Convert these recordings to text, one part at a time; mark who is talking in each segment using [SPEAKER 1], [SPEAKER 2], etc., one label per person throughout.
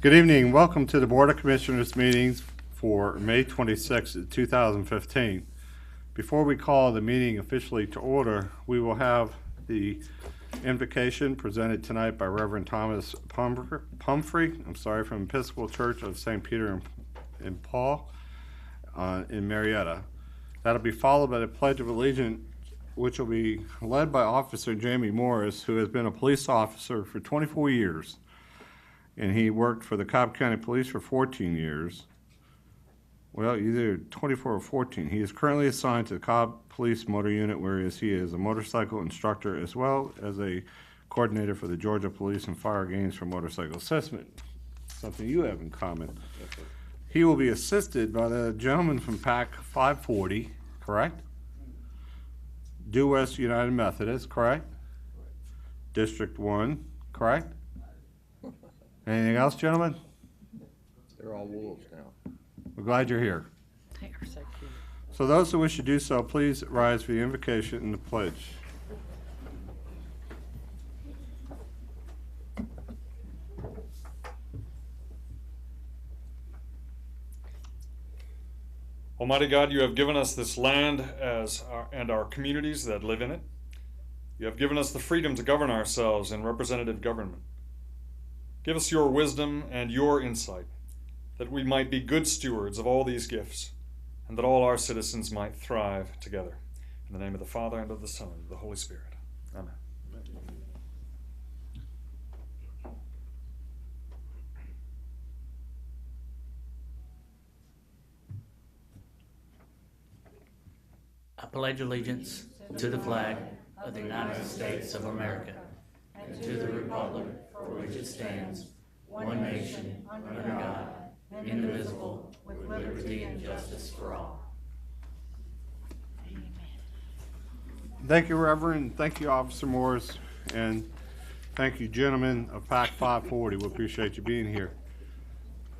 [SPEAKER 1] Good evening. Welcome to the Board of Commissioners meetings for May 26, 2015. Before we call the meeting officially to order, we will have the invocation presented tonight by Reverend Thomas Pumphrey, from Episcopal Church of St. Peter and Paul in Marietta. That'll be followed by the Pledge of Allegiance, which will be led by Officer Jamie Morris, who has been a police officer for 24 years. And he worked for the Cobb County Police for 14 years. Well, either 24 or 14. He is currently assigned to the Cobb Police Motor Unit, where he is a motorcycle instructor as well as a coordinator for the Georgia Police and Fire Games for Motorcycle Assessment. Something you have in common. He will be assisted by the gentleman from PAC 540, correct? Due West United Methodist, correct? District 1, correct? Anything else, gentlemen?
[SPEAKER 2] They're all wolves now.
[SPEAKER 1] We're glad you're here.
[SPEAKER 3] They are so cute.
[SPEAKER 1] So those who wish to do so, please rise for the invocation and the pledge.
[SPEAKER 4] Almighty God, you have given us this land and our communities that live in it. You have given us the freedom to govern ourselves in representative government. Give us your wisdom and your insight, that we might be good stewards of all these gifts, and that all our citizens might thrive together. In the name of the Father, and of the Son, and of the Holy Spirit. Amen.
[SPEAKER 5] I pledge allegiance to the flag of the United States of America and to the republic for which it stands, one nation, under God, indivisible, with liberty and justice for all.
[SPEAKER 1] Thank you, Reverend. Thank you, Officer Morris. And thank you, gentlemen of PAC 540. We appreciate you being here.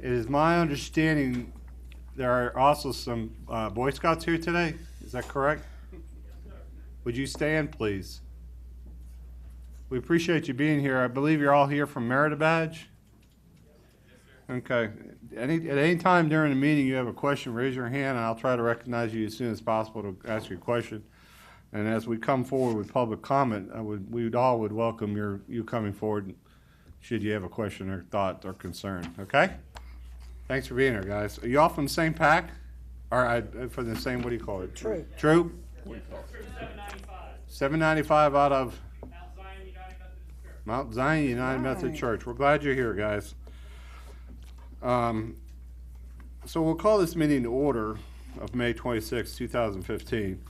[SPEAKER 1] It is my understanding there are also some Boy Scouts here today. Is that correct? Would you stand, please? We appreciate you being here. I believe you're all here from Merit Badge. Okay. At any time during the meeting you have a question, raise your hand, and I'll try to recognize you as soon as possible to ask your question. And as we come forward with public comment, we would all welcome you coming forward should you have a question or thought or concern. Okay? Thanks for being here, guys. Are you all from the same pack? Or from the same, what do you call it?
[SPEAKER 3] Troop.
[SPEAKER 1] Troop?
[SPEAKER 6] 795.
[SPEAKER 1] 795 out of
[SPEAKER 6] Mount Zion United Methodist Church.
[SPEAKER 1] Mount Zion United Methodist Church. We're glad you're here, guys. So we'll call this meeting to order of May 26, 2015.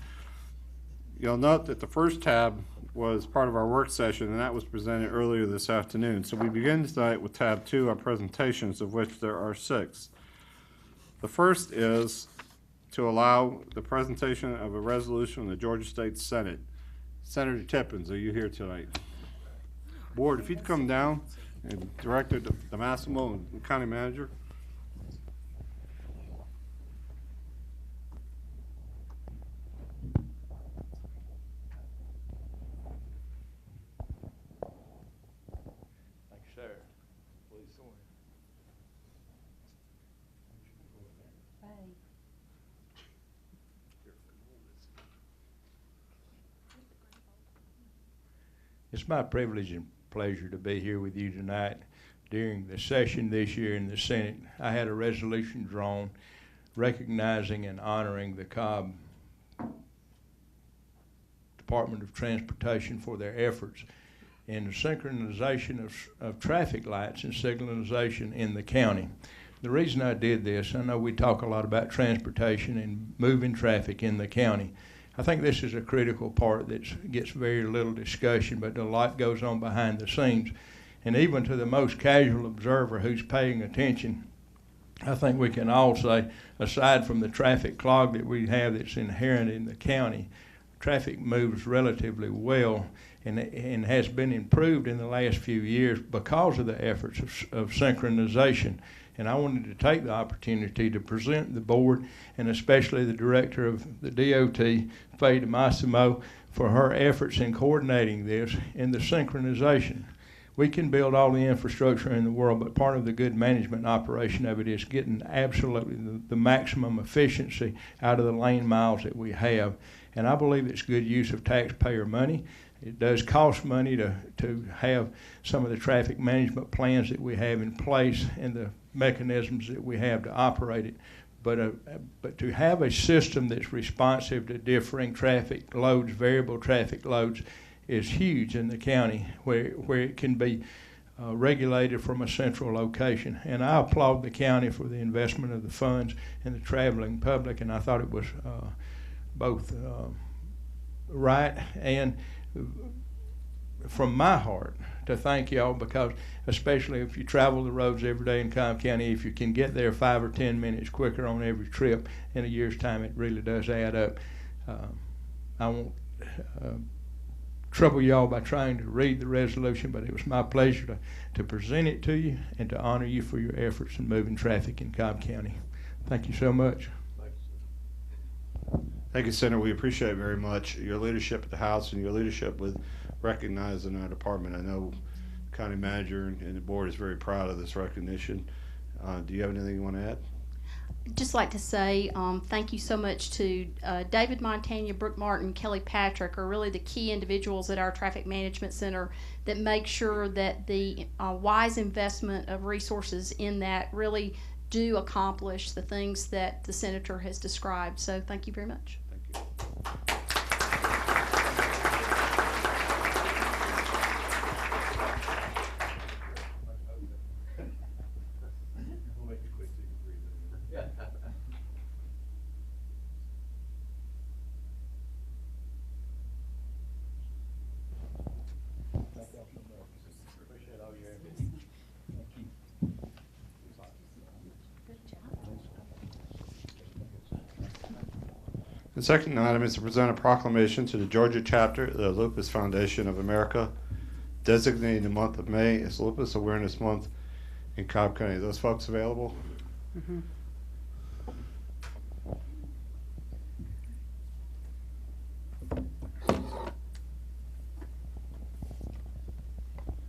[SPEAKER 1] You'll note that the first tab was part of our work session, and that was presented earlier this afternoon. So we begin tonight with tab 2, our presentations, of which there are 6. The first is to allow the presentation of a resolution from the Georgia State Senate. Senator Tippins, are you here tonight? Board, if you'd come down, and Director DeMassimo and County Manager.
[SPEAKER 2] Thank you, sir. Please go in. It's my privilege and pleasure to be here with you tonight. During the session this year in the Senate, I had a resolution drawn recognizing and honoring the Cobb Department of Transportation for their efforts in the synchronization of traffic lights and signalization in the county. The reason I did this, I know we talk a lot about transportation and moving traffic in the county. I think this is a critical part that gets very little discussion, but a lot goes on behind the scenes. And even to the most casual observer who's paying attention, I think we can all say, aside from the traffic clog that we have that's inherent in the county, traffic moves relatively well and has been improved in the last few years because of the efforts of synchronization. And I wanted to take the opportunity to present the board, and especially the director of the DOT, Faye DeMassimo, for her efforts in coordinating this and the synchronization. We can build all the infrastructure in the world, but part of the good management and operation of it is getting absolutely the maximum efficiency out of the lane miles that we have. And I believe it's good use of taxpayer money. It does cost money to have some of the traffic management plans that we have in place and the mechanisms that we have to operate it. But to have a system that's responsive to differing traffic loads, variable traffic loads, is huge in the county where it can be regulated from a central location. And I applaud the county for the investment of the funds in the traveling public, and I thought it was both right and from my heart to thank y'all, because especially if you travel the roads every day in Cobb County, if you can get there 5 or 10 minutes quicker on every trip in a year's time, it really does add up. I won't trouble y'all by trying to read the resolution, but it was my pleasure to present it to you and to honor you for your efforts in moving traffic in Cobb County. Thank you so much.
[SPEAKER 1] Thank you, Senator. We appreciate very much your leadership at the House and your leadership with recognizing our department. I know the county manager and the board is very proud of this recognition. Do you have anything you want to add?
[SPEAKER 3] Just like to say thank you so much to David Montagna, Brooke Martin, Kelly Patrick are really the key individuals at our Traffic Management Center that make sure that the wise investment of resources in that really do accomplish the things that the Senator has described. So thank you very much.
[SPEAKER 1] Thank you. The second item is to present a proclamation to the Georgia chapter of the Lupus Foundation of America, designating the month of May as Lupus Awareness Month in Cobb County. Are those folks available?
[SPEAKER 3] Mm-hmm.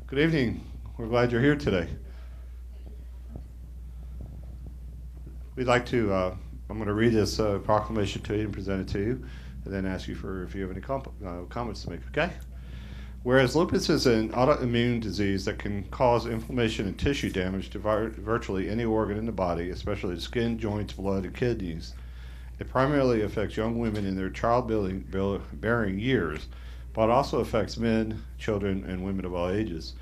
[SPEAKER 1] Good evening. We're glad you're here today. We'd like to, I'm going to read this proclamation to you and present it to you, and then ask you if you have any comments to make, okay? Whereas lupus is an autoimmune disease that can cause inflammation and tissue damage to virtually any organ in the body, especially the skin, joints, blood, and kidneys. It primarily affects young women in their childbearing years, but also affects men, children, and women of all ages.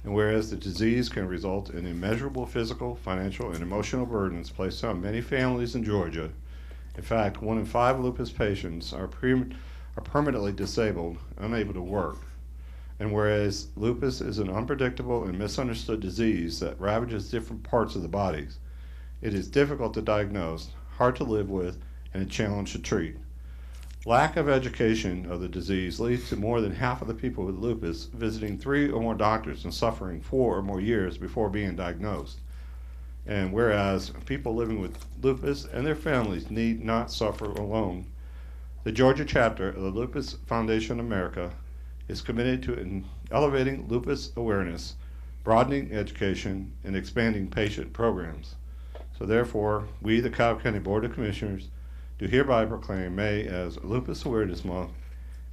[SPEAKER 1] And whereas the disease can result in immeasurable physical, financial, and emotional burdens placed on many families in Georgia, in fact, 1 in 5 lupus patients are permanently disabled, unable to work. And whereas lupus is an unpredictable and misunderstood disease that ravages different parts of the bodies, it is difficult to diagnose, hard to live with, and a challenge to treat. Lack of education of the disease leads to more than half of the people with lupus visiting 3 or more doctors and suffering 4 or more years before being diagnosed. And whereas people living with lupus and their families need not suffer alone, the Georgia chapter of the Lupus Foundation of America is committed to elevating lupus awareness, broadening education, and expanding patient programs. So therefore, we, the Cobb County Board of Commissioners, do hereby proclaim May as Lupus Awareness Month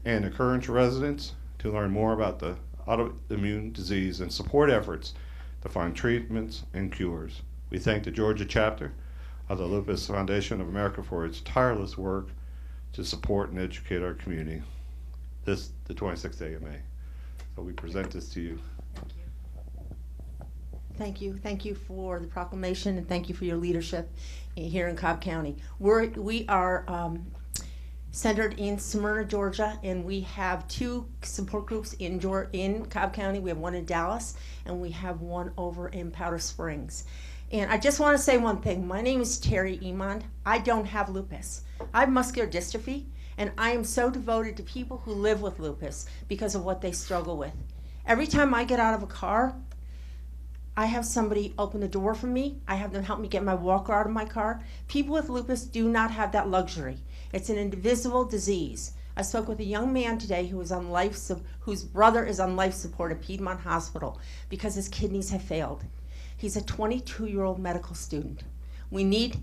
[SPEAKER 1] and encourage residents to learn more about the autoimmune disease and support efforts to find treatments and cures. We thank the Georgia chapter of the Lupus Foundation of America for its tireless work to support and educate our community. The 26th day of May. So we present this to you.
[SPEAKER 7] Thank you. Thank you for the proclamation, and thank you for your leadership here in Cobb County. We are centered in Smyrna, Georgia, and we have 2 support groups in Cobb County. We have one in Dallas, and we have one over in Powder Springs. And I just want to say one thing. My name is Terry Emond. I don't have lupus. I have muscular dystrophy, and I am so devoted to people who live with lupus because of what they struggle with. Every time I get out of a car, I have somebody open the door for me. I have them help me get my walker out of my car. People with lupus do not have that luxury. It's an indivisible disease. I spoke with a young man today who is on whose brother is on life support at Piedmont Hospital because his kidneys have failed. He's a 22-year-old medical student. We need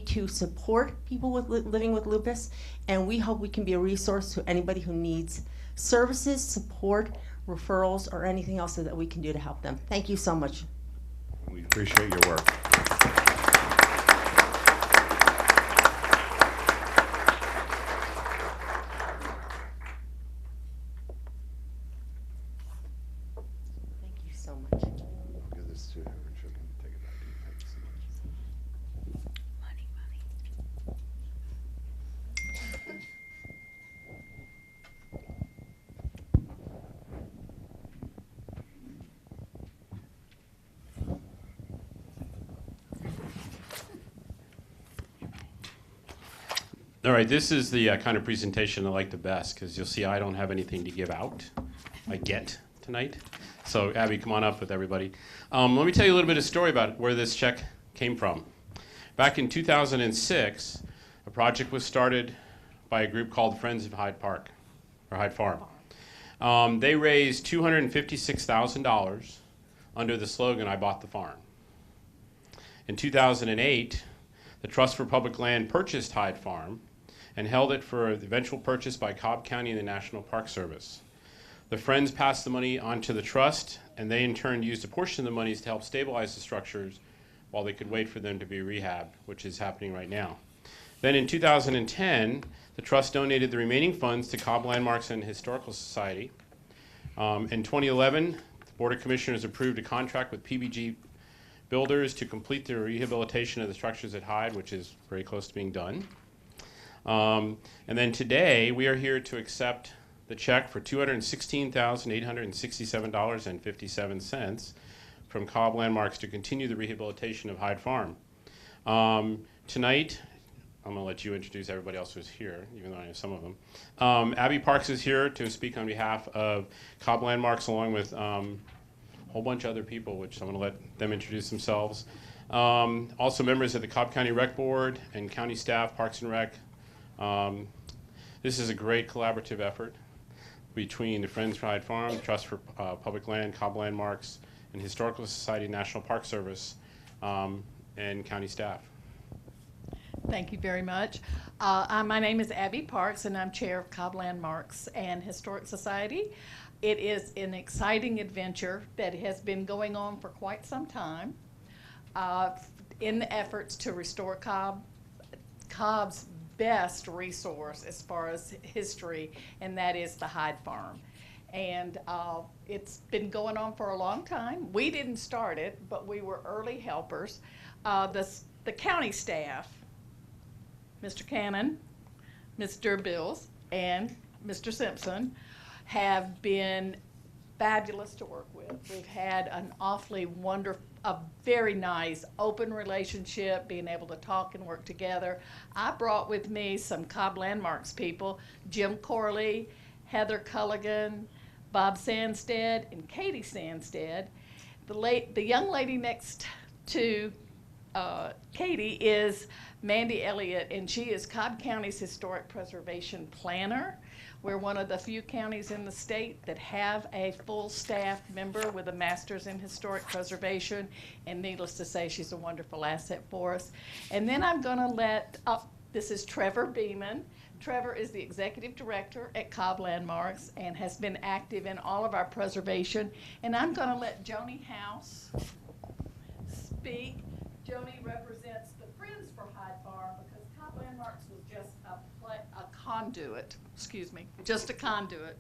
[SPEAKER 7] to support people living with lupus, and we hope we can be a resource to anybody who needs services, support, referrals, or anything else that we can do to help them. Thank you so much.
[SPEAKER 1] We appreciate your work.
[SPEAKER 7] Thank you so much.
[SPEAKER 1] I'll give this to her and she can take it back to you. Thank you so much.
[SPEAKER 8] All right, this is the kind of presentation I like the best because you'll see I don't have anything to give out. I get tonight. So Abby, come on up with everybody. Let me tell you a little bit of story about where this check came from. Back in 2006, a project was started by a group called Friends of Hyde Park, or Hyde Farm. They raised $256,000 under the slogan, "I bought the farm." In 2008, the Trust for Public Land purchased Hyde Farm and held it for the eventual purchase by Cobb County and the National Park Service. The Friends passed the money on to the trust, and they in turn used a portion of the monies to help stabilize the structures while they could wait for them to be rehabbed, which is happening right now. Then in 2010, the trust donated the remaining funds to Cobb Landmarks and Historical Society. In 2011, the Board of Commissioners approved a contract with PBG Builders to complete the rehabilitation of the structures at Hyde, which is very close to being done. And then today, we are here to accept the check for $216,867.57 from Cobb Landmarks to continue the rehabilitation of Hyde Farm. Tonight, I'm going to let you introduce everybody else who's here, even though I know some of them. Abby Parks is here to speak on behalf of Cobb Landmarks, along with a whole bunch of other people, which I'm going to let them introduce themselves. Also members of the Cobb County Rec Board and county staff, Parks and Rec. This is a great collaborative effort between the Friends of Hyde Farm, Trust for Public Land, Cobb Landmarks, and Historical Society National Park Service, and county staff.
[SPEAKER 9] Thank you very much. My name is Abby Parks, and I'm chair of Cobb Landmarks and Historic Society. It is an exciting adventure that has been going on for quite some time in the efforts to restore Cobb's best resource as far as history, and that is the Hyde Farm. And it's been going on for a long time. We didn't start it, but we were early helpers. The county staff, Mr. Cannon, Mr. Bills, and Mr. Simpson, have been fabulous to work with. We've had an awfully wonderful, a very nice open relationship, being able to talk and work together. I brought with me some Cobb Landmarks people, Jim Corley, Heather Culligan, Bob Sandstead, and Katie Sandstead. The young lady next to Katie is Mandy Elliott, and she is Cobb County's Historic Preservation Planner. We're one of the few counties in the state that have a full staff member with a master's in historic preservation, and needless to say, she's a wonderful asset for us. And then I'm going to let up, this is Trevor Beeman. Trevor is the executive director at Cobb Landmarks and has been active in all of our preservation. And I'm going to let Joni House speak. Joni represents the Friends for Hyde Farm because Cobb Landmarks was just a conduit, just a conduit.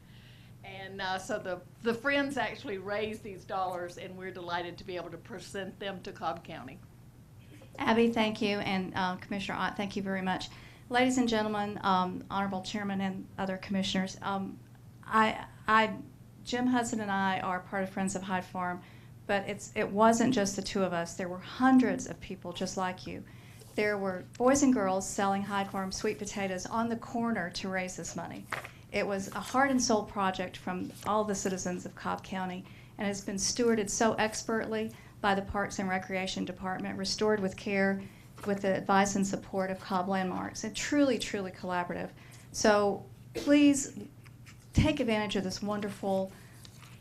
[SPEAKER 9] And so the Friends actually raised these dollars, and we're delighted to be able to present them to Cobb County.
[SPEAKER 3] Abby, thank you, and Commissioner Ott, thank you very much. Ladies and gentlemen, Honorable Chairman and other commissioners, Jim Hudson and I are part of Friends of Hyde Farm, but it wasn't just the two of us. There were hundreds of people just like you. There were boys and girls selling Hyde Farm sweet potatoes on the corner to raise this money. It was a heart and soul project from all the citizens of Cobb County, and has been stewarded so expertly by the Parks and Recreation Department, restored with care, with the advice and support of Cobb Landmarks, and truly, truly collaborative. So
[SPEAKER 10] please take advantage of this wonderful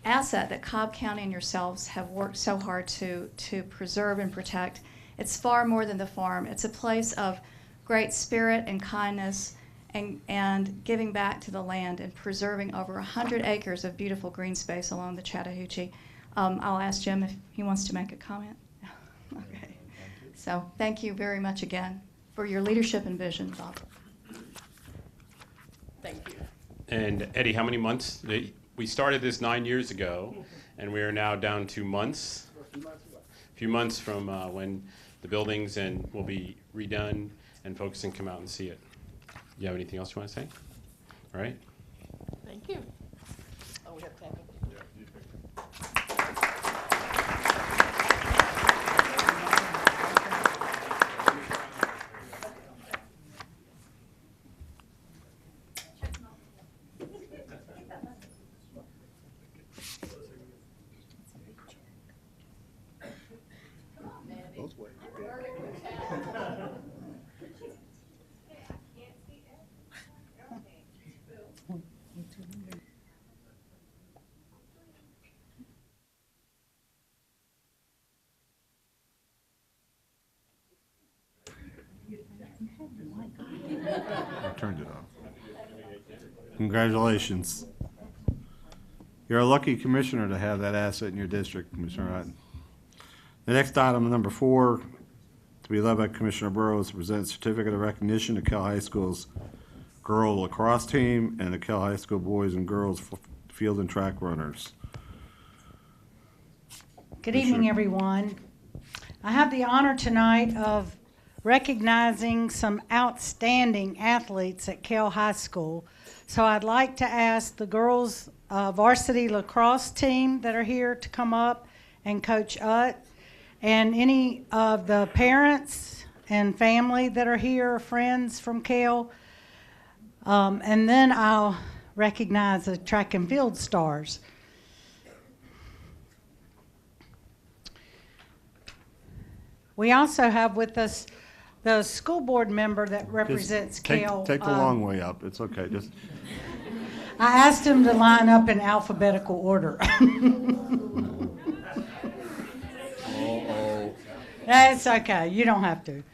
[SPEAKER 10] asset that Cobb County and yourselves have worked so hard to preserve and protect. It's far more than the farm. It's a place of great spirit and kindness and giving back to the land and preserving over 100 acres of beautiful green space along the Chattahoochee. I'll ask Jim if he wants to make a comment. Okay. So thank you very much again for your leadership and vision, Bob.
[SPEAKER 9] Thank you.
[SPEAKER 8] And Eddie, how many months? We started this 9 years ago, and we are now down to months. A few months from when the buildings and will be redone, and folks can come out and see it. You have anything else you want to say? All right.
[SPEAKER 9] Thank you. Oh, we have tapping.
[SPEAKER 1] I turned it off. Congratulations. You're a lucky commissioner to have that asset in your district, Commissioner Otten. The next item, number 4, to be led by Commissioner Burrows, to present certificate of recognition to Kell High School's girl lacrosse team and the Kell High School boys and girls field and track runners.
[SPEAKER 11] Good evening, everyone. I have the honor tonight of recognizing some outstanding athletes at Kell High School. So I'd like to ask the girls varsity lacrosse team that are here to come up, and Coach Utt, and any of the parents and family that are here, friends from Kell. And then I'll recognize the track and field stars. We also have with us the school board member that represents Kell.
[SPEAKER 1] Take the long way up. It's okay. Just
[SPEAKER 11] I asked him to line up in alphabetical order. That's okay. You don't have to.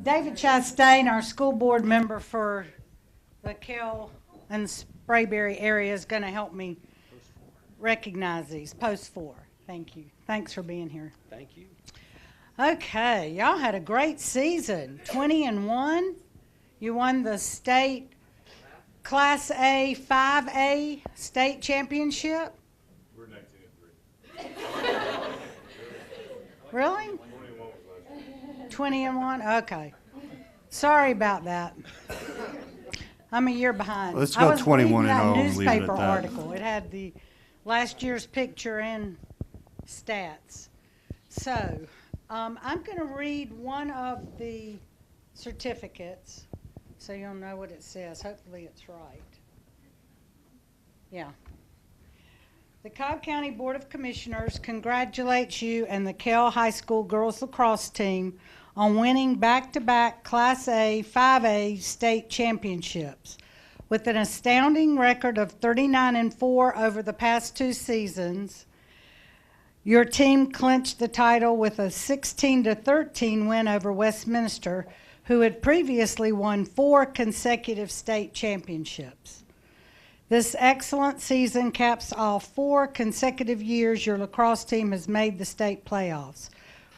[SPEAKER 11] David Chastain, our school board member for the Kell and Sprayberry area, is going to help me recognize these. Post 4. Thank you. Thanks for being here.
[SPEAKER 8] Thank you.
[SPEAKER 11] Okay, y'all had a great season. 20-1. You won the state Class A 5A state championship.
[SPEAKER 12] We're 19-3.
[SPEAKER 11] Really? 20-1. Okay. Sorry about that. I'm a year behind.
[SPEAKER 1] Let's go 21-0 and leave it at
[SPEAKER 11] newspaper
[SPEAKER 1] that.
[SPEAKER 11] article. It had the last year's picture and stats. So I'm going to read one of the certificates so you'll know what it says. Hopefully it's right. Yeah. The Cobb County Board of Commissioners congratulates you and the Kell High School girls lacrosse team on winning back-to-back Class A 5A state championships. With an astounding record of 39-4 over the past 2 seasons, your team clinched the title with a 16-13 win over Westminster, who had previously won 4 consecutive state championships. This excellent season caps off 4 consecutive years your lacrosse team has made the state playoffs.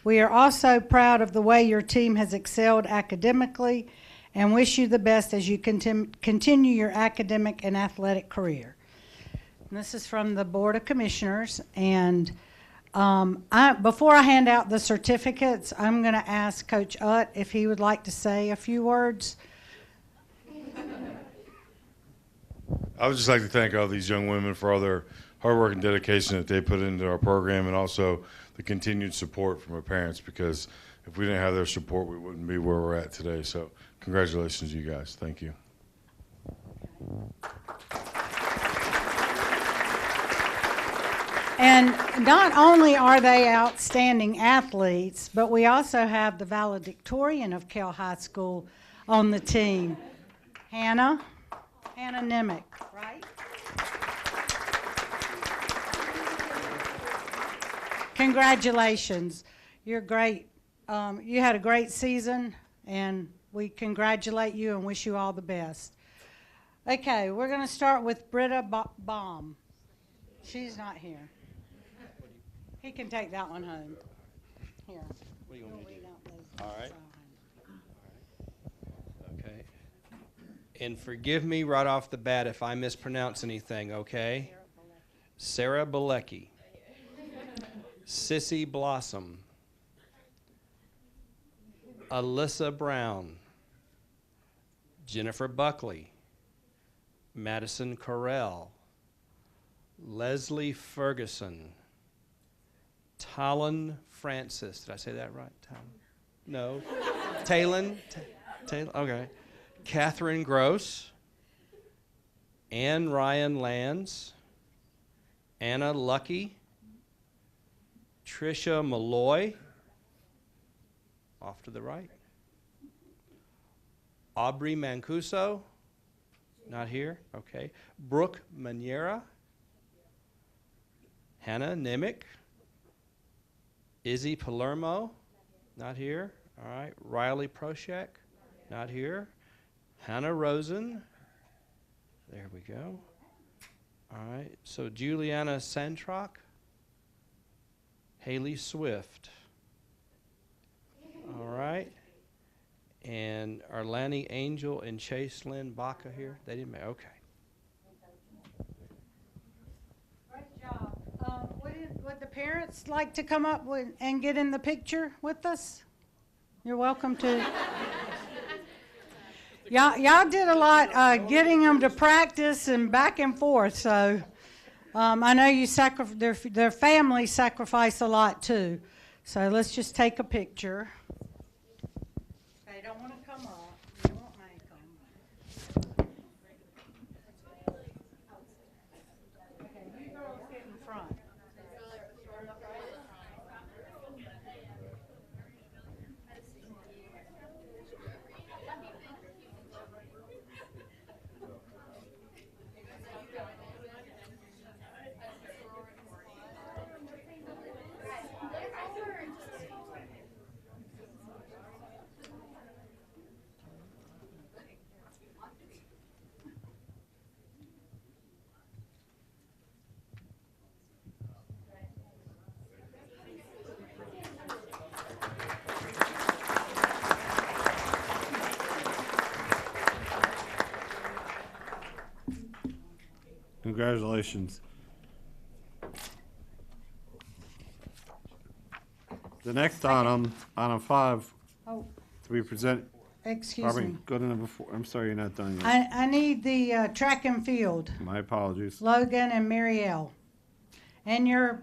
[SPEAKER 11] We are also proud of the way your team has excelled academically and wish you the best as you continue your academic and athletic career. And this is from the Board of Commissioners, and before I hand out the certificates, I'm going to ask Coach Utt if he would like to say a few words.
[SPEAKER 12] I would just like to thank all these young women for all their hard work and dedication that they put into our program, and also the continued support from our parents, because if we didn't have their support, we wouldn't be where we're at today. So congratulations, you guys. Thank you.
[SPEAKER 11] And not only are they outstanding athletes, but we also have the valedictorian of Kell High School on the team, Hannah. Hannah Nemick, right? Congratulations. You're great. You had a great season, and we congratulate you and wish you all the best. Okay, we're going to start with Britta Baum. She's not here. He can take that one home. Here.
[SPEAKER 13] What do you want me to do? All right. Okay. And forgive me right off the bat if I mispronounce anything, okay? Sarah Bilecki. Sissy Blossom. Alyssa Brown. Jennifer Buckley. Madison Correll. Leslie Ferguson. Talon Francis. Did I say that right? No. Talon? Taylor? Okay. Catherine Gross. Ann Ryan Lands. Anna Lucky. Tricia Malloy. Off to the right. Aubrey Mancuso. Not here. Okay. Brooke Maniera. Hannah Nemick. Izzy Palermo. Not here. All right. Riley Proshak. Not here. Hannah Rosen. There we go. All right. So Juliana Santrock. Haley Swift. All right. And are Lanny Angel and Chase Lynn Baca here? They didn't make, okay.
[SPEAKER 11] Great job. Would the parents like to come up and get in the picture with us? You're welcome to. Y'all did a lot getting them to practice and back and forth, so I know you their family sacrifice a lot too. So let's just take a picture. They don't want to come up. You won't make them. Okay, you girls get in front.
[SPEAKER 1] Congratulations. The next item 5,
[SPEAKER 11] Oh,
[SPEAKER 1] to be presented.
[SPEAKER 11] excuse
[SPEAKER 1] Probably
[SPEAKER 11] me.
[SPEAKER 1] go to number 4. I'm sorry, you're not done yet.
[SPEAKER 11] I need the track and field,
[SPEAKER 1] My apologies.
[SPEAKER 11] Logan and Marielle. And your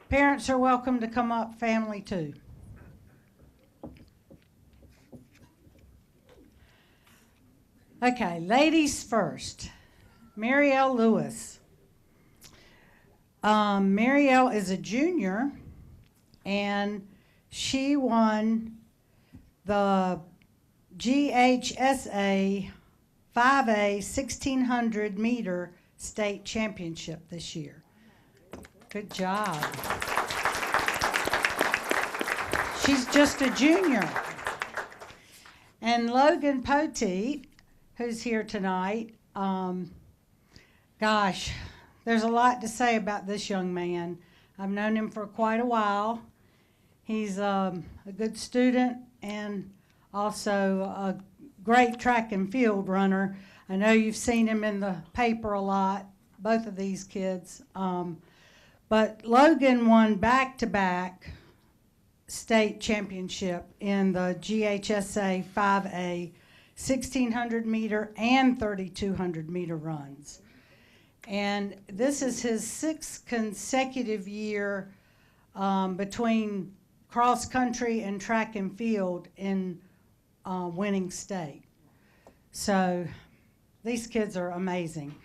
[SPEAKER 11] parents are welcome to come up, family too. Okay, ladies first. Marielle Lewis. Marielle is a junior, and she won the GHSA 5A 1600 meter state championship this year. Good job. She's just a junior. And Logan Poteet, who's here tonight, gosh, there's a lot to say about this young man. I've known him for quite a while. He's a good student and also a great track and field runner. I know you've seen him in the paper a lot, both of these kids. But Logan won back-to-back state championship in the GHSA 5A 1600 meter and 3200 meter runs. And this is his 6th consecutive year between cross country and track and field in winning state. So these kids are amazing.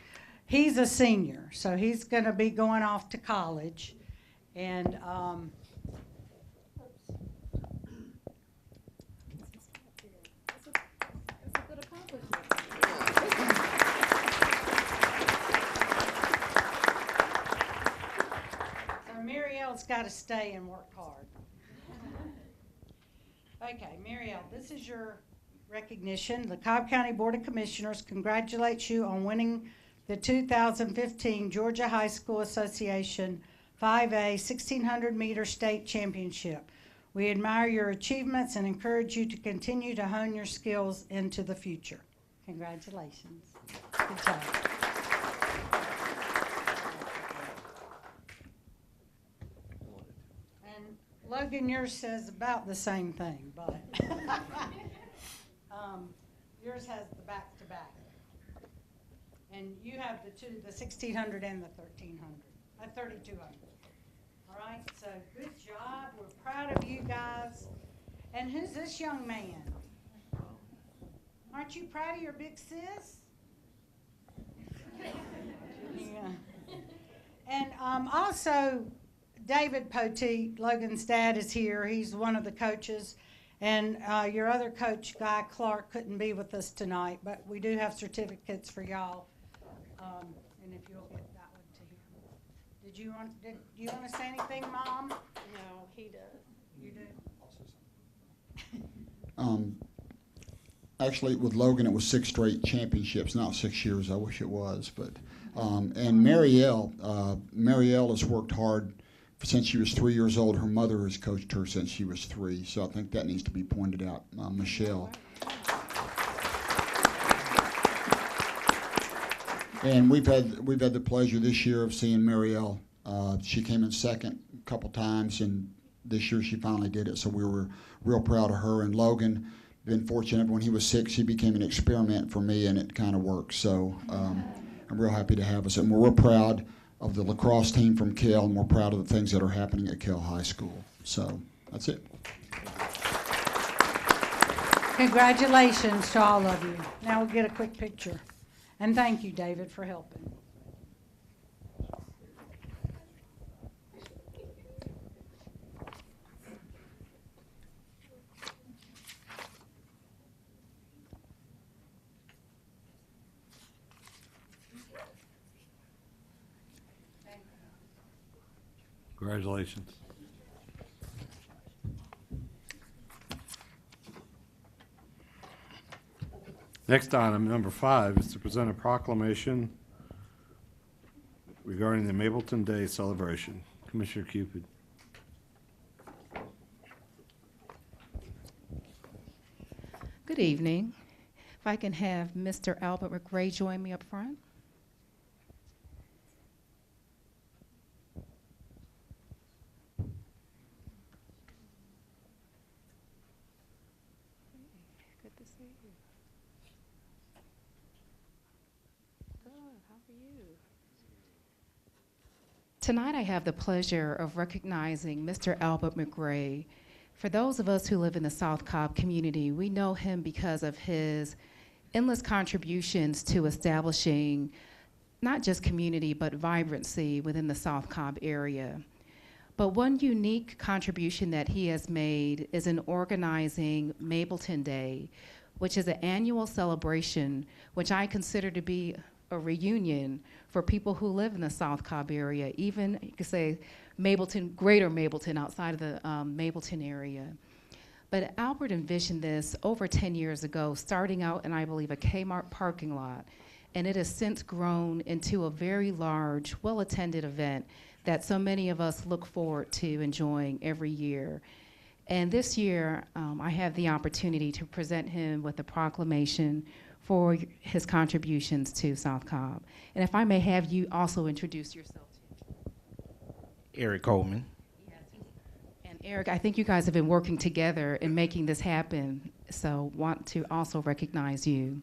[SPEAKER 11] He's a senior, so he's going to be going off to college. And else got to stay and work hard. Okay, Marielle, this is your recognition. The Cobb County Board of Commissioners congratulates you on winning the 2015 Georgia High School Association 5A 1600-meter state championship. We admire your achievements and encourage you to continue to hone your skills into the future. Congratulations. Good job. And Logan, yours says about the same thing, but yours has the back-to-back. And you have the 1600 and the 3200. All right, so good job. We're proud of you guys. And who's this young man? Aren't you proud of your big sis? Yeah. And also, David Poteet, Logan's dad, is here. He's one of the coaches. And your other coach, Guy Clark, couldn't be with us tonight, but we do have certificates for y'all. And if you'll get that one to him. Did you want to say anything, Mom?
[SPEAKER 9] No, he does.
[SPEAKER 11] You do?
[SPEAKER 14] Actually, with Logan, it was 6 straight championships, not 6 years. I wish it was. But and Marielle has worked hard since she was 3 years old. Her mother has coached her since she was 3. So I think that needs to be pointed out. Michelle. And we've had the pleasure this year of seeing Marielle. She came in second a couple times, and this year she finally did it. So we were real proud of her. And Logan, been fortunate when he was 6, he became an experiment for me, and it kind of worked. So I'm real happy to have us, and we're real proud of the lacrosse team from Kell, and we're proud of the things that are happening at Kell High School. So that's it.
[SPEAKER 11] Congratulations to all of you. Now we'll get a quick picture. And thank you, David, for helping.
[SPEAKER 1] Congratulations. Next item, number 5, is to present a proclamation regarding the Mapleton Day celebration. Commissioner Cupid.
[SPEAKER 15] Good evening. If I can have Mr. Albert McRae join me up front. Good to see you. Good, how are you? Tonight I have the pleasure of recognizing Mr. Albert McRae. For those of us who live in the South Cobb community, we know him because of his endless contributions to establishing not just community, but vibrancy within the South Cobb area. But one unique contribution that he has made is in organizing Mapleton Day, which is an annual celebration, which I consider to be a reunion for people who live in the South Cobb area, even, you could say, Mapleton, greater Mapleton, outside of the Mapleton area. But Albert envisioned this over 10 years ago, starting out in, I believe, a Kmart parking lot, and it has since grown into a very large, well-attended event that so many of us look forward to enjoying every year. And this year, I have the opportunity to present him with a proclamation for his contributions to South Cobb. And if I may have you also introduce yourself.
[SPEAKER 16] Eric Coleman.
[SPEAKER 15] Yes. And Eric, I think you guys have been working together in making this happen, so want to also recognize you.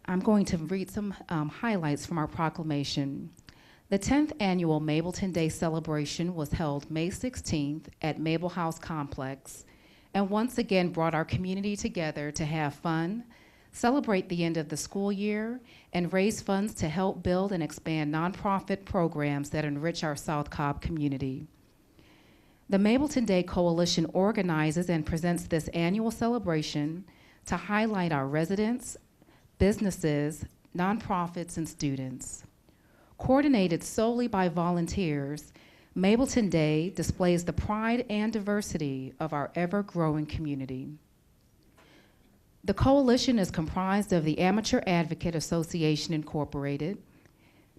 [SPEAKER 15] I'm going to read some highlights from our proclamation. The 10th annual Mapleton Day celebration was held May 16th at Mabel House Complex, and once again brought our community together to have fun, celebrate the end of the school year, and raise funds to help build and expand nonprofit programs that enrich our South Cobb community. The Mapleton Day Coalition organizes and presents this annual celebration to highlight our residents, businesses, nonprofits, and students. Coordinated solely by volunteers, Mableton Day displays the pride and diversity of our ever-growing community. The coalition is comprised of the Amateur Advocate Association Incorporated,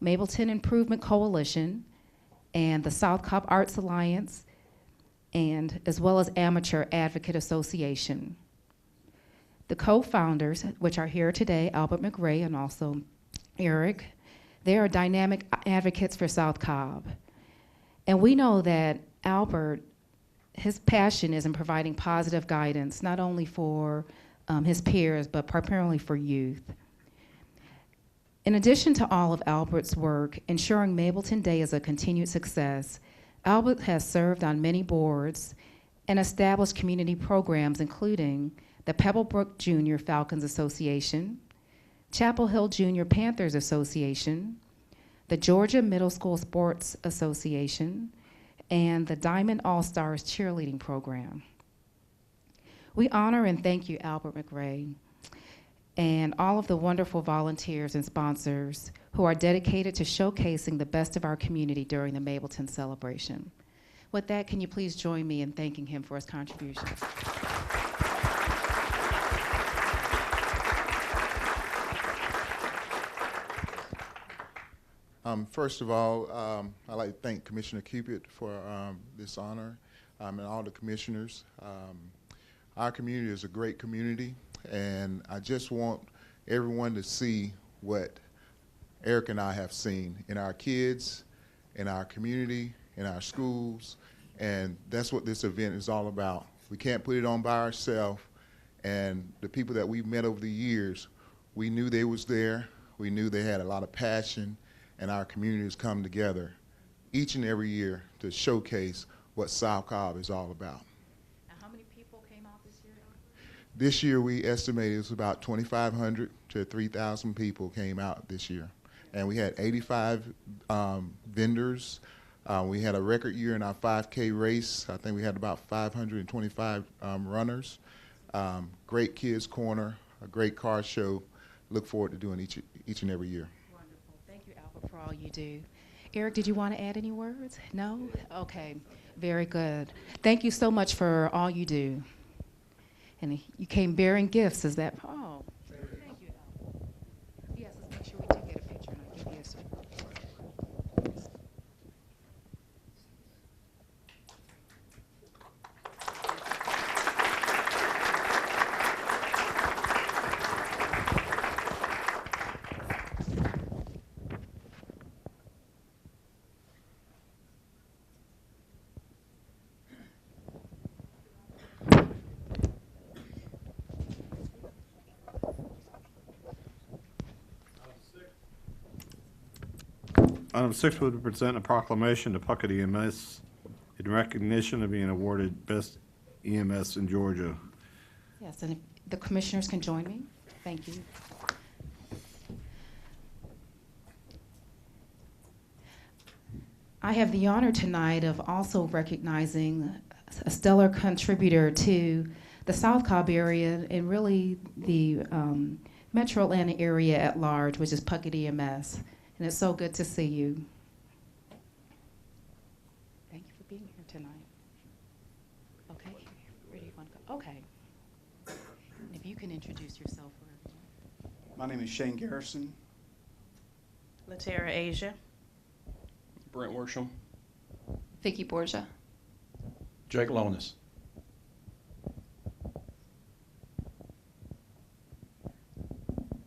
[SPEAKER 15] Mableton Improvement Coalition, and the South Cobb Arts Alliance, and as well as Amateur Advocate Association. The co-founders, which are here today, Albert McRae and also Eric, they are dynamic advocates for South Cobb. And we know that Albert, his passion is in providing positive guidance, not only for his peers, but primarily for youth. In addition to all of Albert's work, ensuring Mableton Day is a continued success, Albert has served on many boards and established community programs, including the Pebblebrook Junior Falcons Association, Chapel Hill Junior Panthers Association, the Georgia Middle School Sports Association, and the Diamond All-Stars Cheerleading Program. We honor and thank you, Albert McRae, and all of the wonderful volunteers and sponsors who are dedicated to showcasing the best of our community during the Mableton celebration. With that, can you please join me in thanking him for his contributions?
[SPEAKER 17] First of all, I'd like to thank Commissioner Cupid for this honor and all the commissioners. Our community is a great community, and I just want everyone to see what Eric and I have seen in our kids, in our community, in our schools, and that's what this event is all about. We can't put it on by ourselves, and the people that we've met over the years, we knew they was there, we knew they had a lot of passion, and our communities come together each and every year to showcase what South Cobb is all about.
[SPEAKER 15] And how many people came out this year?
[SPEAKER 17] This year we estimated it's about 2,500 to 3,000 people came out this year. And we had 85 vendors. We had a record year in our 5K race. I think we had about 525 runners. Great kids corner, a great car show. Look forward to doing each and every year.
[SPEAKER 15] For all you do. Eric, did you want to add any words? No? Okay, very good. Thank you so much for all you do. And you came bearing gifts, is that? Oh, thank you. Yes, let's make sure we do get a picture and I'll give you a certain.
[SPEAKER 1] Item 6 would present a proclamation to Puckett EMS in recognition of being awarded Best EMS in Georgia.
[SPEAKER 15] Yes, and if the commissioners can join me. Thank you. I have the honor tonight of also recognizing a stellar contributor to the South Cobb area and really the Metro Atlanta area at large, which is Puckett EMS. And it's so good to see you. Thank you for being here tonight. Okay, where do you want to go? Okay. And if you can introduce yourself for everyone.
[SPEAKER 18] My name is Shane Garrison.
[SPEAKER 19] Latera Asia.
[SPEAKER 8] Brent Worsham.
[SPEAKER 10] Vicky Borgia.
[SPEAKER 2] Jake Lonis.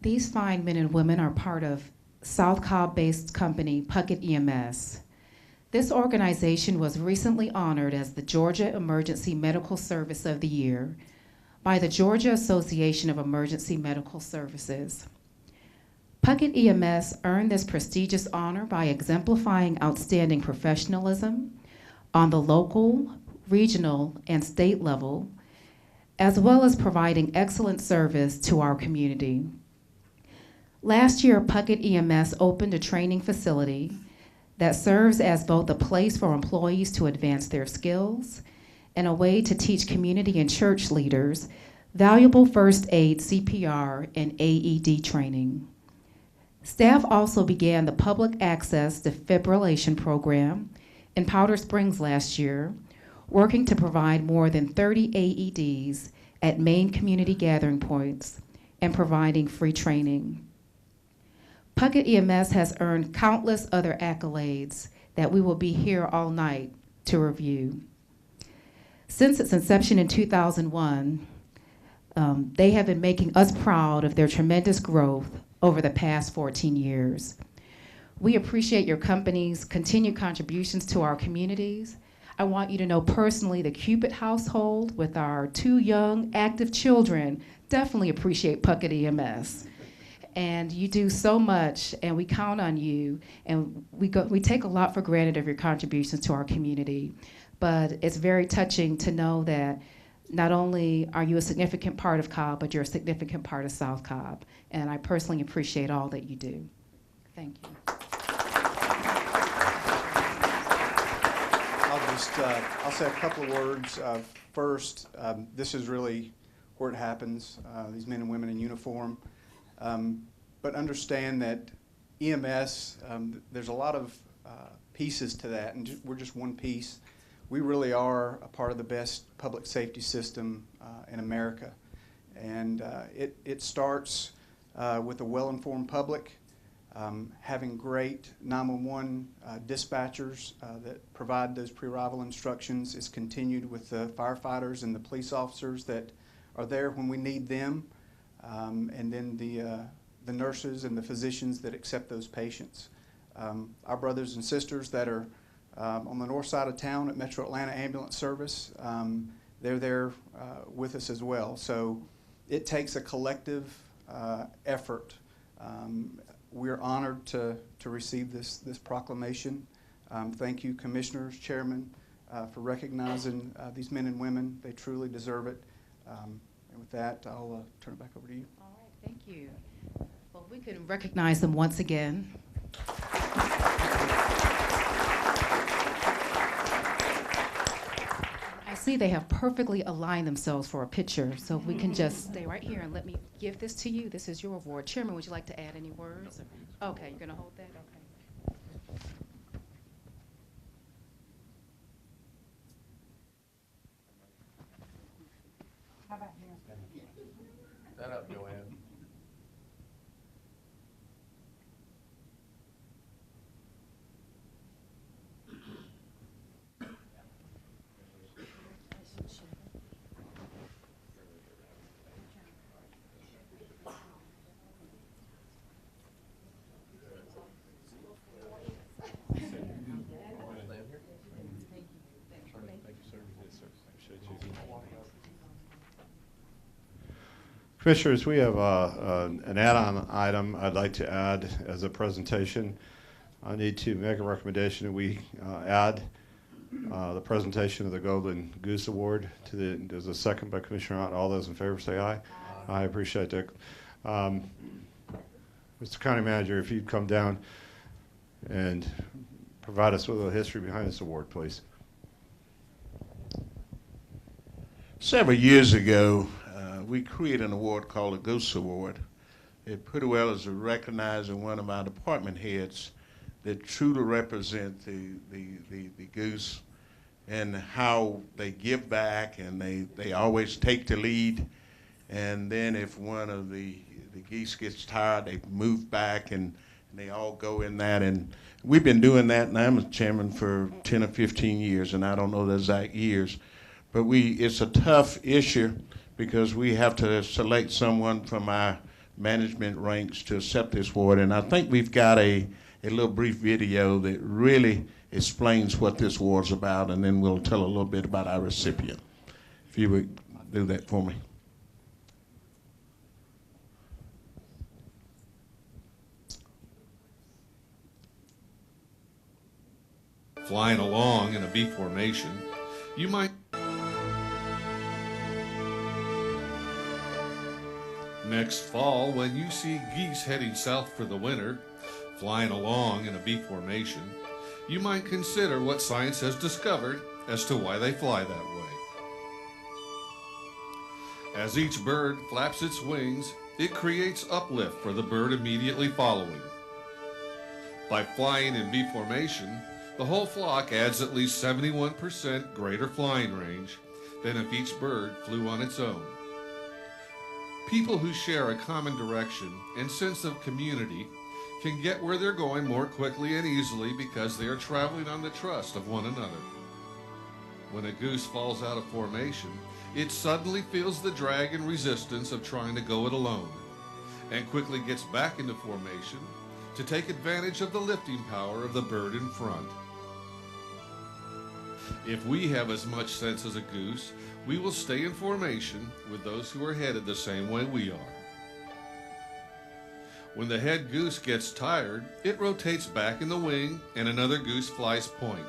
[SPEAKER 15] These fine men and women are part of South Cobb-based company Puckett EMS. This organization was recently honored as the Georgia Emergency Medical Service of the Year by the Georgia Association of Emergency Medical Services. Puckett EMS earned this prestigious honor by exemplifying outstanding professionalism on the local, regional, and state level, as well as providing excellent service to our community. Last year, Puckett EMS opened a training facility that serves as both a place for employees to advance their skills and a way to teach community and church leaders valuable first aid, CPR, and AED training. Staff also began the public access defibrillation program in Powder Springs last year, working to provide more than 30 AEDs at main community gathering points and providing free training. Puckett EMS has earned countless other accolades that we will be here all night to review. Since its inception in 2001, they have been making us proud of their tremendous growth over the past 14 years. We appreciate your company's continued contributions to our communities. I want you to know personally the Cupid household with our 2 young active children definitely appreciate Puckett EMS. And you do so much, and we count on you, and we take a lot for granted of your contributions to our community. But it's very touching to know that not only are you a significant part of Cobb, but you're a significant part of South Cobb. And I personally appreciate all that you do. Thank you.
[SPEAKER 18] I'll say a couple of words. First, this is really where it happens, these men and women in uniform. But understand that EMS, there's a lot of pieces to that, and we're just one piece. We really are a part of the best public safety system in America. And it starts with a well-informed public, having great 911 dispatchers that provide those pre-arrival instructions. Is continued with the firefighters and the police officers that are there when we need them, and then the nurses and the physicians that accept those patients. Our brothers and sisters that are on the north side of town at Metro Atlanta Ambulance Service, they're there with us as well. So it takes a collective effort. We're honored to receive this proclamation. Thank you, Commissioners, Chairman, for recognizing these men and women. They truly deserve it. And with that, I'll turn it back over to you.
[SPEAKER 15] All right, thank you. Well, we can recognize them once again. I see they have perfectly aligned themselves for a picture, so if we can just stay right here and let me give this to you. This is your award. Chairman, would you like to add any words? Okay, you're going to hold that? Okay.
[SPEAKER 11] How about you?
[SPEAKER 2] Stand up, Joanne.
[SPEAKER 1] Commissioners, we have an add-on item I'd like to add as a presentation. I need to make a recommendation that we add the presentation of the Golden Goose Award to the. There's a second by Commissioner Ott. All those in favor say aye. I appreciate that. Mr. County Manager, if you'd come down and provide us with a history behind this award, please.
[SPEAKER 20] Several years ago, we created an award called the Goose Award. It pretty well is recognizing one of our department heads that truly represent the goose and how they give back, and they always take the lead. And then if one of the geese gets tired, they move back and they all go in that. And we've been doing that, and I'm a chairman for 10 or 15 years, and I don't know the exact years. But it's a tough issue because we have to select someone from our management ranks to accept this award. And I think we've got a little brief video that really explains what this award's about, and then we'll tell a little bit about our recipient. If you would do that for me.
[SPEAKER 21] Flying along in a V formation, you might next fall, when you see geese heading south for the winter, flying along in a V formation, you might consider what science has discovered as to why they fly that way. As each bird flaps its wings, it creates uplift for the bird immediately following. By flying in V formation, the whole flock adds at least 71% greater flying range than if each bird flew on its own. People who share a common direction and sense of community can get where they're going more quickly and easily because they are traveling on the trust of one another. When a goose falls out of formation, it suddenly feels the drag and resistance of trying to go it alone, and quickly gets back into formation to take advantage of the lifting power of the bird in front. If we have as much sense as a goose, we will stay in formation with those who are headed the same way we are. When the head goose gets tired, it rotates back in the wing and another goose flies point.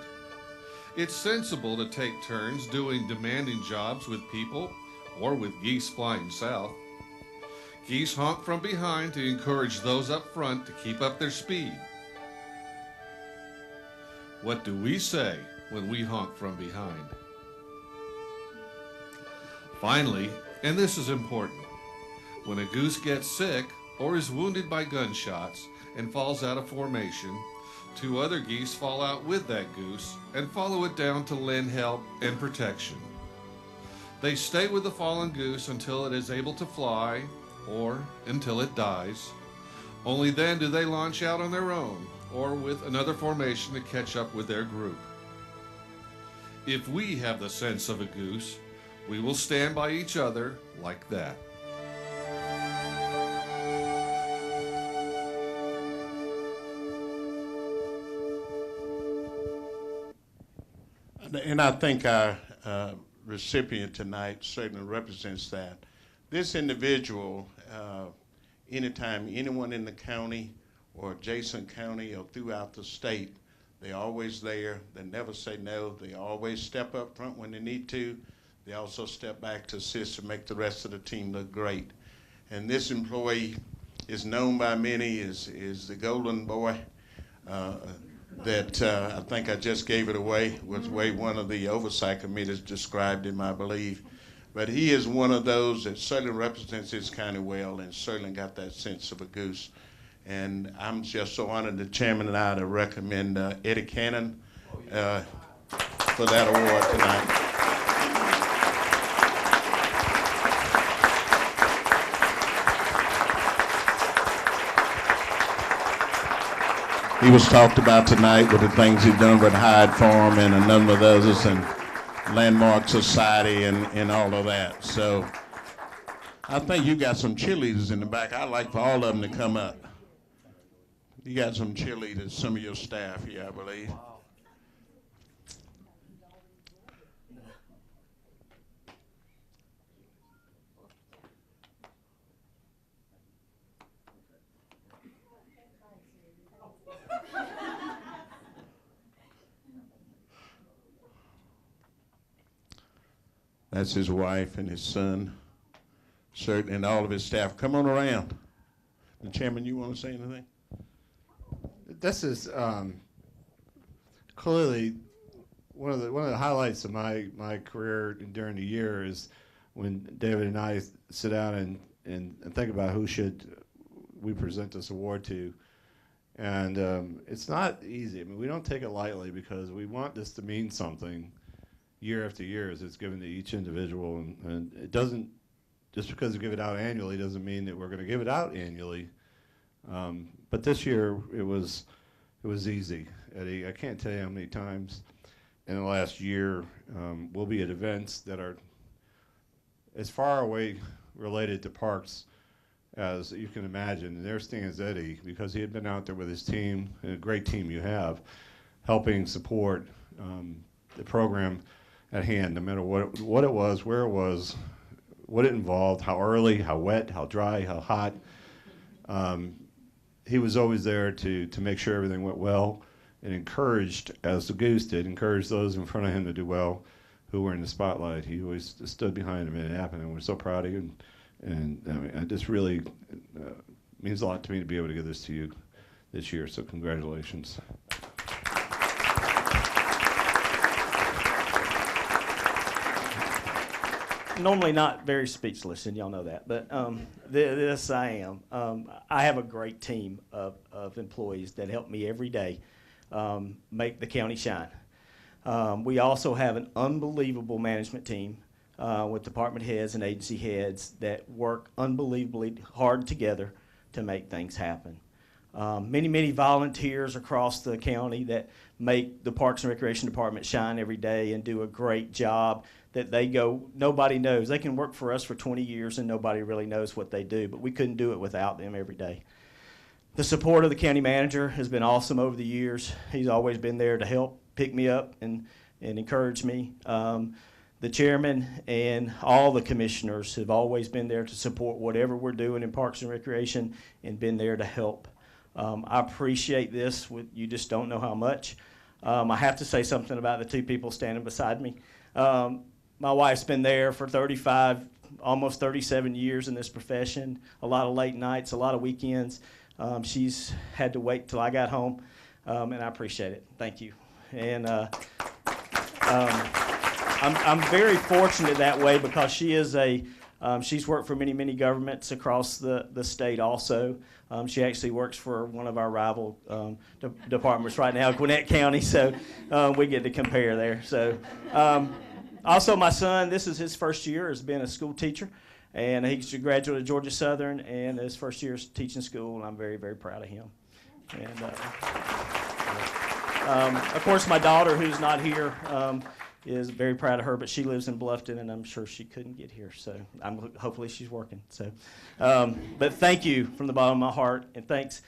[SPEAKER 21] It's sensible to take turns doing demanding jobs with people or with geese flying south. Geese honk from behind to encourage those up front to keep up their speed. What do we say when we honk from behind? Finally, and this is important, when a goose gets sick or is wounded by gunshots and falls out of formation, two other geese fall out with that goose and follow it down to lend help and protection. They stay with the fallen goose until it is able to fly or until it dies. Only then do they launch out on their own or with another formation to catch up with their group. If we have the sense of a goose, we will stand by each other like that.
[SPEAKER 20] And I think our recipient tonight certainly represents that. This individual, anytime anyone in the county or adjacent county or throughout the state, they're always there. They never say no. They always step up front when they need to. They also step back to assist and make the rest of the team look great. And this employee is known by many as the golden boy. That I think I just gave it away, was the way one of the oversight committees described him, I believe. But he is one of those that certainly represents his county well and certainly got that sense of a goose. And I'm just so honored, the chairman and I, to recommend Eddie Cannon for that award tonight. He was talked about tonight with the things he's done with Hyde Farm and a number of others, and Landmark Society and all of that. So I think you got some cheerleaders in the back. I'd like for all of them to come up. You got some cheerleaders, some of your staff here, I believe. That's his wife and his son, certainly, and all of his staff. Come on around. The chairman, you want to say anything?
[SPEAKER 1] This is clearly one of the highlights of my career during the year is when David and I sit down and think about who should we present this award to. And it's not easy. I mean, we don't take it lightly because we want this to mean something year after year as it's given to each individual. And it doesn't, just because we give it out annually doesn't mean that we're going to give it out annually. But this year it was easy, Eddie. I can't tell you how many times in the last year we'll be at events that are as far away related to parks as you can imagine. And there stands Eddie, because he had been out there with his team, and a great team you have, helping support the program at hand, no matter what it was, where it was, what it involved, how early, how wet, how dry, how hot. He was always there to make sure everything went well, and encouraged, as the Goose did, encouraged those in front of him to do well who were in the spotlight. He always stood behind him, and it happened, and we're so proud of you. And I mean, it just really means a lot to me to be able to give this to you this year, so congratulations.
[SPEAKER 4] normally not very speechless, and y'all know that, but this I am. I have a great team of employees that help me every day make the county shine. We also have an unbelievable management team with department heads and agency heads that work unbelievably hard together to make things happen. Many volunteers across the county that make the Parks and Recreation Department shine every day and do a great job that they go, nobody knows. They can work for us for 20 years and nobody really knows what they do, but we couldn't do it without them every day. The support of the county manager has been awesome over the years. He's always been there to help pick me up and encourage me. The chairman and all the commissioners have always been there to support whatever we're doing in Parks and Recreation and been there to help. I appreciate this. You just don't know how much. I have to say something about the two people standing beside me. My wife's been there for 35, almost 37 years in this profession, a lot of late nights, a lot of weekends. She's had to wait till I got home, and I appreciate it. Thank you. And I'm very fortunate that way because she is she's worked for many governments across the state also. She actually works for one of our rival departments right now, Gwinnett County, so we get to compare there. So, also my son, this is his first year as being a school teacher, and he's a graduate of Georgia Southern, and his first year is teaching school, and I'm very proud of him. And of course, my daughter, who's not here, is very proud of her, but she lives in Bluffton, and I'm sure she couldn't get here, so hopefully she's working. So, but thank you from the bottom of my heart, and thanks.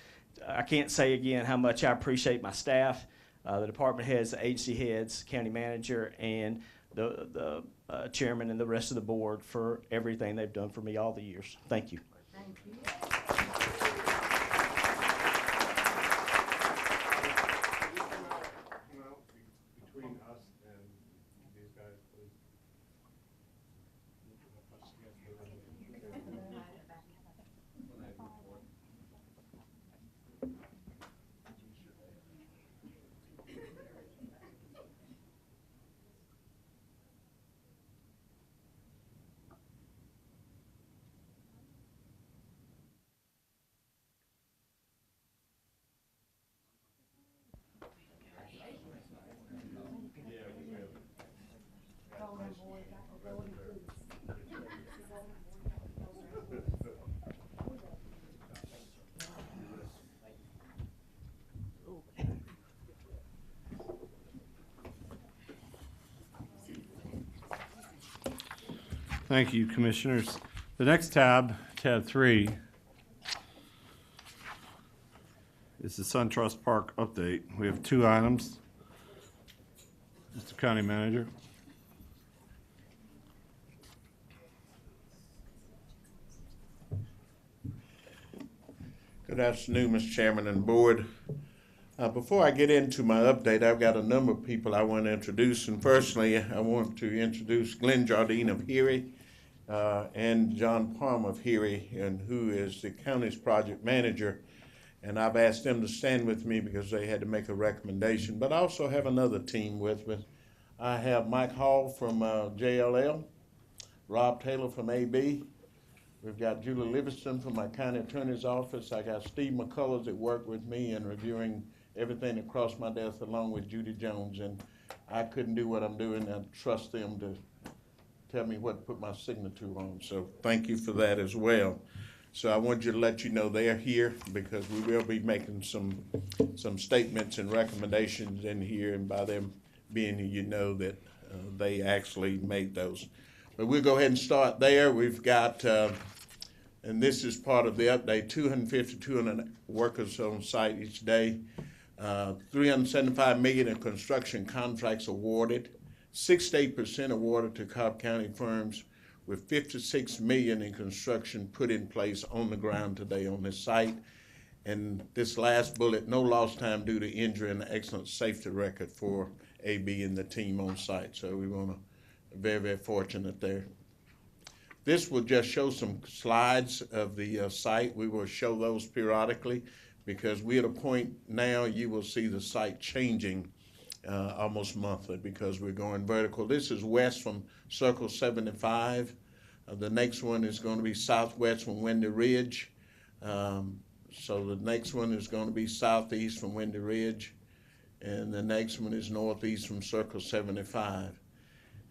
[SPEAKER 4] I can't say again how much I appreciate my staff, the department heads, the agency heads, county manager, and the chairman and the rest of the board for everything they've done for me all the years. Thank you.
[SPEAKER 11] Thank you.
[SPEAKER 1] Between us and these guys, please. Thank you, Commissioners. The next tab, tab 3, is the SunTrust Park update. We have 2 items. Mr. County Manager.
[SPEAKER 20] Good afternoon, Mr. Chairman and Board. Before I get into my update, I've got a number of people I want to introduce. And firstly, I want to introduce Glenn Jardine of Heary and John Palmer of Heary, and who is the county's project manager. And I've asked them to stand with me because they had to make a recommendation. But I also have another team with me. I have Mike Hall from JLL, Rob Taylor from AB. We've got Julie Livingston from my county attorney's office. I got Steve McCullers that worked with me in reviewing everything across my desk, along with Judy Jones. And I couldn't do what I'm doing. I trust them to tell me what to put my signature on. So thank you for that as well. So I want you to let you know they're here because we will be making some statements and recommendations in here, and by them being here, you know that they actually made those. But we'll go ahead and start there. We've got, and this is part of the update, 200 workers on site each day, $375 million in construction contracts awarded, 68% awarded to Cobb County firms, with $56 million in construction put in place on the ground today on this site. And this last bullet, no lost time due to injury, and an excellent safety record for AB and the team on site. So we want to very fortunate there. This will just show some slides of the site. We will show those periodically because we're at a point now you will see the site changing almost monthly because we're going vertical. This is west from Circle 75 The next one is going to be southwest from Windy Ridge. So the next one is going to be southeast from Windy Ridge. And the next one is northeast from Circle 75.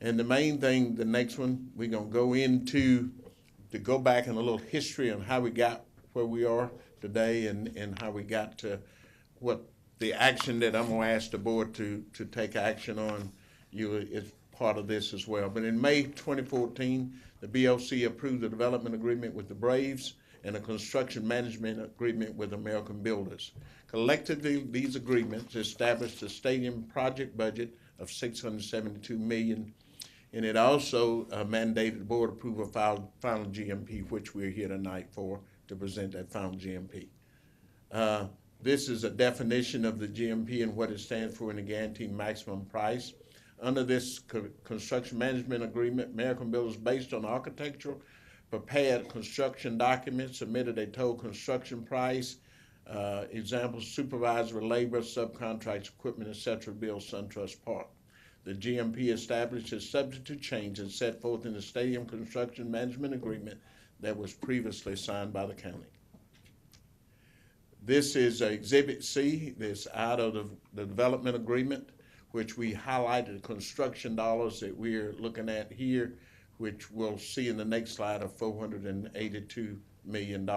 [SPEAKER 20] And the main thing, the next one, we're going to go into, to go back in a little history on how we got where we are today and how we got to what the action that I'm going to ask the board to take action on is part of this as well. But in May 2014, the BOC approved the development agreement with the Braves and a construction management agreement with American Builders. Collectively, these agreements established a stadium project budget of $672 million, and it also mandated board approval of final GMP, which we're here tonight for to present that final GMP. This is a definition of the GMP and what it stands for in the guaranteed maximum price. Under this construction management agreement, American Builders, based on architectural, prepared construction documents, submitted a total construction price, examples, supervisor, labor, subcontracts, equipment, etc., build SunTrust Park. The GMP established is subject to change and set forth in the stadium construction management agreement that was previously signed by the county. This is Exhibit C. This out of the development agreement, which we highlighted the construction dollars that we're looking at here, which we'll see in the next slide of $482 million.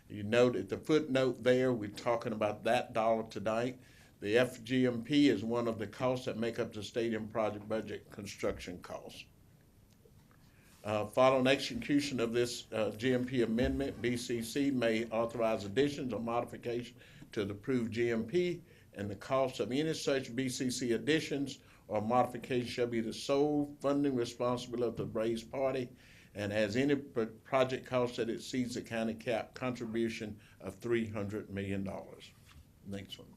[SPEAKER 20] You note at the footnote there, we're talking about that dollar tonight. The FGMP is one of the costs that make up the stadium project budget construction costs. Following execution of this GMP amendment, BCC may authorize additions or modifications to the approved GMP, and the cost of any such BCC additions or modifications shall be the sole funding responsibility of the Braves party, and as any project cost that exceeds the county cap contribution of $300 million. Next one.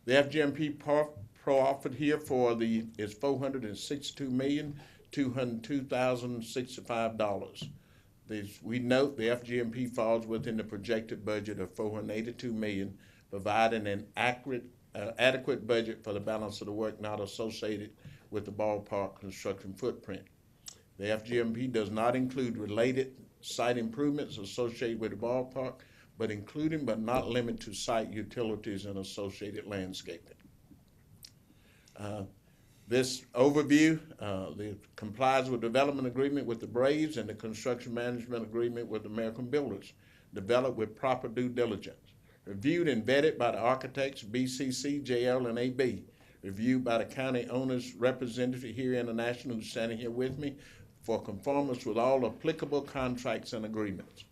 [SPEAKER 20] The FGMP profit here for is $462,202,065. We note the FGMP falls within the projected budget of $482 million, providing an adequate budget for the balance of the work not associated with the ballpark construction footprint. The FGMP does not include related site improvements associated with the ballpark, but including but not limited to site utilities and associated landscaping. This overview complies with development agreement with the Braves and the construction management agreement with American Builders, developed with proper due diligence, reviewed and vetted by the architects BCC, JL, and AB, reviewed by the county owner's representative here International, who's standing here with me, for conformance with all applicable contracts and agreements.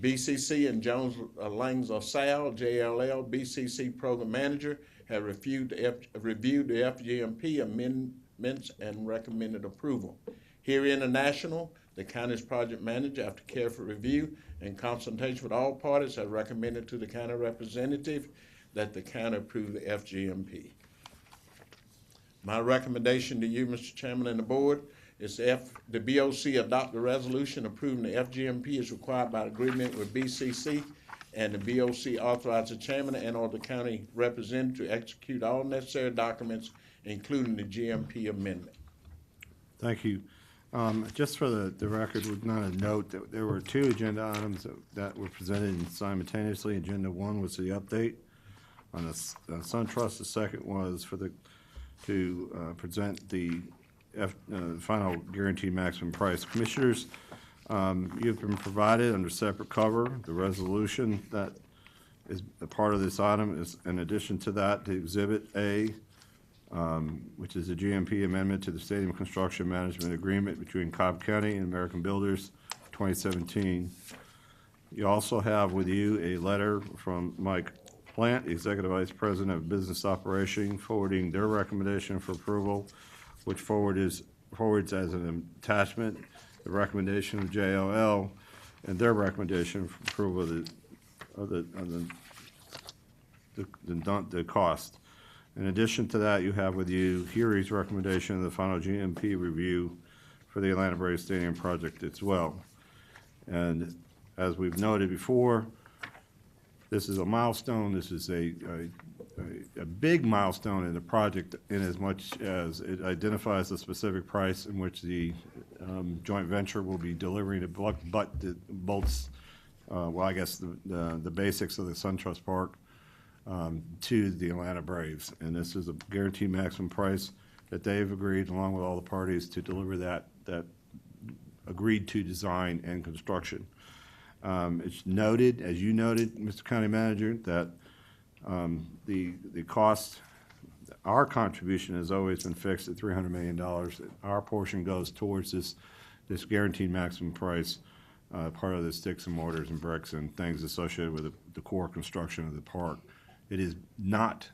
[SPEAKER 20] BCC and Jones Lang LaSalle, JLL, BCC program manager, have reviewed the FGMP amendments and recommended approval. Here International, the county's project manager, after careful review and consultation with all parties, have recommended to the county representative that the county approve the FGMP. My recommendation to you, Mr. Chairman, and the board, is the BOC adopt the resolution approving the FGMP as required by agreement with BCC, and the BOC authorize the chairman and or the county representative to execute all necessary documents, including the GMP amendment.
[SPEAKER 1] Thank you. Just for the record, we're going to note that there were two agenda items that were presented simultaneously. Agenda 1 was the update on the SunTrust. The second was to present the final guaranteed maximum price. Commissioners, you've been provided under separate cover the resolution that is a part of this item. Is in addition to that, the Exhibit A, which is a GMP amendment to the Stadium Construction Management Agreement between Cobb County and American Builders 2017. You also have with you a letter from Mike Plant, Executive Vice President of Business Operation, forwarding their recommendation for approval, which forwards as an attachment the recommendation of JLL and their recommendation for approval of the cost. In addition to that, you have with you Heary's recommendation of the final GMP review for the Atlanta Braves Stadium project as well. And as we've noted before, this is a milestone. This is a a big milestone in the project in as much as it identifies the specific price in which the joint venture will be delivering the bolts, well, I guess the basics of the SunTrust Park to the Atlanta Braves. And this is a guaranteed maximum price that they've agreed, along with all the parties, to deliver that agreed to design and construction. It's noted, as you noted, Mr. County Manager, that the cost, our contribution has always been fixed at $300 million. Our portion goes towards this guaranteed maximum price, part of the sticks and mortars and bricks and things associated with the core construction of the park. It is not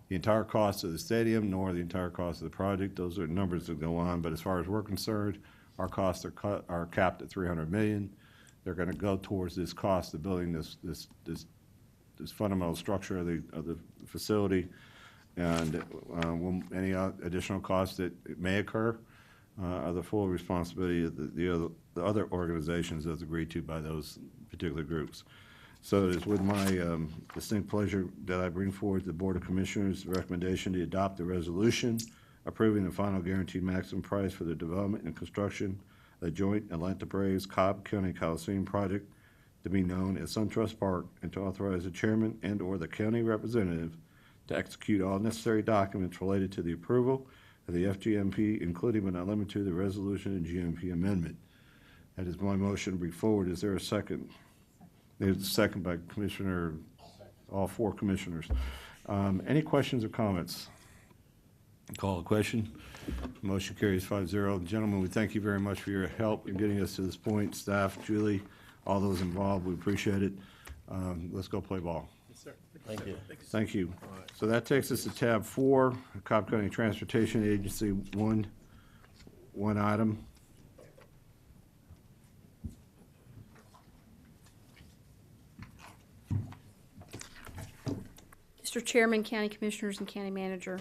[SPEAKER 1] the entire cost of the stadium nor the entire cost of the project. Those are numbers that go on, but as far as we're concerned, our costs are capped at $300 million. They're going to go towards this cost of building this fundamental structure of the facility, and any additional costs that may occur are the full responsibility of the other organizations as agreed to by those particular groups. So it is with my distinct pleasure that I bring forward the Board of Commissioners' recommendation to adopt the resolution approving the final guaranteed maximum price for the development and construction of the joint Atlanta Braves Cobb County Coliseum project to be known as SunTrust Park, and to authorize the chairman and/or the county representative to execute all necessary documents related to the approval of the FGMP, including but not limited to the resolution and GMP amendment. That is my motion to bring forward. Is there a second? There's a second by Commissioner, all four commissioners. Any questions or comments? Call the question. Motion carries 5-0. Gentlemen, we thank you very much for your help in getting us to this point. Staff, Julie, all those involved, we appreciate it. Let's go play ball.
[SPEAKER 5] Yes, sir.
[SPEAKER 4] Thank you.
[SPEAKER 1] Thank you. So that takes us to tab 4, Cobb County Transportation Agency, one item.
[SPEAKER 3] Mr. Chairman, County Commissioners, and County Manager,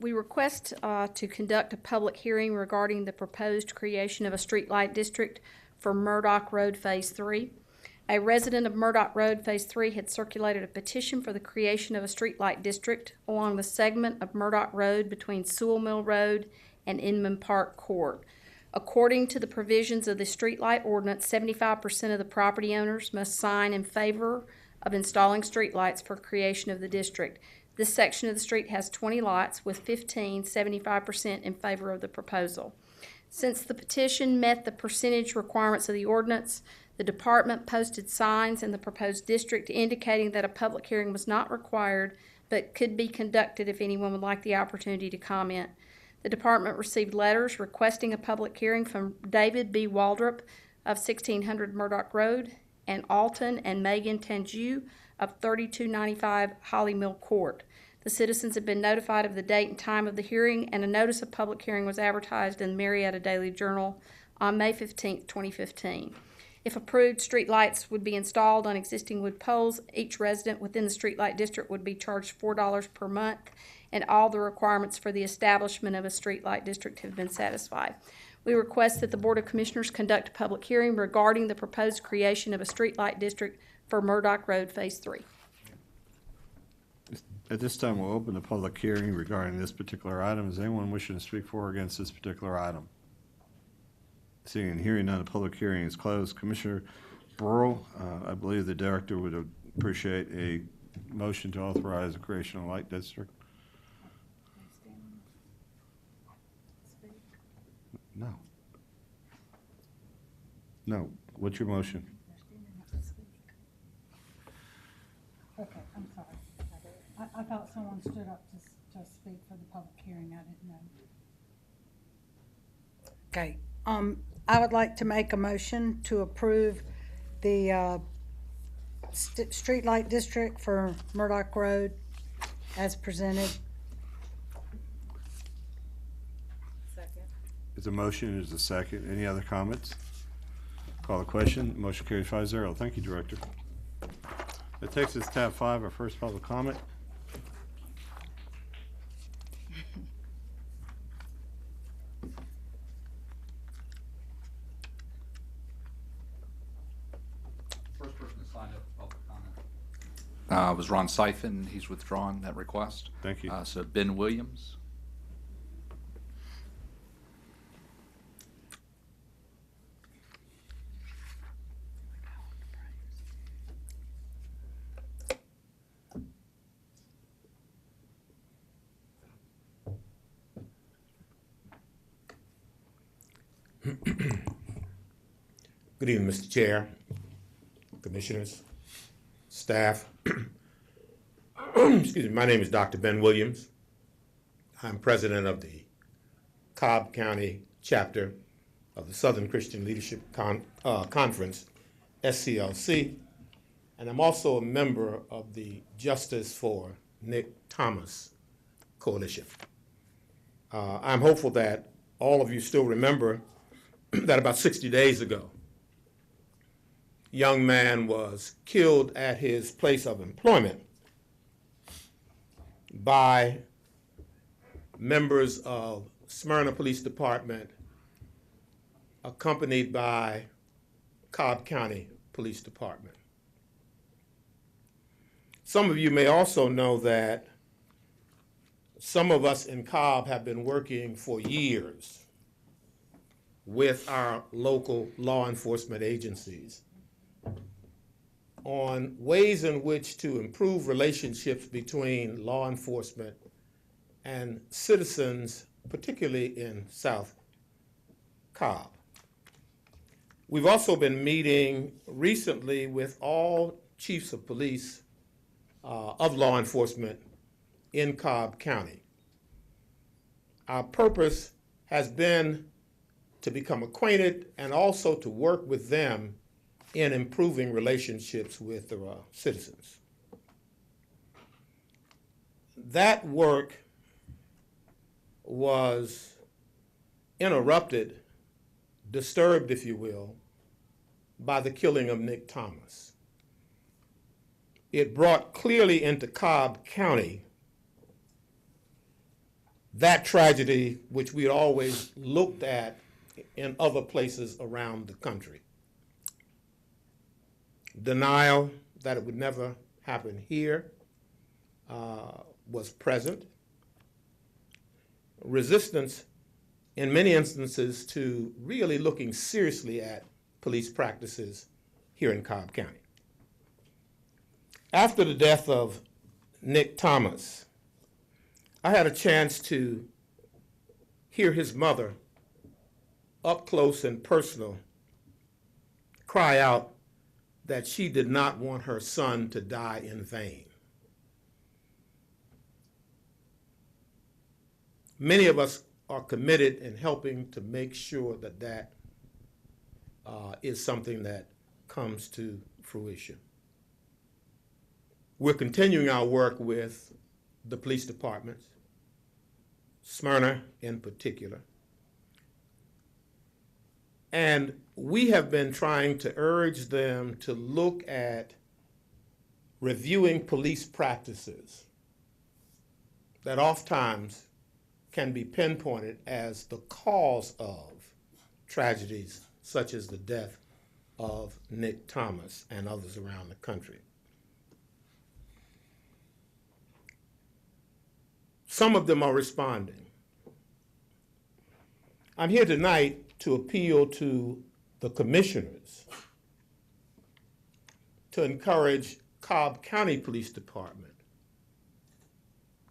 [SPEAKER 3] we request to conduct a public hearing regarding the proposed creation of a streetlight district for Murdock Road Phase 3. A resident of Murdock Road Phase 3 had circulated a petition for the creation of a streetlight district along the segment of Murdock Road between Sewell Mill Road and Inman Park Court. According to the provisions of the streetlight ordinance, 75% of the property owners must sign in favor of installing streetlights for creation of the district. This section of the street has 20 lots, with 75% in favor of the proposal. Since the petition met the percentage requirements of the ordinance, the department posted signs in the proposed district indicating that a public hearing was not required, but could be conducted if anyone would like the opportunity to comment. The department received letters requesting a public hearing from David B. Waldrop of 1600 Murdock Road and Alton and Megan Tanju of 3295 Holly Mill Court. The citizens have been notified of the date and time of the hearing, and a notice of public hearing was advertised in the Marietta Daily Journal on May 15, 2015. If approved, street lights would be installed on existing wood poles. Each resident within the streetlight district would be charged $4 per month, and all the requirements for the establishment of a streetlight district have been satisfied. We request that the Board of Commissioners conduct a public hearing regarding the proposed creation of a streetlight district for Murdock Road Phase 3.
[SPEAKER 1] At this time, we'll open the public hearing regarding this particular item. Is anyone wishing to speak for or against this particular item? Seeing and hearing none, the public hearing is closed. Commissioner Burrow, I believe the director would appreciate a motion to authorize the creation of a light district. No. No. What's your motion?
[SPEAKER 11] Okay, I'm sorry. I thought someone stood up to speak for the public hearing. I didn't know. Okay. I would like to make a motion to approve the streetlight district for Murdock Road as presented.
[SPEAKER 19] Second.
[SPEAKER 1] There's a motion, there's a second. Any other comments? Call the question. Motion carries 5-0. Thank you, Director. That takes us to tab 5, our first public comment.
[SPEAKER 22] First person to sign up for public comment.
[SPEAKER 5] was Ron Siphon. He's withdrawn that request.
[SPEAKER 1] Thank you.
[SPEAKER 5] So Ben Williams.
[SPEAKER 22] Good evening, Mr. Chair, commissioners, staff. Excuse me, my name is Dr. Ben Williams. I'm president of the Cobb County chapter of the Southern Christian Leadership Conference, SCLC, and I'm also a member of the Justice for Nick Thomas Coalition. I'm hopeful that all of you still remember that about 60 days ago, young man was killed at his place of employment by members of Smyrna Police Department accompanied by Cobb County Police Department. Some of you may also know that some of us in Cobb have been working for years with our local law enforcement agencies on ways in which to improve relationships between law enforcement and citizens, particularly in South Cobb. We've also been meeting recently with all chiefs of police of law enforcement in Cobb County. Our purpose has been to become acquainted and also to work with them in improving relationships with the citizens. That work was interrupted, disturbed, if you will, by the killing of Nick Thomas. It brought clearly into Cobb County that tragedy which we had always looked at in other places around the country. Denial that it would never happen here was present. Resistance in many instances to really looking seriously at police practices here in Cobb County. After the death of Nick Thomas, I had a chance to hear his mother up close and personal cry out that she did not want her son to die in vain. Many of us are committed in helping to make sure that that is something that comes to fruition. We're continuing our work with the police departments, Smyrna in particular, and we have been trying to urge them to look at reviewing police practices that oftentimes can be pinpointed as the cause of tragedies such as the death of Nick Thomas and others around the country. Some of them are responding. I'm here tonight to appeal to the commissioners to encourage Cobb County Police Department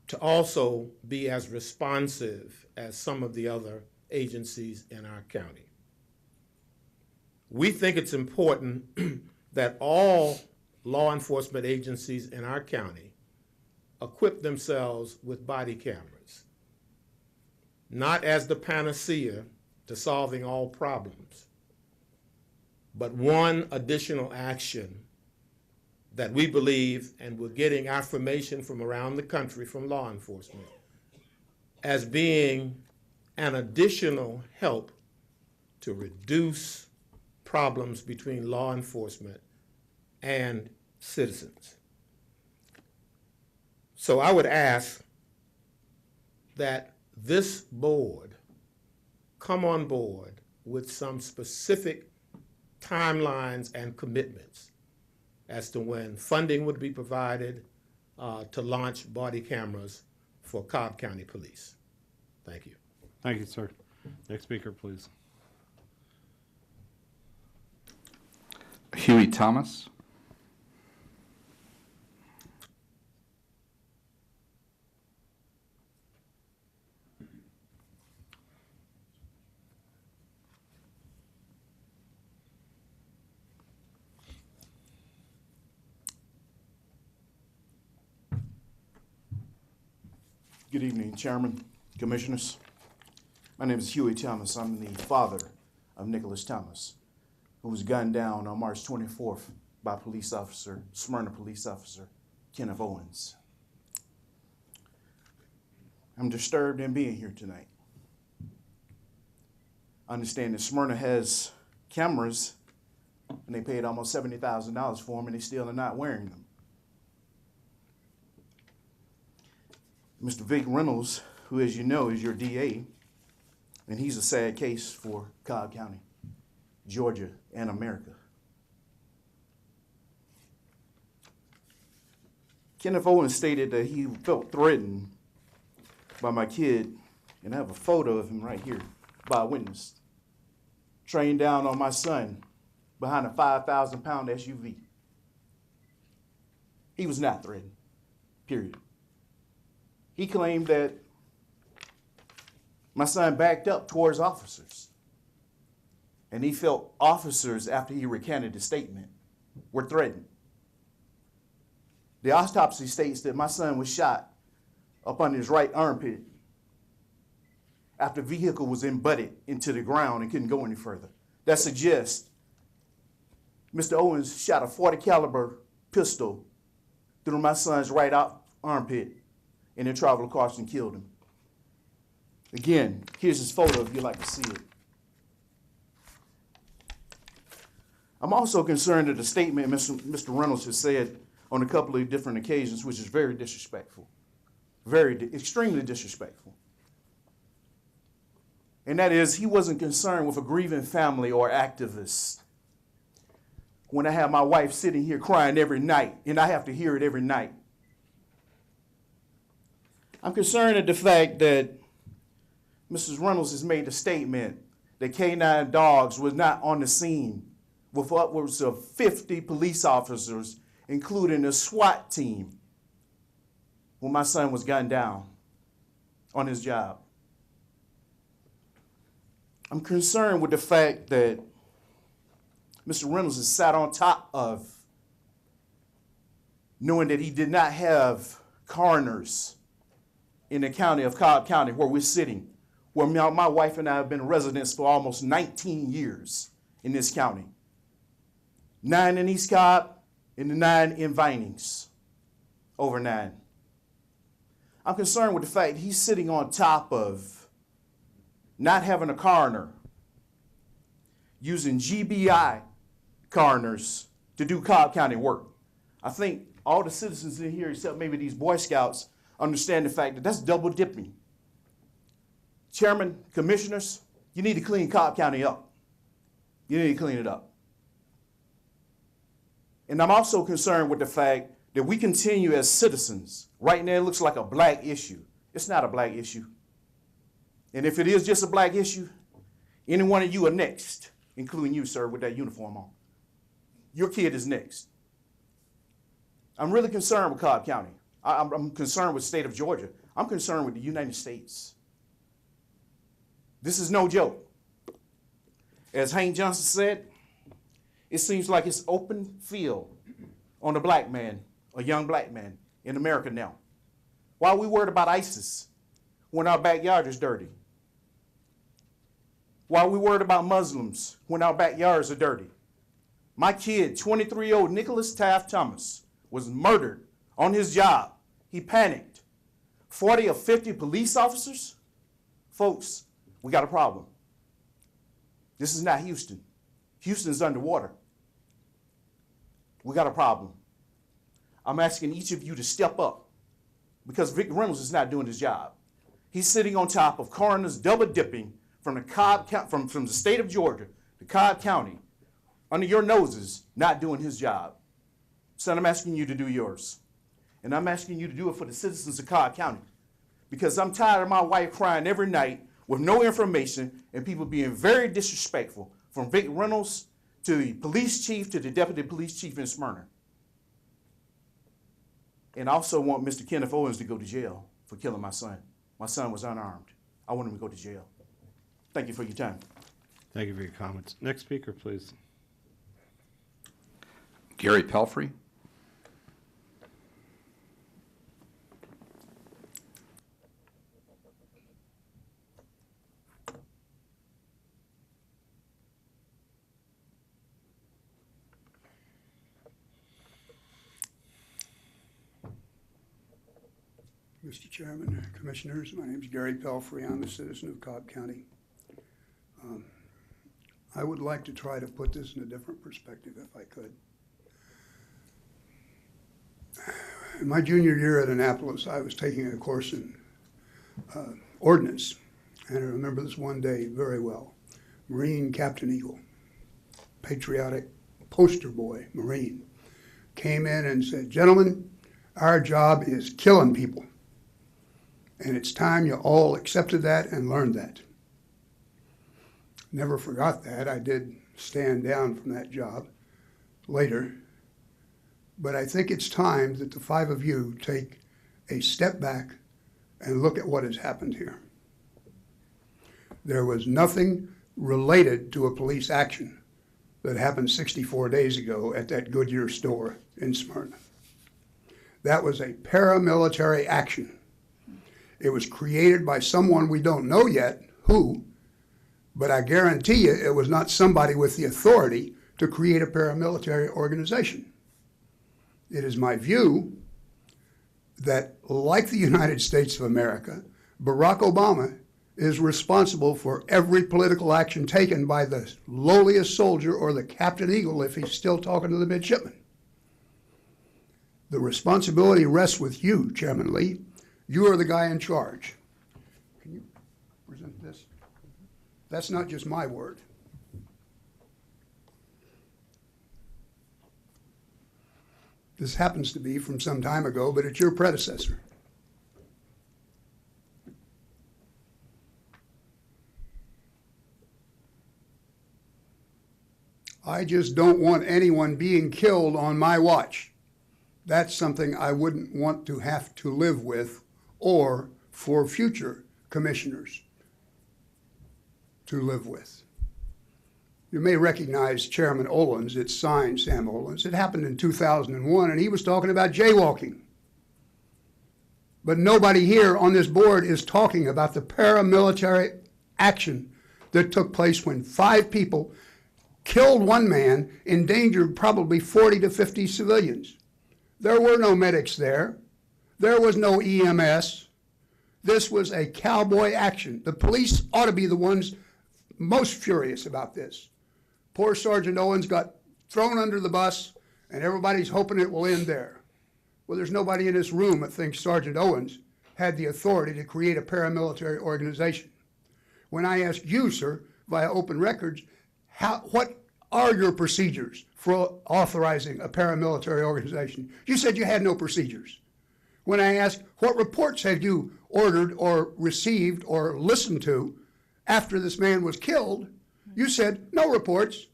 [SPEAKER 22] to also be as responsive as some of the other agencies in our county. We think it's important that all law enforcement agencies in our county equip themselves with body cameras, not as the panacea to solving all problems, but one additional action that we believe, and we're getting affirmation from around the country from law enforcement, as being an additional help to reduce problems between law enforcement and citizens. So I would ask that this board come on board with some specific timelines and commitments as to when funding would be provided to launch body cameras for Cobb County Police. Thank you.
[SPEAKER 1] Thank you, sir. Next speaker, please.
[SPEAKER 5] Huey Thomas.
[SPEAKER 6] Good evening, Chairman, Commissioners. My name is Huey Thomas. I'm the father of Nicholas Thomas, who was gunned down on March 24th by Smyrna police officer, Kenneth Owens. I'm disturbed in being here tonight. I understand that Smyrna has cameras, and they paid almost $70,000 for them, and they still are not wearing them. Mr. Vic Reynolds, who, as you know, is your DA, and he's a sad case for Cobb County, Georgia, and America. Kenneth Owens stated that he felt threatened by my kid, and I have a photo of him right here by a witness, trained down on my son behind a 5,000-pound SUV. He was not threatened, period. He claimed that my son backed up towards officers, and he felt officers, after he recanted the statement, were threatened. The autopsy states that my son was shot up on his right armpit after the vehicle was embedded into the ground and couldn't go any further. That suggests Mr. Owens shot a .40 caliber pistol through my son's right armpit, and then traveled across and killed him. Again, here's his photo if you'd like to see it. I'm also concerned at the statement Mr. Reynolds has said on a couple of different occasions, which is very disrespectful, extremely disrespectful. And that is, he wasn't concerned with a grieving family or activist. When I have my wife sitting here crying every night, and I have to hear it every night. I'm concerned at the fact that Mrs. Reynolds has made a statement that K-9 dogs was not on the scene with upwards of 50 police officers, including a SWAT team, when my son was gunned down on his job. I'm concerned with the fact that Mr. Reynolds has sat on top of knowing that he did not have coroners in the county of Cobb County where we're sitting, where my wife and I have been residents for almost 19 years in this county. 9 in East Cobb and 9 in Vinings, over 9. I'm concerned with the fact he's sitting on top of not having a coroner, using GBI coroners to do Cobb County work. I think all the citizens in here, except maybe these Boy Scouts, understand the fact that that's double dipping. Chairman, commissioners, you need to clean Cobb County up. You need to clean it up. And I'm also concerned with the fact that we continue as citizens. Right now it looks like a black issue. It's not a black issue. And if it is just a black issue, any one of you are next, including you, sir, with that uniform on. Your kid is next. I'm really concerned with Cobb County. I'm concerned with the state of Georgia. I'm concerned with the United States. This is no joke. As Hank Johnson said, it seems like it's open field on a black man, a young black man in America now. Why are we worried about ISIS when our backyard is dirty? Why are we worried about Muslims when our backyards are dirty? My kid, 23-year-old Nicholas Taft Thomas, was murdered on his job. He panicked. 40 or 50 police officers? Folks, we got a problem. This is not Houston. Houston's underwater. We got a problem. I'm asking each of you to step up because Vic Reynolds is not doing his job. He's sitting on top of coroners double dipping from the state of Georgia to Cobb County under your noses, not doing his job. Son, I'm asking you to do yours. And I'm asking you to do it for the citizens of Cobb County. Because I'm tired of my wife crying every night with no information and people being very disrespectful, from Vic Reynolds to the police chief to the deputy police chief in Smyrna. And I also want Mr. Kenneth Owens to go to jail for killing my son. My son was unarmed. I want him to go to jail. Thank you for your time.
[SPEAKER 1] Thank you for your comments. Next speaker, please.
[SPEAKER 5] Gary Pelfrey.
[SPEAKER 7] Mr. Chairman, Commissioners, my name is Gary Pelfrey. I'm a citizen of Cobb County. I would like to try to put this in a different perspective if I could. In my junior year at Annapolis, I was taking a course in ordnance, and I remember this one day very well. Marine Captain Eagle, patriotic poster boy Marine, came in and said, "Gentlemen, our job is killing people. And it's time you all accepted that and learned that." Never forgot that. I did stand down from that job later. But I think it's time that the five of you take a step back and look at what has happened here. There was nothing related to a police action that happened 64 days ago at that Goodyear store in Smyrna. That was a paramilitary action. It was created by someone we don't know yet who, but I guarantee you it was not somebody with the authority to create a paramilitary organization. It is my view that, like the United States of America, Barack Obama is responsible for every political action taken by the lowliest soldier or the Captain Eagle if he's still talking to the midshipman. The responsibility rests with you, Chairman Lee. You are the guy in charge. Can you present this? That's not just my word. This happens to be from some time ago, but it's your predecessor. I just don't want anyone being killed on my watch. That's something I wouldn't want to have to live with, or for future commissioners to live with. You may recognize Chairman Olens. It's signed Sam Olens. It happened in 2001, and he was talking about jaywalking. But nobody here on this board is talking about the paramilitary action that took place when 5 people killed one man, endangered probably 40 to 50 civilians. There were no medics there. There was no EMS. This was a cowboy action. The police ought to be the ones most furious about this. Poor Sergeant Owens got thrown under the bus, and everybody's hoping it will end there. Well, there's nobody in this room that thinks Sergeant Owens had the authority to create a paramilitary organization. When I asked you, sir, via open records, what are your procedures for authorizing a paramilitary organization? You said you had no procedures. When I asked, what reports have you ordered or received or listened to after this man was killed, you said, no reports.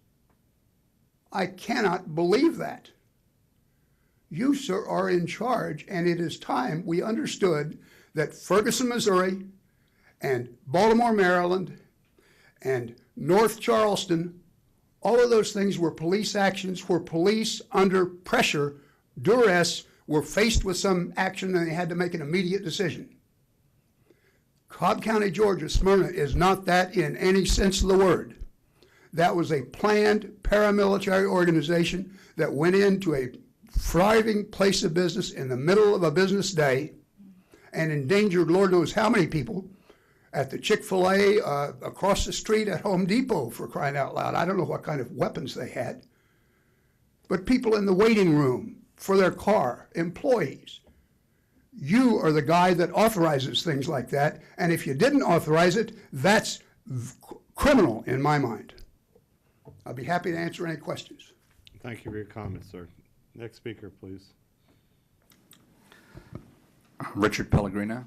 [SPEAKER 7] I cannot believe that. You, sir, are in charge, and it is time we understood that Ferguson, Missouri, and Baltimore, Maryland, and North Charleston, all of those things were police actions where police, under pressure, duress, were faced with some action and they had to make an immediate decision. Cobb County, Georgia, Smyrna is not that in any sense of the word. That was a planned paramilitary organization that went into a thriving place of business in the middle of a business day and endangered Lord knows how many people at the Chick-fil-A, across the street at Home Depot, for crying out loud. I don't know what kind of weapons they had. But people in the waiting room for their car, employees. You are the guy that authorizes things like that, and if you didn't authorize it, that's criminal in my mind. I'll be happy to answer any questions.
[SPEAKER 1] Thank you for your comments, sir. Next speaker, please.
[SPEAKER 5] Richard Pellegrino.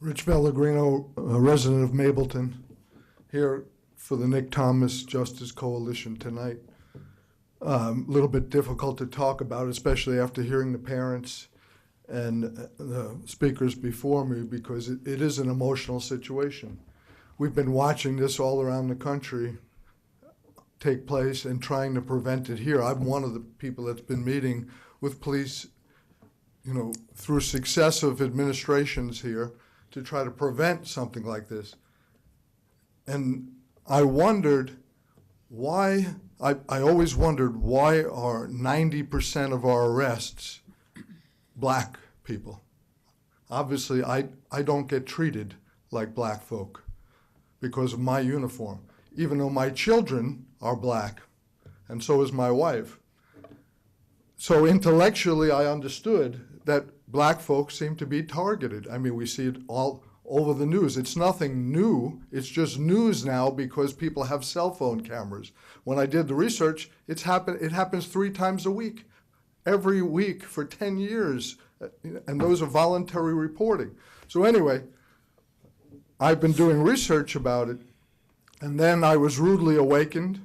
[SPEAKER 12] Rich Pellegrino, a resident of Mableton, here for the Nick Thomas Justice Coalition tonight. A little bit difficult to talk about, especially after hearing the parents and the speakers before me, because it is an emotional situation. We've been watching this all around the country take place and trying to prevent it here. I'm one of the people that's been meeting with police, through successive administrations here to try to prevent something like this. And I wondered why, I always wondered why are 90% of our arrests black people? Obviously, I don't get treated like black folk because of my uniform, even though my children are black, and so is my wife. So intellectually, I understood that black folks seem to be targeted. I mean, we see it all over the news. It's nothing new. It's just news now because people have cell phone cameras. When I did the research, it happens 3 times a week, every week for 10 years, and those are voluntary reporting. So anyway, I've been doing research about it, and then I was rudely awakened,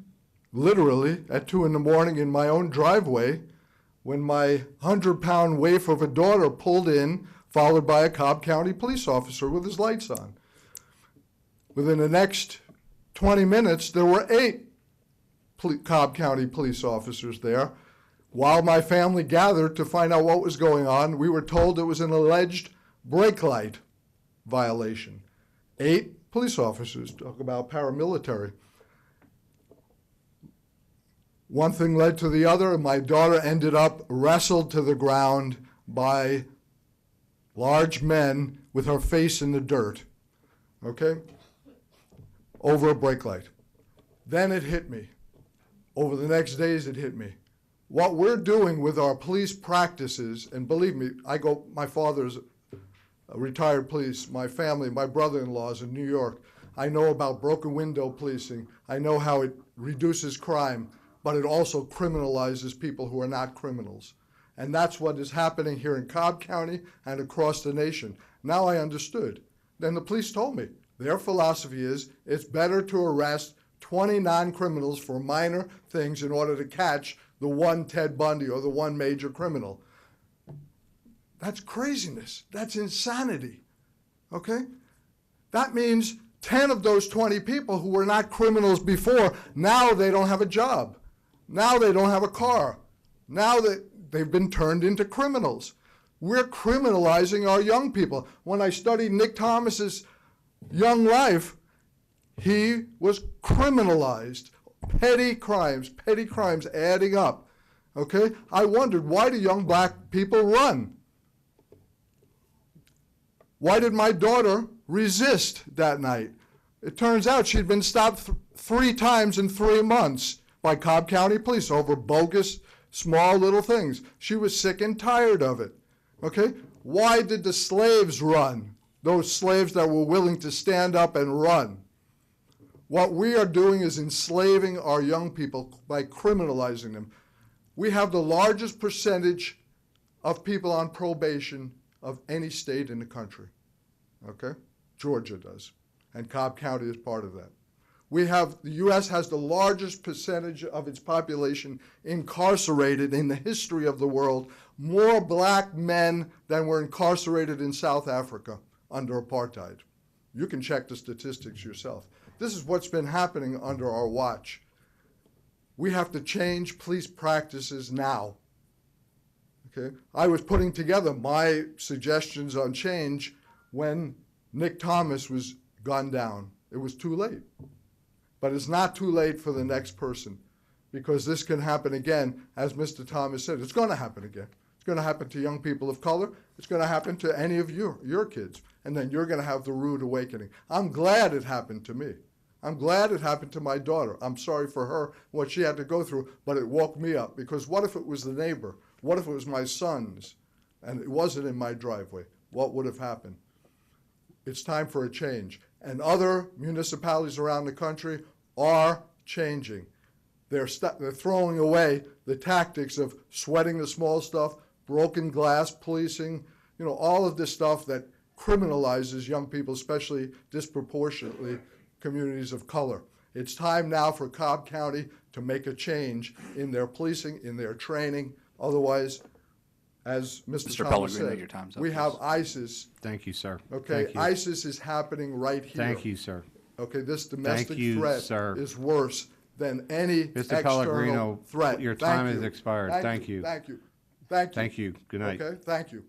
[SPEAKER 12] literally, at 2 in the morning in my own driveway, when my 100-pound waif of a daughter pulled in, followed by a Cobb County police officer with his lights on. Within the next 20 minutes, there were 8 Cobb County police officers there. While my family gathered to find out what was going on, we were told it was an alleged brake light violation. 8 police officers, talk about paramilitary. One thing led to the other, and my daughter ended up wrestled to the ground by large men with her face in the dirt, okay, over a brake light. Then it hit me. Over the next days, it hit me. What we're doing with our police practices, and believe me, my father's a retired police, my family, my brother-in-law is in New York. I know about broken window policing. I know how it reduces crime, but it also criminalizes people who are not criminals. And that's what is happening here in Cobb County and across the nation. Now I understood. Then the police told me their philosophy is it's better to arrest 20 non-criminals for minor things in order to catch the one Ted Bundy or the one major criminal. That's craziness. That's insanity. Okay? That means 10 of those 20 people who were not criminals before, now they don't have a job. Now they don't have a car. Now they've been turned into criminals. We're criminalizing our young people. When I studied Nick Thomas's young life, he was criminalized. Petty crimes adding up. Okay? I wondered, why do young black people run? Why did my daughter resist that night? It turns out she'd been stopped 3 times in 3 months by Cobb County Police over bogus, small little things. She was sick and tired of it. Okay? Why did the slaves run? Those slaves that were willing to stand up and run. What we are doing is enslaving our young people by criminalizing them. We have the largest percentage of people on probation of any state in the country. Okay? Georgia does. And Cobb County is part of that. The U.S. has the largest percentage of its population incarcerated in the history of the world. More black men than were incarcerated in South Africa under apartheid. You can check the statistics yourself. This is what's been happening under our watch. We have to change police practices now. Okay? I was putting together my suggestions on change when Nick Thomas was gunned down. It was too late. But it's not too late for the next person, because this can happen again. As Mr. Thomas said, it's going to happen again. It's going to happen to young people of color. It's going to happen to any of your kids. And then you're going to have the rude awakening. I'm glad it happened to me. I'm glad it happened to my daughter. I'm sorry for her, what she had to go through, but it woke me up. Because what if it was the neighbor? What if it was my son's and it wasn't in my driveway? What would have happened? It's time for a change. And other municipalities around the country are changing. They're throwing away the tactics of sweating the small stuff, broken glass policing, all of this stuff that criminalizes young people, especially disproportionately communities of color. It's time now for Cobb County to make a change in their policing, in their training. Otherwise, as Mr. Thomas
[SPEAKER 5] Pellegrino,
[SPEAKER 12] said,
[SPEAKER 5] your time's up,
[SPEAKER 12] we have
[SPEAKER 5] please.
[SPEAKER 12] ISIS.
[SPEAKER 1] Thank you, sir.
[SPEAKER 12] Okay,
[SPEAKER 1] Thank you.
[SPEAKER 12] ISIS is happening right here.
[SPEAKER 1] Thank you, sir.
[SPEAKER 12] Okay, this domestic
[SPEAKER 1] you,
[SPEAKER 12] threat
[SPEAKER 1] sir.
[SPEAKER 12] is worse than any
[SPEAKER 1] Mr.
[SPEAKER 12] external
[SPEAKER 1] Pellegrino,
[SPEAKER 12] threat.
[SPEAKER 1] your
[SPEAKER 12] Thank
[SPEAKER 1] time has
[SPEAKER 12] you.
[SPEAKER 1] expired. Thank you.
[SPEAKER 12] Thank you. Thank you.
[SPEAKER 1] Thank you. Good night.
[SPEAKER 12] Okay, thank you.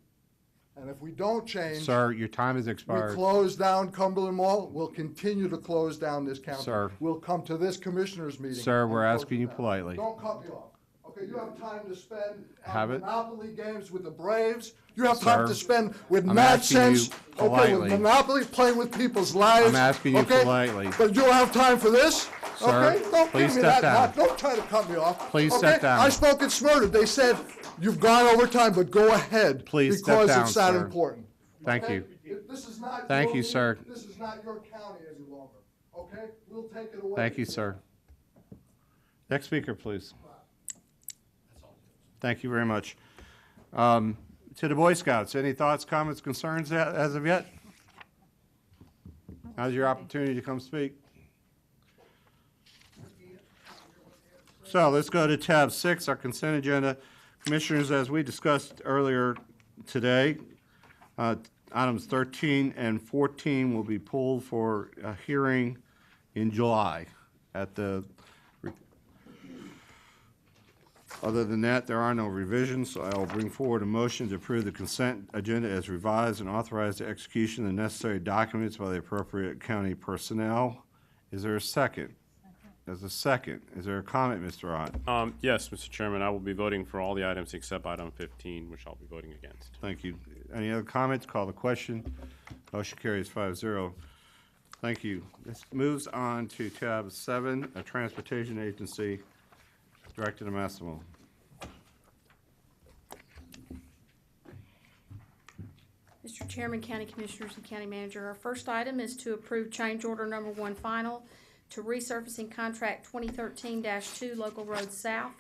[SPEAKER 12] And if we don't change,
[SPEAKER 1] Sir, your time has
[SPEAKER 12] we
[SPEAKER 1] expired.
[SPEAKER 12] close down Cumberland Mall, we'll continue to close down this county.
[SPEAKER 1] Sir.
[SPEAKER 12] We'll come to this commissioners meeting.
[SPEAKER 1] Sir,
[SPEAKER 12] and
[SPEAKER 1] we're
[SPEAKER 12] close
[SPEAKER 1] asking
[SPEAKER 12] it
[SPEAKER 1] you
[SPEAKER 12] down.
[SPEAKER 1] politely.
[SPEAKER 12] Don't cut me off. Okay, you have time to spend
[SPEAKER 1] Have
[SPEAKER 12] on
[SPEAKER 1] it.
[SPEAKER 12] Monopoly games with the Braves. You have time
[SPEAKER 1] Sir,
[SPEAKER 12] to spend with
[SPEAKER 1] I'm
[SPEAKER 12] mad
[SPEAKER 1] asking you
[SPEAKER 12] sense. Okay, with
[SPEAKER 1] politely.
[SPEAKER 12] Monopoly, playing with people's lives.
[SPEAKER 1] I'm asking you
[SPEAKER 12] okay?
[SPEAKER 1] politely.
[SPEAKER 12] But you don't have time for this?
[SPEAKER 1] Sir,
[SPEAKER 12] okay? Don't
[SPEAKER 1] please
[SPEAKER 12] give me
[SPEAKER 1] step
[SPEAKER 12] that.
[SPEAKER 1] down.
[SPEAKER 12] Don't try to cut me off.
[SPEAKER 1] Please
[SPEAKER 12] okay?
[SPEAKER 1] step down.
[SPEAKER 12] I spoke at Smyrna. They said, you've gone over time, but go ahead.
[SPEAKER 1] Please step
[SPEAKER 12] because
[SPEAKER 1] down,
[SPEAKER 12] it's that
[SPEAKER 1] sir.
[SPEAKER 12] important.
[SPEAKER 1] Thank
[SPEAKER 12] Okay?
[SPEAKER 1] you.
[SPEAKER 12] This is not
[SPEAKER 1] Thank
[SPEAKER 12] your-
[SPEAKER 1] you, sir.
[SPEAKER 12] This is not your county any longer. Okay? We'll take it away.
[SPEAKER 1] Thank you, sir. Next speaker, please. Thank you very much. To the Boy Scouts, any thoughts, comments, concerns as of yet? Now's your opportunity to come speak. So let's go to tab 6, our consent agenda. Commissioners, as we discussed earlier today, items 13 and 14 will be pulled for a hearing in July at the. Other than that, there are no revisions, so I will bring forward a motion to approve the consent agenda as revised and authorize the execution of the necessary documents by the appropriate county personnel. Is there a second? There's a second. Is there a comment, Mr. Ott?
[SPEAKER 8] Yes, Mr. Chairman, I will be voting for all the items except item 15, which I'll be voting against.
[SPEAKER 1] Thank you. Any other comments? Call the question. Motion carries 5-0. Thank you. This moves on to tab 7, a transportation agency. Director DeMassimo.
[SPEAKER 3] Mr. Chairman, County Commissioners, and County Manager, our first item is to approve change order number 1 final to resurfacing contract 2013-2 Local Road South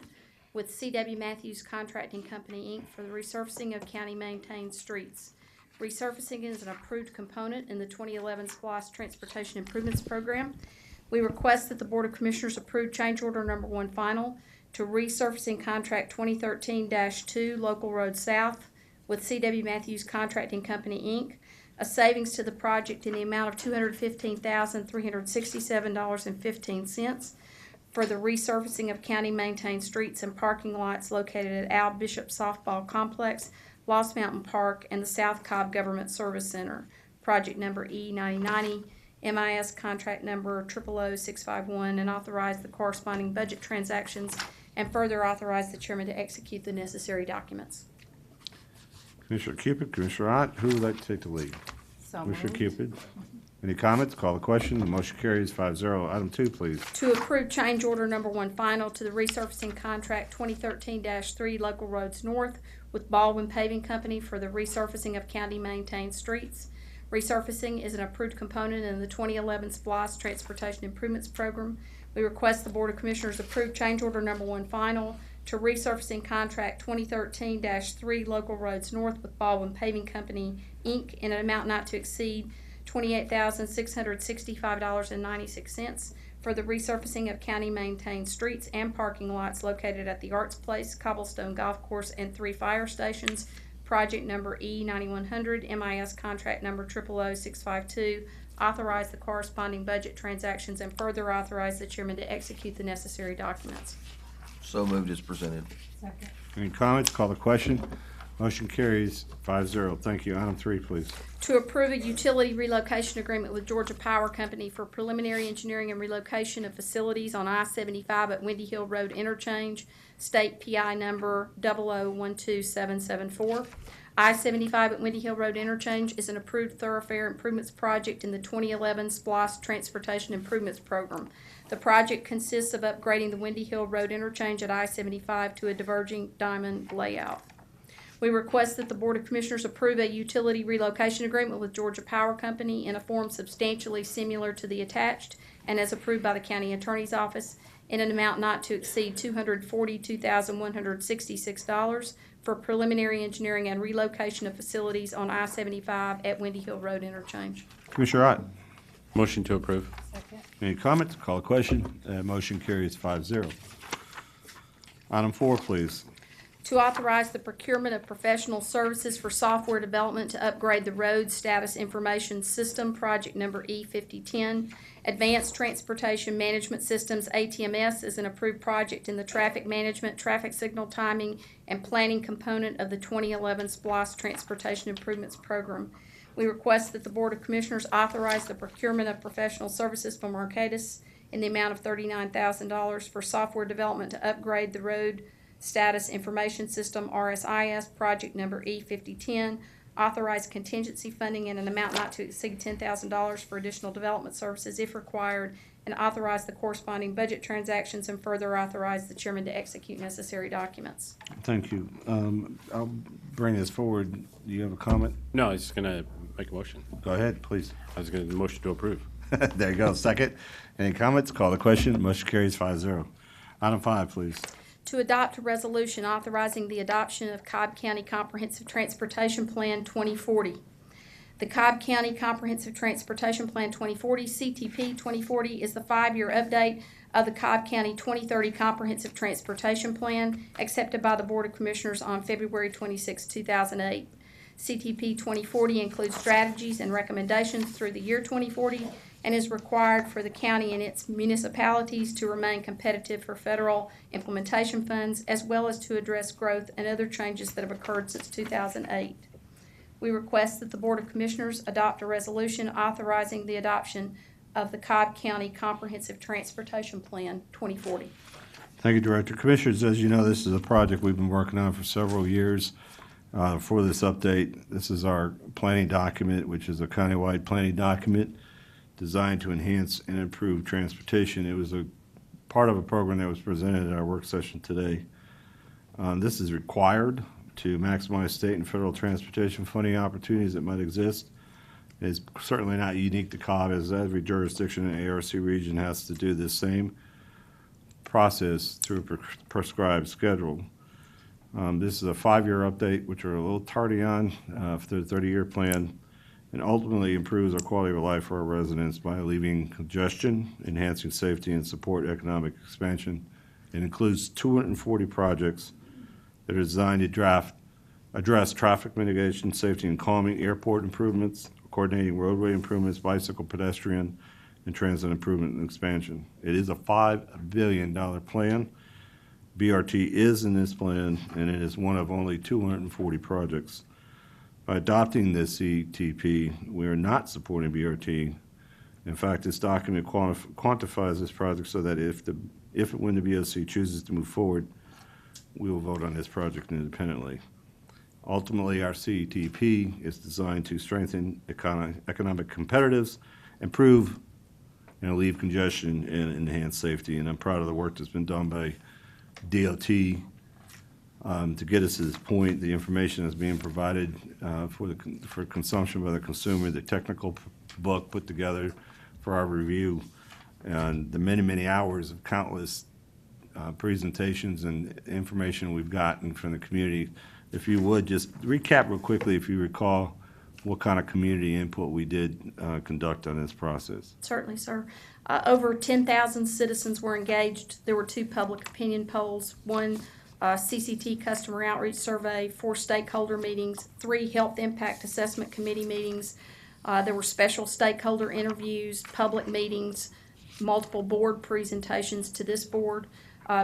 [SPEAKER 3] with C.W. Matthews Contracting Company, Inc. for the resurfacing of county-maintained streets. Resurfacing is an approved component in the 2011 SPLOST Transportation Improvements Program. We request that the Board of Commissioners approve change order number 1 final to resurfacing contract 2013-2 Local Road South with C.W. Matthews Contracting Company, Inc., a savings to the project in the amount of $215,367.15 for the resurfacing of county-maintained streets and parking lots located at Al Bishop Softball Complex, Lost Mountain Park, and the South Cobb Government Service Center. Project number E9090, MIS contract number 000651, and authorize the corresponding budget transactions and further authorize the chairman to execute the necessary documents.
[SPEAKER 1] Commissioner Cupid, Commissioner Ott, who would like to take the lead?
[SPEAKER 15] So
[SPEAKER 1] Commissioner
[SPEAKER 15] moved.
[SPEAKER 1] Cupid. Any comments? Call the question. The motion carries 5-0. Item 2, please.
[SPEAKER 3] To approve change order number 1 final to the resurfacing contract 2013-3 Local Roads North with Baldwin Paving Company for the resurfacing of county-maintained streets. Resurfacing is an approved component in the 2011 SPLOST Transportation Improvements Program. We request the Board of Commissioners approve change order number 1 final to resurfacing contract 2013-3 Local Roads North with Baldwin Paving Company, Inc. in an amount not to exceed $28,665.96 for the resurfacing of county-maintained streets and parking lots located at the Arts Place, Cobblestone Golf Course, and 3 fire stations. Project number E9100, MIS contract number 000652. Authorize the corresponding budget transactions and further authorize the chairman to execute the necessary documents.
[SPEAKER 9] So moved as presented.
[SPEAKER 19] Second.
[SPEAKER 1] Any comments? Call the question. Motion carries 5-0. Thank you. Item 3, please.
[SPEAKER 3] To approve a utility relocation agreement with Georgia Power Company for preliminary engineering and relocation of facilities on I-75 at Windy Hill Road Interchange, state PI number 0012774. I-75 at Windy Hill Road Interchange is an approved thoroughfare improvements project in the 2011 SPLOST Transportation Improvements Program. The project consists of upgrading the Windy Hill Road Interchange at I-75 to a diverging diamond layout. We request that the Board of Commissioners approve a utility relocation agreement with Georgia Power Company in a form substantially similar to the attached and as approved by the County Attorney's Office in an amount not to exceed $242,166 for preliminary engineering and relocation of facilities on I-75 at Windy Hill Road Interchange.
[SPEAKER 1] Commissioner Ott.
[SPEAKER 8] Motion to approve.
[SPEAKER 19] Second.
[SPEAKER 1] Any comments? Call a question. Motion carries 5-0. Item 4, please.
[SPEAKER 3] To authorize the procurement of professional services for software development to upgrade the Road Status Information System, project number E5010. Advanced Transportation Management Systems, ATMS, is an approved project in the traffic management, traffic signal timing, and planning component of the 2011 SPLOST Transportation Improvements Program. We request that the Board of Commissioners authorize the procurement of professional services from Arcadis in the amount of $39,000 for software development to upgrade the Road Status Information System, RSIS, project number E5010. Authorize contingency funding in an amount not to exceed $10,000 for additional development services if required, and authorize the corresponding budget transactions and further authorize the chairman to execute necessary documents.
[SPEAKER 1] Thank you. I'll bring this forward. Do you have a comment?
[SPEAKER 8] No, I was just going to make a motion.
[SPEAKER 1] Go ahead, please.
[SPEAKER 8] I was going to motion to approve.
[SPEAKER 1] There you go. Second. Any comments? Call the question. Motion carries 5-0. Item 5, please.
[SPEAKER 3] To adopt a resolution authorizing the adoption of Cobb County Comprehensive Transportation Plan 2040. The Cobb County Comprehensive Transportation Plan 2040, CTP 2040, is the 5-year update of the Cobb County 2030 Comprehensive Transportation Plan accepted by the Board of Commissioners on February 26, 2008. CTP 2040 includes strategies and recommendations through the year 2040 and is required for the county and its municipalities to remain competitive for federal implementation funds, as well as to address growth and other changes that have occurred since 2008. We request that the Board of Commissioners adopt a resolution authorizing the adoption of the Cobb County Comprehensive Transportation Plan 2040.
[SPEAKER 1] Thank you, Director. Commissioners, as you know, this is a project we've been working on for several years. For this update, this is our planning document, which is a countywide planning document designed to enhance and improve transportation. It was a part of a program that was presented at our work session today. This is required to maximize state and federal transportation funding opportunities that might exist. It's certainly not unique to Cobb, as every jurisdiction in the ARC region has to do this same process through a prescribed schedule. This is a 5-year update, which we're a little tardy on for the 30-year plan, and ultimately improves our quality of life for our residents by alleviating congestion, enhancing safety, and support economic expansion. It includes 240 projects that are designed to address traffic mitigation, safety and calming, airport improvements, coordinating roadway improvements, bicycle, pedestrian, and transit improvement and expansion. It is a $5 billion plan. BRT is in this plan, and it is one of only 240 projects. By adopting this CTP, we are not supporting BRT. In fact, this document quantifies this project so that if and when the BOC chooses to move forward, we will vote on this project independently. Ultimately, our CTP is designed to strengthen economic competitiveness, improve and alleviate congestion, and enhance safety. And I'm proud of the work that's been done by DOT to get us to this point. The information that's being provided for consumption by the consumer, the technical book put together for our review, and the many, many hours of countless presentations and information we've gotten from the community. If you would, just recap real quickly, if you recall, what kind of community input we did conduct on this process.
[SPEAKER 3] Certainly, sir. Over 10,000 citizens were engaged. There were 2 public opinion polls, 1 CCT customer outreach survey, 4 stakeholder meetings, 3 health impact assessment committee meetings. There were special stakeholder interviews, public meetings, multiple board presentations to this board,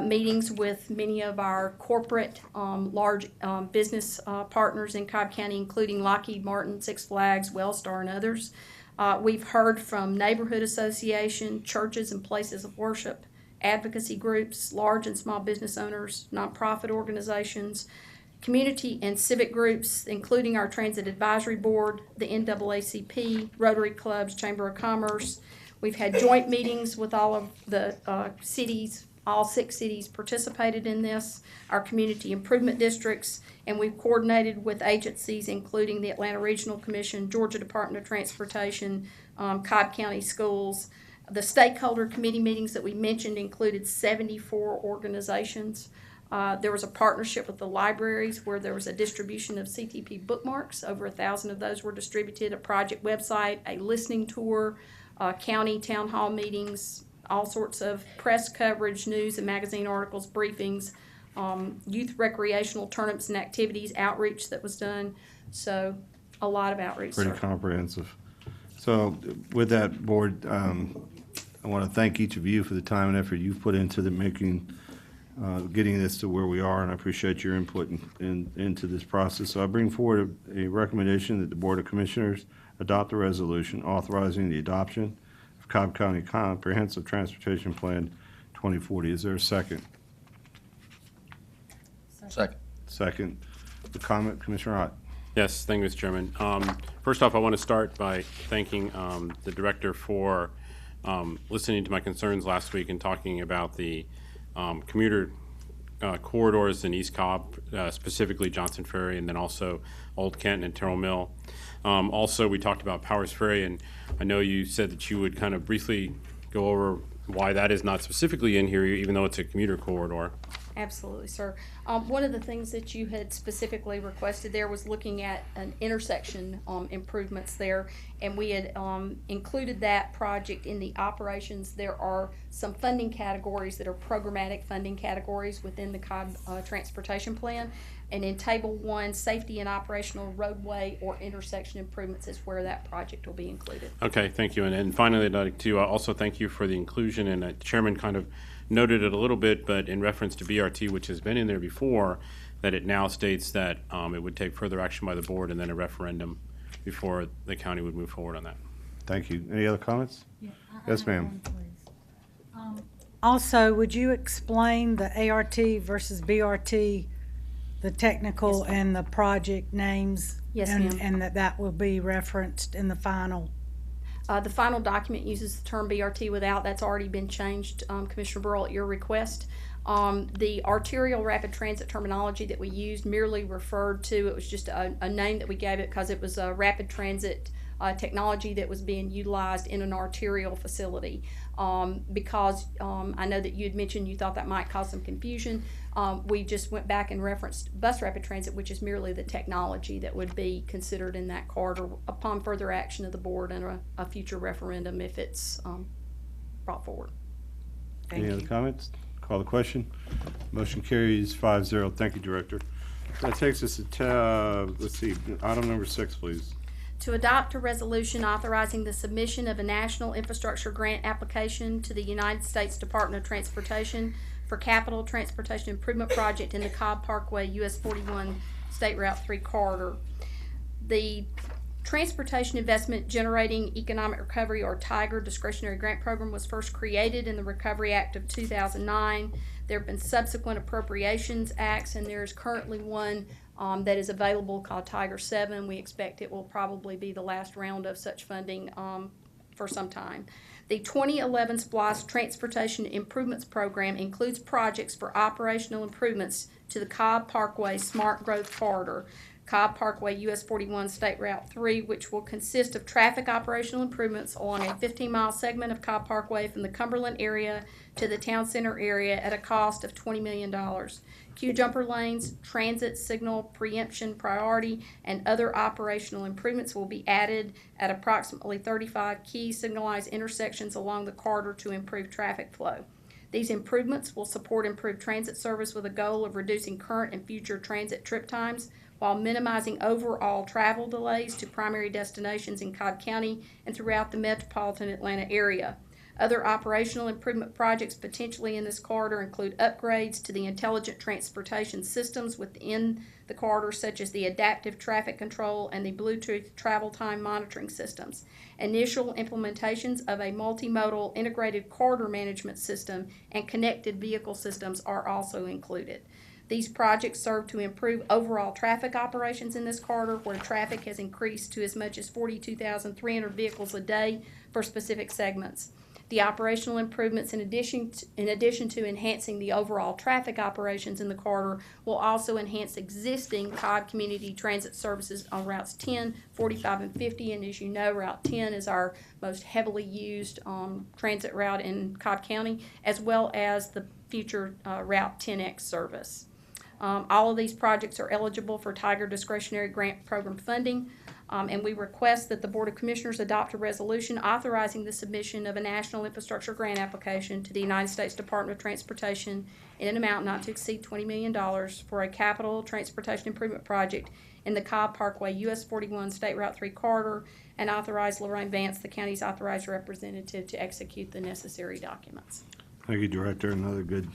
[SPEAKER 3] meetings with many of our corporate large business partners in Cobb County, including Lockheed Martin, Six Flags, Wellstar, and others. We've heard from neighborhood association, churches and places of worship, advocacy groups, large and small business owners, nonprofit organizations, Community and civic groups, including our Transit Advisory Board, the NAACP, Rotary Clubs, Chamber of Commerce. We've had joint meetings with all of the cities. All 6 cities participated in this, our community improvement districts, and we've coordinated with agencies including the Atlanta Regional Commission, Georgia Department of Transportation, Cobb County Schools. The stakeholder committee meetings that we mentioned included 74 organizations. There was a partnership with the libraries where there was a distribution of CTP bookmarks. Over 1,000 of those were distributed, a project website, a listening tour, county town hall meetings, all sorts of press coverage, news and magazine articles, briefings, youth recreational tournaments and activities, outreach that was done. So a lot of outreach.
[SPEAKER 1] Pretty comprehensive. So with that, Board, I want to thank each of you for the time and effort you've put into the getting this to where we are, and I appreciate your input into this process. So I bring forward a recommendation that the Board of Commissioners adopt a resolution authorizing the adoption of Cobb County Comprehensive Transportation Plan 2040. Is there a second?
[SPEAKER 9] Second.
[SPEAKER 1] Second. The comment, Commissioner Ott.
[SPEAKER 8] Yes, thank you, Mr. Chairman. First off, I want to start by thanking the director for listening to my concerns last week and talking about the commuter corridors in East Cobb, specifically Johnson Ferry, and then also Old Kent and Terrell Mill. Also, we talked about Powers Ferry, and I know you said that you would kind of briefly go over why that is not specifically in here, even though it's a commuter corridor.
[SPEAKER 3] Absolutely, sir. One of the things that you had specifically requested there was looking at an intersection improvements there, and we had included that project in the operations. There are some funding categories that are programmatic funding categories within the Cobb Transportation Plan, and in Table 1, safety and operational roadway or intersection improvements is where that project will be included.
[SPEAKER 8] Okay, thank you. And finally, I'd like to also thank you for the inclusion, and the Chairman kind of noted it a little bit, but in reference to BRT, which has been in there before, that it now states that it would take further action by the board and then a referendum before the county would move forward on that.
[SPEAKER 1] Thank you. Any other comments?
[SPEAKER 11] Yeah,
[SPEAKER 1] Yes, ma'am.
[SPEAKER 11] Also, would you explain the ART versus BRT, the technical and the project names?
[SPEAKER 3] Yes,
[SPEAKER 11] and,
[SPEAKER 3] ma'am.
[SPEAKER 11] and that will be referenced in the final.
[SPEAKER 3] The final document uses the term BRT without. That's already been changed, Commissioner Burrell, at your request. The arterial rapid transit terminology that we used merely referred to, it was just a name that we gave it because it was a rapid transit technology that was being utilized in an arterial facility. Because I know that you had mentioned you thought that might cause some confusion. We just went back and referenced bus rapid transit, which is merely the technology that would be considered in that corridor upon further action of the board and a future referendum if it's brought forward.
[SPEAKER 1] Any other comments? Call the question. Motion carries 5-0. Thank you, Director. That takes us to, let's see, item number 6, please.
[SPEAKER 3] To adopt a resolution authorizing the submission of a national infrastructure grant application to the United States Department of Transportation for capital transportation improvement project in the Cobb Parkway US 41 State Route 3 corridor. The Transportation Investment Generating Economic Recovery, or TIGER, discretionary grant program was first created in the Recovery Act of 2009. There have been subsequent appropriations acts, and there is currently one that is available called TIGER 7. We expect it will probably be the last round of such funding for some time. The 2011 SPLOST Transportation Improvements Program includes projects for operational improvements to the Cobb Parkway Smart Growth Corridor, Cobb Parkway US 41 State Route 3, which will consist of traffic operational improvements along a 15-mile segment of Cobb Parkway from the Cumberland area to the town center area at a cost of $20 million. Queue jumper lanes, transit signal preemption priority, and other operational improvements will be added at approximately 35 key signalized intersections along the corridor to improve traffic flow. These improvements will support improved transit service with a goal of reducing current and future transit trip times while minimizing overall travel delays to primary destinations in Cobb County and throughout the metropolitan Atlanta area. Other operational improvement projects potentially in this corridor include upgrades to the intelligent transportation systems within the corridor, such as the adaptive traffic control and the Bluetooth travel time monitoring systems. Initial implementations of a multimodal integrated corridor management system and connected vehicle systems are also included. These projects serve to improve overall traffic operations in this corridor, where traffic has increased to as much as 42,300 vehicles a day for specific segments. The operational improvements, in addition to enhancing the overall traffic operations in the corridor, will also enhance existing Cobb Community Transit services on routes 10, 45, and 50. And as you know, Route 10 is our most heavily used transit route in Cobb County, as well as the future Route 10X service. All of these projects are eligible for Tiger Discretionary Grant Program funding. And we request that the Board of Commissioners adopt a resolution authorizing the submission of a National Infrastructure Grant application to the United States Department of Transportation in an amount not to exceed $20 million for a capital transportation improvement project in the Cobb Parkway US 41 State Route 3 corridor, and authorize Lorraine Vance, the county's authorized representative, to execute the necessary documents.
[SPEAKER 1] Thank you, Director. Another good,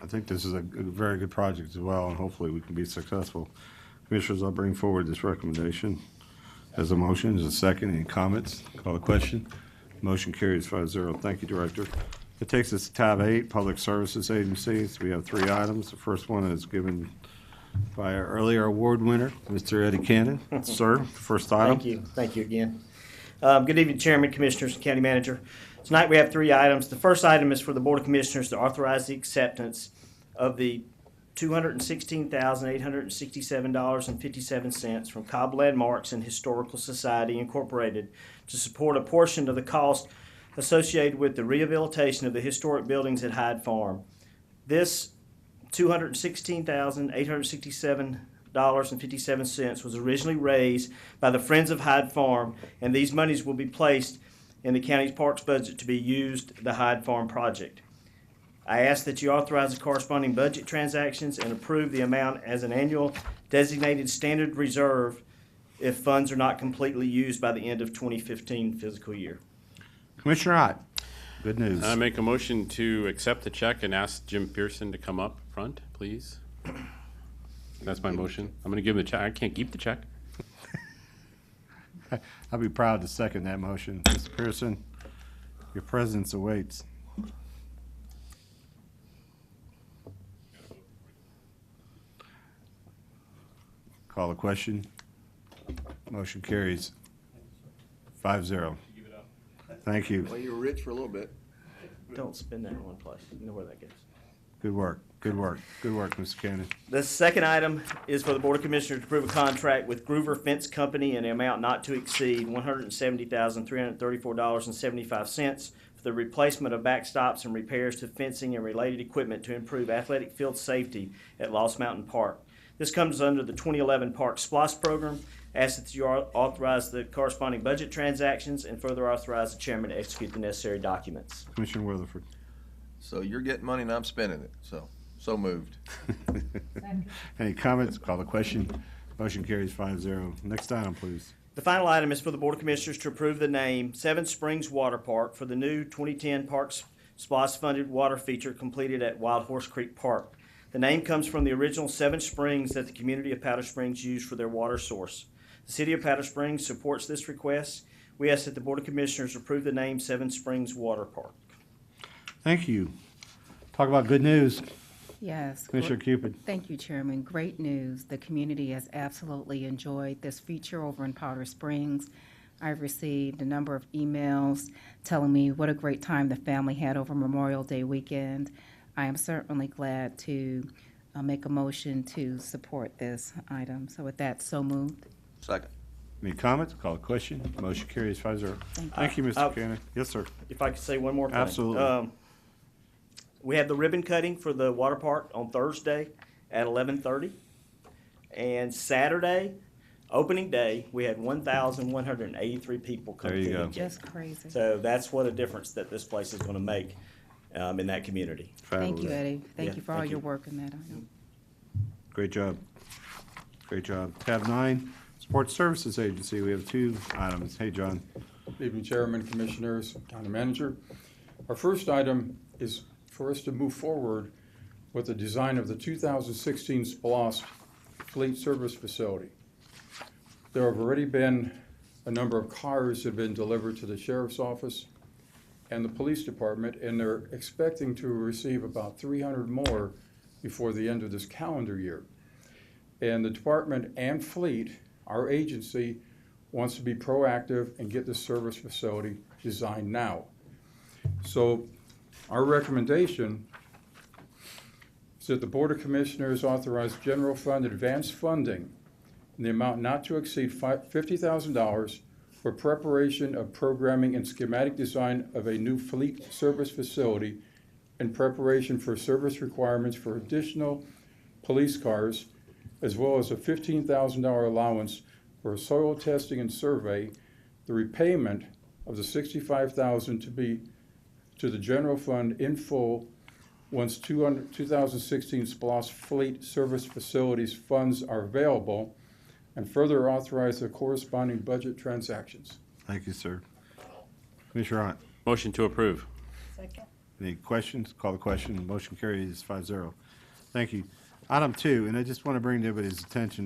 [SPEAKER 1] I think this is a very good project as well, and hopefully we can be successful. Commissioners, I'll bring forward this recommendation as a motion. As a second, any comments? Call the question. Motion carries 5-0. Thank you, Director. It takes us to tab 8, Public Services Agencies. We have 3 items. The first one is given by our earlier award winner, Mr. Eddie Cannon. Sir, first item.
[SPEAKER 4] Thank you. Thank you again. Good evening, Chairman, Commissioners, and County Manager. Tonight we have 3 items. The first item is for the Board of Commissioners to authorize the acceptance of the $216,867.57 from Cobb Landmarks and Historical Society Incorporated to support a portion of the cost associated with the rehabilitation of the historic buildings at Hyde Farm. This $216,867.57 was originally raised by the Friends of Hyde Farm, and these monies will be placed in the county's parks budget to be used the Hyde Farm project. I ask that you authorize the corresponding budget transactions and approve the amount as an annual designated standard reserve if funds are not completely used by the end of 2015 fiscal year.
[SPEAKER 1] Commissioner Ott, good news.
[SPEAKER 8] I make a motion to accept the check and ask Jim Pearson to come up front, please. That's my motion. I'm going to give him the check. I can't keep the check.
[SPEAKER 1] I'll be proud to second that motion. Mr. Pearson, your presence awaits. Call the question. Motion carries 5-0. Thank you.
[SPEAKER 9] Well, you were rich for a little bit.
[SPEAKER 4] Don't spend that in one place. You know where that goes.
[SPEAKER 1] Good work. Good work. Good work, Mr. Cannon.
[SPEAKER 4] The second item is for the Board of Commissioners to approve a contract with Groover Fence Company in the amount not to exceed $170,334.75 for the replacement of backstops and repairs to fencing and related equipment to improve athletic field safety at Lost Mountain Park. This comes under the 2011 Park SPLOST program. Ask that you authorize the corresponding budget transactions and further authorize the chairman to execute the necessary documents.
[SPEAKER 1] Commissioner Weatherford.
[SPEAKER 9] So you're getting money and I'm spending it. So moved.
[SPEAKER 1] Any comments? Call the question. Motion carries 5-0. Next item, please.
[SPEAKER 4] The final item is for the Board of Commissioners to approve the name Seven Springs Water Park for the new 2010 Parks SPLOST funded water feature completed at Wild Horse Creek Park. The name comes from the original 7 springs that the community of Powder Springs used for their water source. The City of Powder Springs supports this request. We ask that the Board of Commissioners approve the name Seven Springs Water Park.
[SPEAKER 1] Thank you. Talk about good news.
[SPEAKER 15] Yes.
[SPEAKER 1] Commissioner Cupid.
[SPEAKER 15] Thank you, Chairman. Great news. The community has absolutely enjoyed this feature over in Powder Springs. I've received a number of emails telling me what a great time the family had over Memorial Day weekend. I am certainly glad to make a motion to support this item. So with that, so moved.
[SPEAKER 9] Second.
[SPEAKER 1] Any comments? Call the question. Motion carries 5-0. Thank you, Mr. Cannon. Yes, sir.
[SPEAKER 4] If I could say one more thing.
[SPEAKER 1] Absolutely.
[SPEAKER 4] We have the ribbon cutting for the water park on Thursday at 11:30. And Saturday, opening day, we had 1,183 people come
[SPEAKER 1] There you
[SPEAKER 4] through.
[SPEAKER 1] go.
[SPEAKER 15] Just crazy.
[SPEAKER 4] So that's what a difference that this place is going to make in that community.
[SPEAKER 15] Thank you, Eddie. Thank
[SPEAKER 4] Yeah,
[SPEAKER 15] you for all
[SPEAKER 4] thank
[SPEAKER 15] your
[SPEAKER 4] you.
[SPEAKER 15] work in that item.
[SPEAKER 1] Great job. Great job. Tab 9, Sports Services Agency. We have 2 items. Hey, John.
[SPEAKER 13] Good evening, Chairman, Commissioners, County Manager. Our first item is for us to move forward with the design of the 2016 SPLOST Fleet Service Facility. There have already been a number of cars that have been delivered to the Sheriff's Office and the Police Department, and they're expecting to receive about 300 more before the end of this calendar year. And the department and fleet, our agency, wants to be proactive and get the service facility designed now. So our recommendation is that the Board of Commissioners authorize general fund advance funding in the amount not to exceed $50,000 for preparation of programming and schematic design of a new fleet service facility in preparation for service requirements for additional police cars, as well as a $15,000 allowance for soil testing and survey, the repayment of the $65,000 to be to the general fund in full once 2016 SPLOST fleet service facilities funds are available, and further authorize the corresponding budget transactions.
[SPEAKER 1] Thank you, sir. Commissioner Ott.
[SPEAKER 8] Motion to approve.
[SPEAKER 11] Second.
[SPEAKER 1] Any questions? Call the question. Motion carries 5-0. Thank you. Item 2, and I just want to bring to everybody's attention,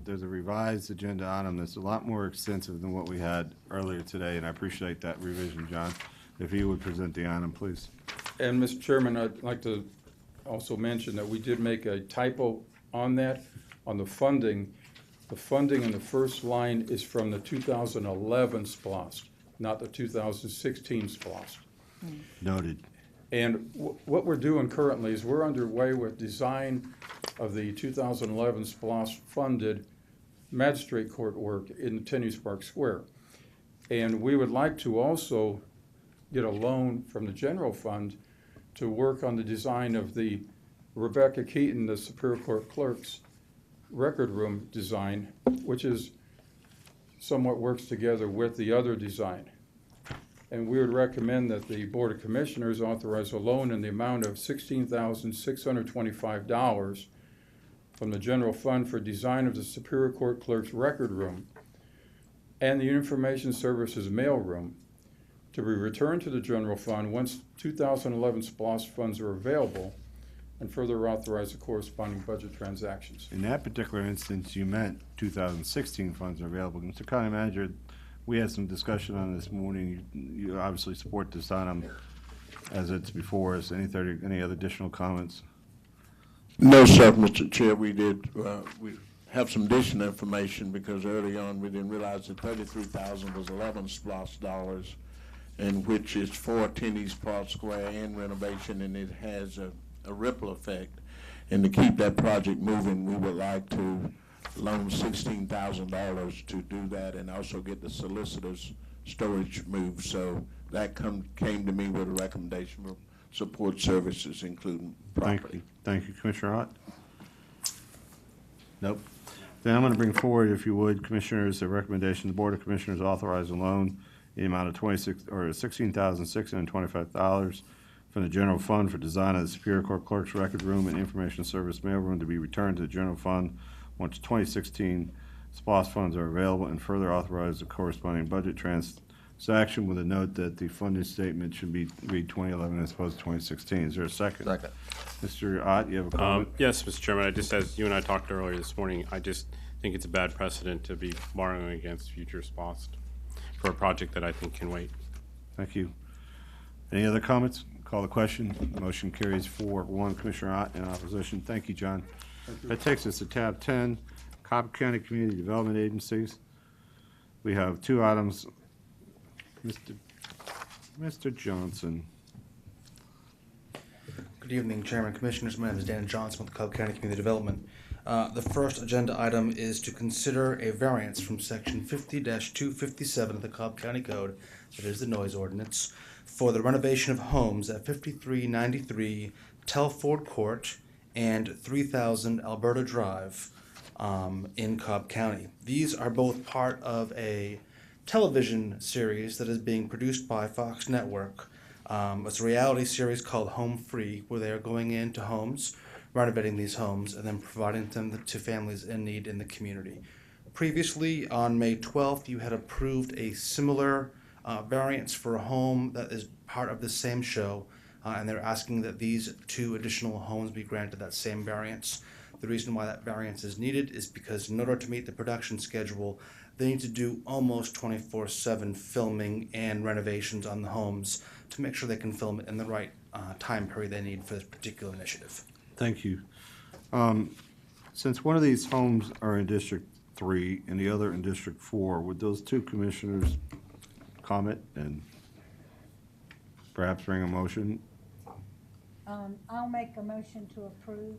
[SPEAKER 1] there's a revised agenda item that's a lot more extensive than what we had earlier today, and I appreciate that revision, John. If you would present the item, please.
[SPEAKER 13] And Mr. Chairman, I'd like to also mention that we did make a typo on that, on the funding. The funding in the first line is from the 2011 SPLOST, not the 2016 SPLOST.
[SPEAKER 1] Noted.
[SPEAKER 13] And what we're doing currently is we're underway with design of the 2011 SPLOST funded magistrate court work in Tennis Park Square. And we would like to also get a loan from the general fund to work on the design of the Rebecca Keaton, the Superior Court Clerk's record room design, which is somewhat works together with the other design. And we would recommend that the Board of Commissioners authorize a loan in the amount of $16,625 from the general fund for design of the Superior Court Clerk's record room and the Information Services mail room to be returned to the general fund once 2011 SPLOST funds are available, and further authorize the corresponding budget transactions.
[SPEAKER 1] In that particular instance, you meant 2016 funds are available. Mr. County Manager, we had some discussion on this morning. You obviously support this item as it's before us. Any other additional comments?
[SPEAKER 20] No, sir, Mr. Chair, we have some additional information because early on we didn't realize that $33,000 was 11 SPLOST dollars, and which is for Tennis Park Square and renovation, and it has a ripple effect. And to keep that project moving, we would like to loan $16,000 to do that and also get the solicitor's storage moved. So that came to me with a recommendation for support services, including property.
[SPEAKER 1] Thank you, Commissioner Ott. Nope. Then I'm going to bring forward, if you would, Commissioners, a recommendation. The Board of Commissioners authorize a loan in the amount of $16,625 from the general fund for design of the Superior Court Clerk's record room and information service mailroom to be returned to the general fund once 2016 SPLOST funds are available, and further authorize the corresponding budget transaction with a note that the funding statement should be read 2011 as opposed to 2016. Is there a second?
[SPEAKER 9] Second.
[SPEAKER 1] Mr. Ott, you have a comment?
[SPEAKER 8] Yes, Mr. Chairman. I just, as you and I talked earlier this morning, I just think it's a bad precedent to be borrowing against future SPLOST for a project that I think can wait.
[SPEAKER 1] Thank you. Any other comments? Call the question. Motion carries 4-1. Commissioner Ott in opposition. Thank you, John. That takes us to tab 10, Cobb County Community Development Agencies. We have two items. Mr. Johnson.
[SPEAKER 14] Good evening, Chairman, Commissioners. My name is Dan Johnson with Cobb County Community Development. The first agenda item is to consider a variance from Section 50-257 of the Cobb County Code, that is the noise ordinance, for the renovation of homes at 5393 Telford Court and 3000 Alberta Drive in Cobb County. These are both part of a television series that is being produced by Fox Network. It's a reality series called Home Free, where they are going into homes, renovating these homes, and then providing them to families in need in the community. Previously, on May 12th, you had approved a similar variance for a home that is part of the same show, and they're asking that these two additional homes be granted that same variance. The reason why that variance is needed is because in order to meet the production schedule, they need to do almost 24/7 filming and renovations on the homes to make sure they can film it in the right time period they need for this particular initiative.
[SPEAKER 1] Thank you. Since one of these homes are in District 3 and the other in District 4, would those two commissioners comment and perhaps bring a motion?
[SPEAKER 11] I'll make a motion to approve.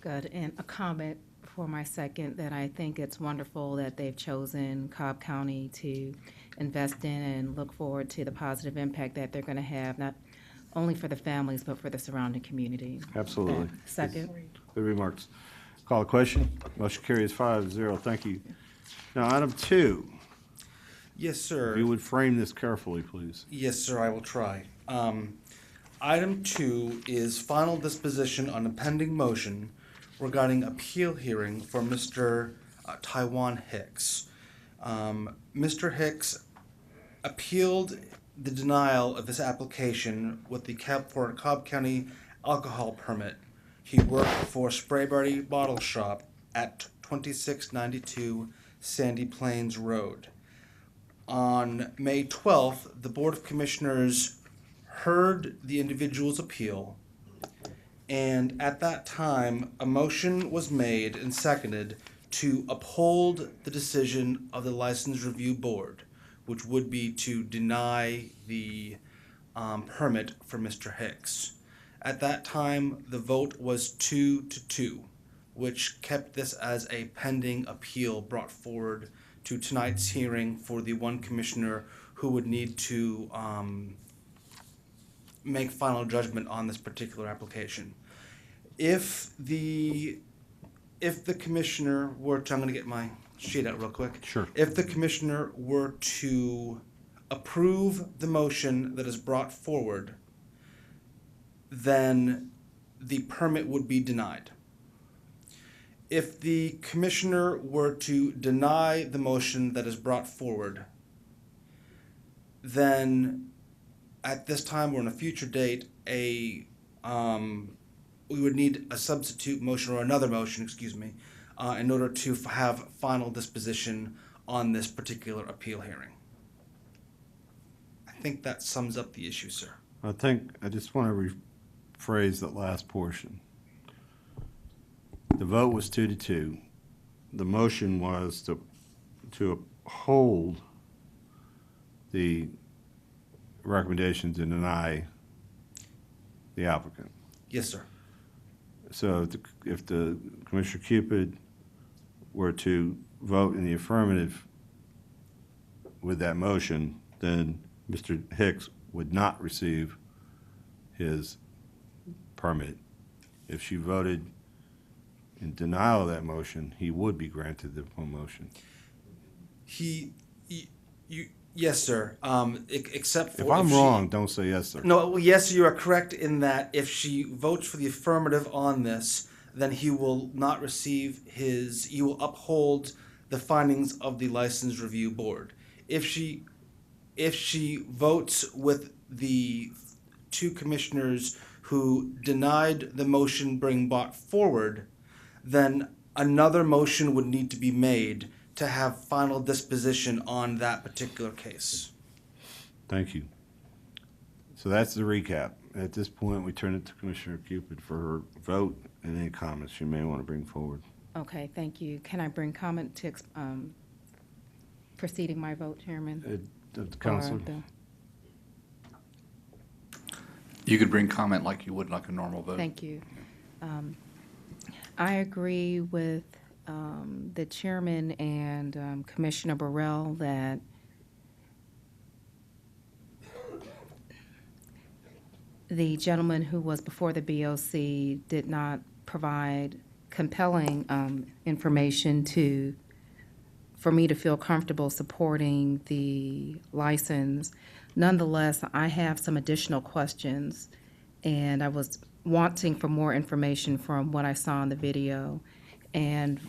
[SPEAKER 15] Good, and a comment for my second, that I think it's wonderful that they've chosen Cobb County to invest in and look forward to the positive impact that they're gonna have, not only for the families, but for the surrounding community.
[SPEAKER 1] Absolutely.
[SPEAKER 15] Second.
[SPEAKER 1] Good remarks. Call the question. Motion carries 5-0. Thank you. Now, item 2.
[SPEAKER 14] Yes, sir.
[SPEAKER 1] If you would frame this carefully, please.
[SPEAKER 14] Yes, sir, I will try. Item 2 is final disposition on a pending motion regarding appeal hearing for Mr. Taiwan Hicks. Mr. Hicks appealed the denial of his application with the for a Cobb County alcohol permit. He worked for Sprayberry Bottle Shop at 2692 Sandy Plains Road. On May 12th, the Board of Commissioners heard the individual's appeal, and at that time, a motion was made and seconded to uphold the decision of the License Review Board, which would be to deny the permit for Mr. Hicks. At that time, the vote was 2-2, which kept this as a pending appeal brought forward to tonight's hearing for the one commissioner who would need to make final judgment on this particular application. If the commissioner were to, I'm going to get my sheet out real quick.
[SPEAKER 1] Sure.
[SPEAKER 14] If the commissioner were to approve the motion that is brought forward, then the permit would be denied. If the commissioner were to deny the motion that is brought forward, then at this time or in a future date, we would need a substitute motion or another motion, in order to have final disposition on this particular appeal hearing. I think that sums up the issue, sir.
[SPEAKER 1] I just want to rephrase that last portion. The vote was 2-2. The motion was to uphold the recommendation to deny the applicant.
[SPEAKER 14] Yes, sir.
[SPEAKER 1] So if the Commissioner Cupid were to vote in the affirmative with that motion, then Mr. Hicks would not receive his permit. If she voted in denial of that motion, he would be granted the promotion.
[SPEAKER 14] Yes, sir. Except for
[SPEAKER 1] if I'm wrong, don't say yes, sir.
[SPEAKER 14] No, well, yes, you are correct in that if she votes for the affirmative on this, then he will not receive he will uphold the findings of the License Review Board. If she votes with the two commissioners who denied the motion being brought forward, then another motion would need to be made to have final disposition on that particular case.
[SPEAKER 1] Thank you. So that's the recap. At this point, we turn it to Commissioner Cupid for her vote and any comments she may want to bring forward.
[SPEAKER 15] Okay, thank you. Can I bring comment to preceding my vote, Chairman?
[SPEAKER 1] Counselor?
[SPEAKER 5] You could bring comment like you would like a normal vote.
[SPEAKER 15] Thank you. I agree with the chairman and Commissioner Burrell that the gentleman who was before the BOC did not provide compelling information for me to feel comfortable supporting the license. Nonetheless, I have some additional questions, and I was wanting for more information from what I saw in the video. And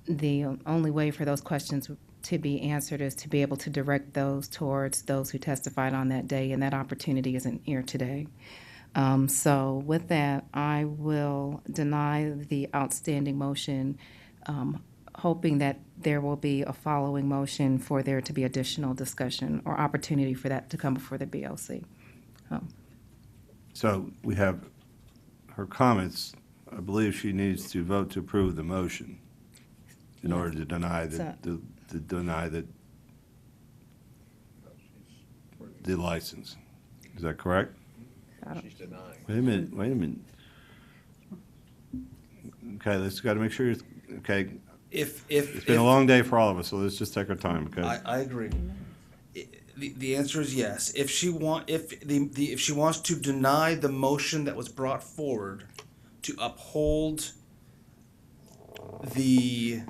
[SPEAKER 15] the only way for those questions to be answered is to be able to direct those towards those who testified on that day, and that opportunity isn't here today. So with that, I will deny the outstanding motion, hoping that there will be a following motion for there to be additional discussion or opportunity for that to come before the BOC.
[SPEAKER 1] So we have her comments I believe she needs to vote to approve the motion in order to deny the license. Is that correct?
[SPEAKER 9] She's denying.
[SPEAKER 1] Wait a minute. Okay, let's got to make sure, okay.
[SPEAKER 14] If
[SPEAKER 1] It's been a long day for all of us, so let's just take our time, okay?
[SPEAKER 14] I agree. The answer is yes. If she wants to deny the motion that was brought forward to uphold the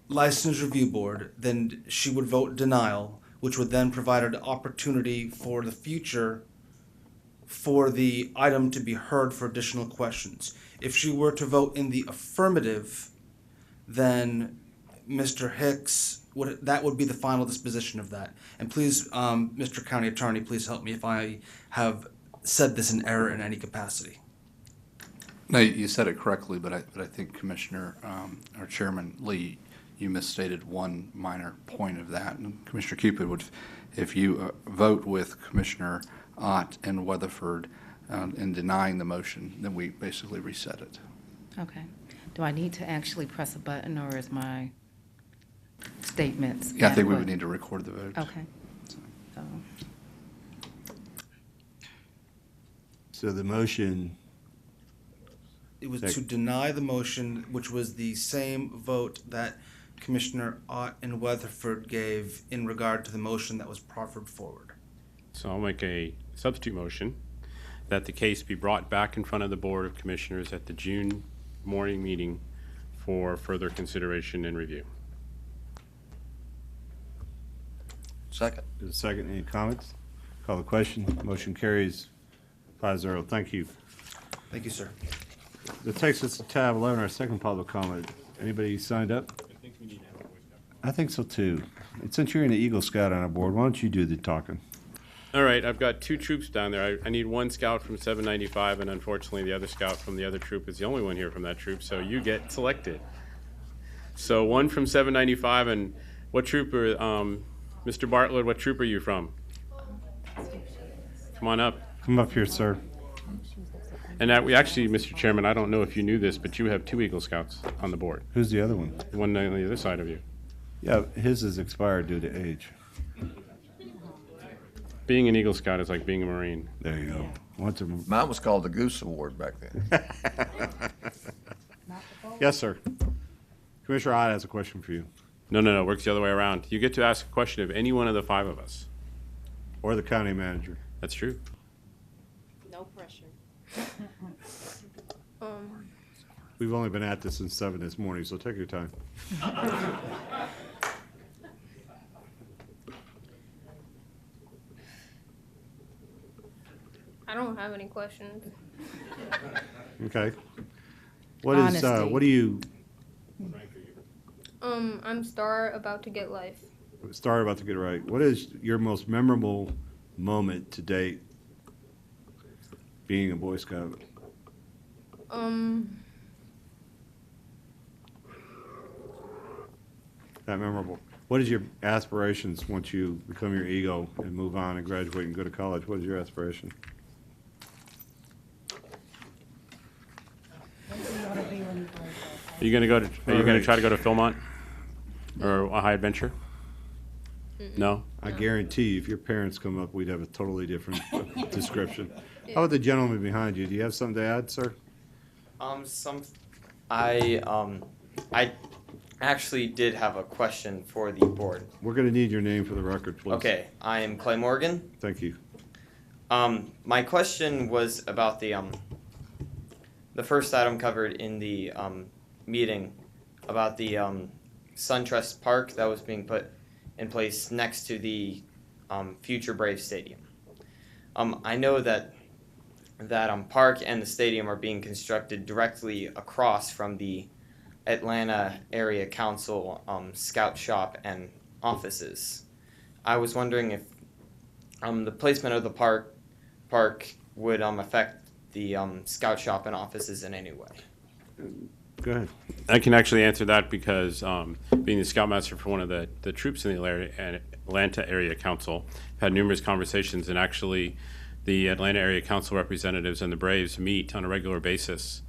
[SPEAKER 14] License Review Board, then she would vote denial, which would then provide an opportunity for the future for the item to be heard for additional questions. If she were to vote in the affirmative, then Mr. Hicks that would be the final disposition of that. And please, Mr. County Attorney, please help me if I have said this in error in any capacity.
[SPEAKER 5] No, you said it correctly, but I think Commissioner, or Chairman Lee, you misstated one minor point of that. And Commissioner Cupid would, if you vote with Commissioner Ott and Weatherford in denying the motion, then we basically reset it.
[SPEAKER 15] Okay. Do I need to actually press a button, or is my statements
[SPEAKER 5] Yeah, I think we
[SPEAKER 15] adequate?
[SPEAKER 5] would need to record the vote.
[SPEAKER 15] Okay.
[SPEAKER 1] So the motion.
[SPEAKER 14] It was to deny the motion, which was the same vote that Commissioner Ott and Weatherford gave in regard to the motion that was proffered forward.
[SPEAKER 8] So I'll make a substitute motion that the case be brought back in front of the Board of Commissioners at the June morning meeting for further consideration and review.
[SPEAKER 9] Second.
[SPEAKER 1] Second, any comments? Call the question. Motion carries 5-0. Thank you.
[SPEAKER 14] Thank you, sir.
[SPEAKER 1] That takes us to tab 11, our second public comment. Anybody signed up? I think so too. And since you're in the Eagle Scout on our board, why don't you do the talking?
[SPEAKER 8] All right, I've got two troops down there. I need one scout from 795, and unfortunately the other scout from the other troop is the only one here from that troop, so you get selected. So one from 795, and what troop are, Mr. Bartlett, what troop are you from? Come on up.
[SPEAKER 1] Come up here, sir.
[SPEAKER 8] And that we actually, Mr. Chairman, I don't know if you knew this, but you have 2 Eagle Scouts on the board.
[SPEAKER 1] Who's the other one?
[SPEAKER 8] The one on the other side of you.
[SPEAKER 1] Yeah, his is expired due to age.
[SPEAKER 8] Being an Eagle Scout is like being a Marine.
[SPEAKER 1] There you go.
[SPEAKER 9] Mine was called the Goose Award back then.
[SPEAKER 1] Yes, sir. Commissioner Ott has a question for you.
[SPEAKER 8] No, works the other way around. You get to ask a question of any one of the 5 of us.
[SPEAKER 1] Or the county manager.
[SPEAKER 8] That's true.
[SPEAKER 16] No pressure.
[SPEAKER 1] We've only been at this since 7 this morning, so take your time.
[SPEAKER 16] I don't have any questions.
[SPEAKER 1] Okay. What do you,
[SPEAKER 16] I'm Star, about to get life.
[SPEAKER 1] Star about to get right. What is your most memorable moment to date being a Boy Scout? That memorable. What is your aspirations once you become your ego and move on and graduate and go to college? What is your aspiration?
[SPEAKER 8] Are you going to go to? Are you going to try to go to Philmont or a High Adventure? No.
[SPEAKER 1] I guarantee you, if your parents come up, we'd have a totally different description. How about the gentleman behind you? Do you have something to add, sir?
[SPEAKER 17] I actually did have a question for the board.
[SPEAKER 1] We're going to need your name for the record, please.
[SPEAKER 17] Okay, I am Clay Morgan.
[SPEAKER 1] Thank you.
[SPEAKER 17] My question was about the first item covered in the meeting about the SunTrust Park that was being put in place next to the future Braves Stadium. I know that park and the stadium are being constructed directly across from the Atlanta Area Council Scout Shop and offices. I was wondering if the placement of the park would affect the Scout Shop and offices in any way.
[SPEAKER 1] Go ahead.
[SPEAKER 8] I can actually answer that because being the Scoutmaster for one of the troops in the Atlanta Area Council, I've had numerous conversations, and actually the Atlanta Area Council representatives and the Braves meet on a regular basis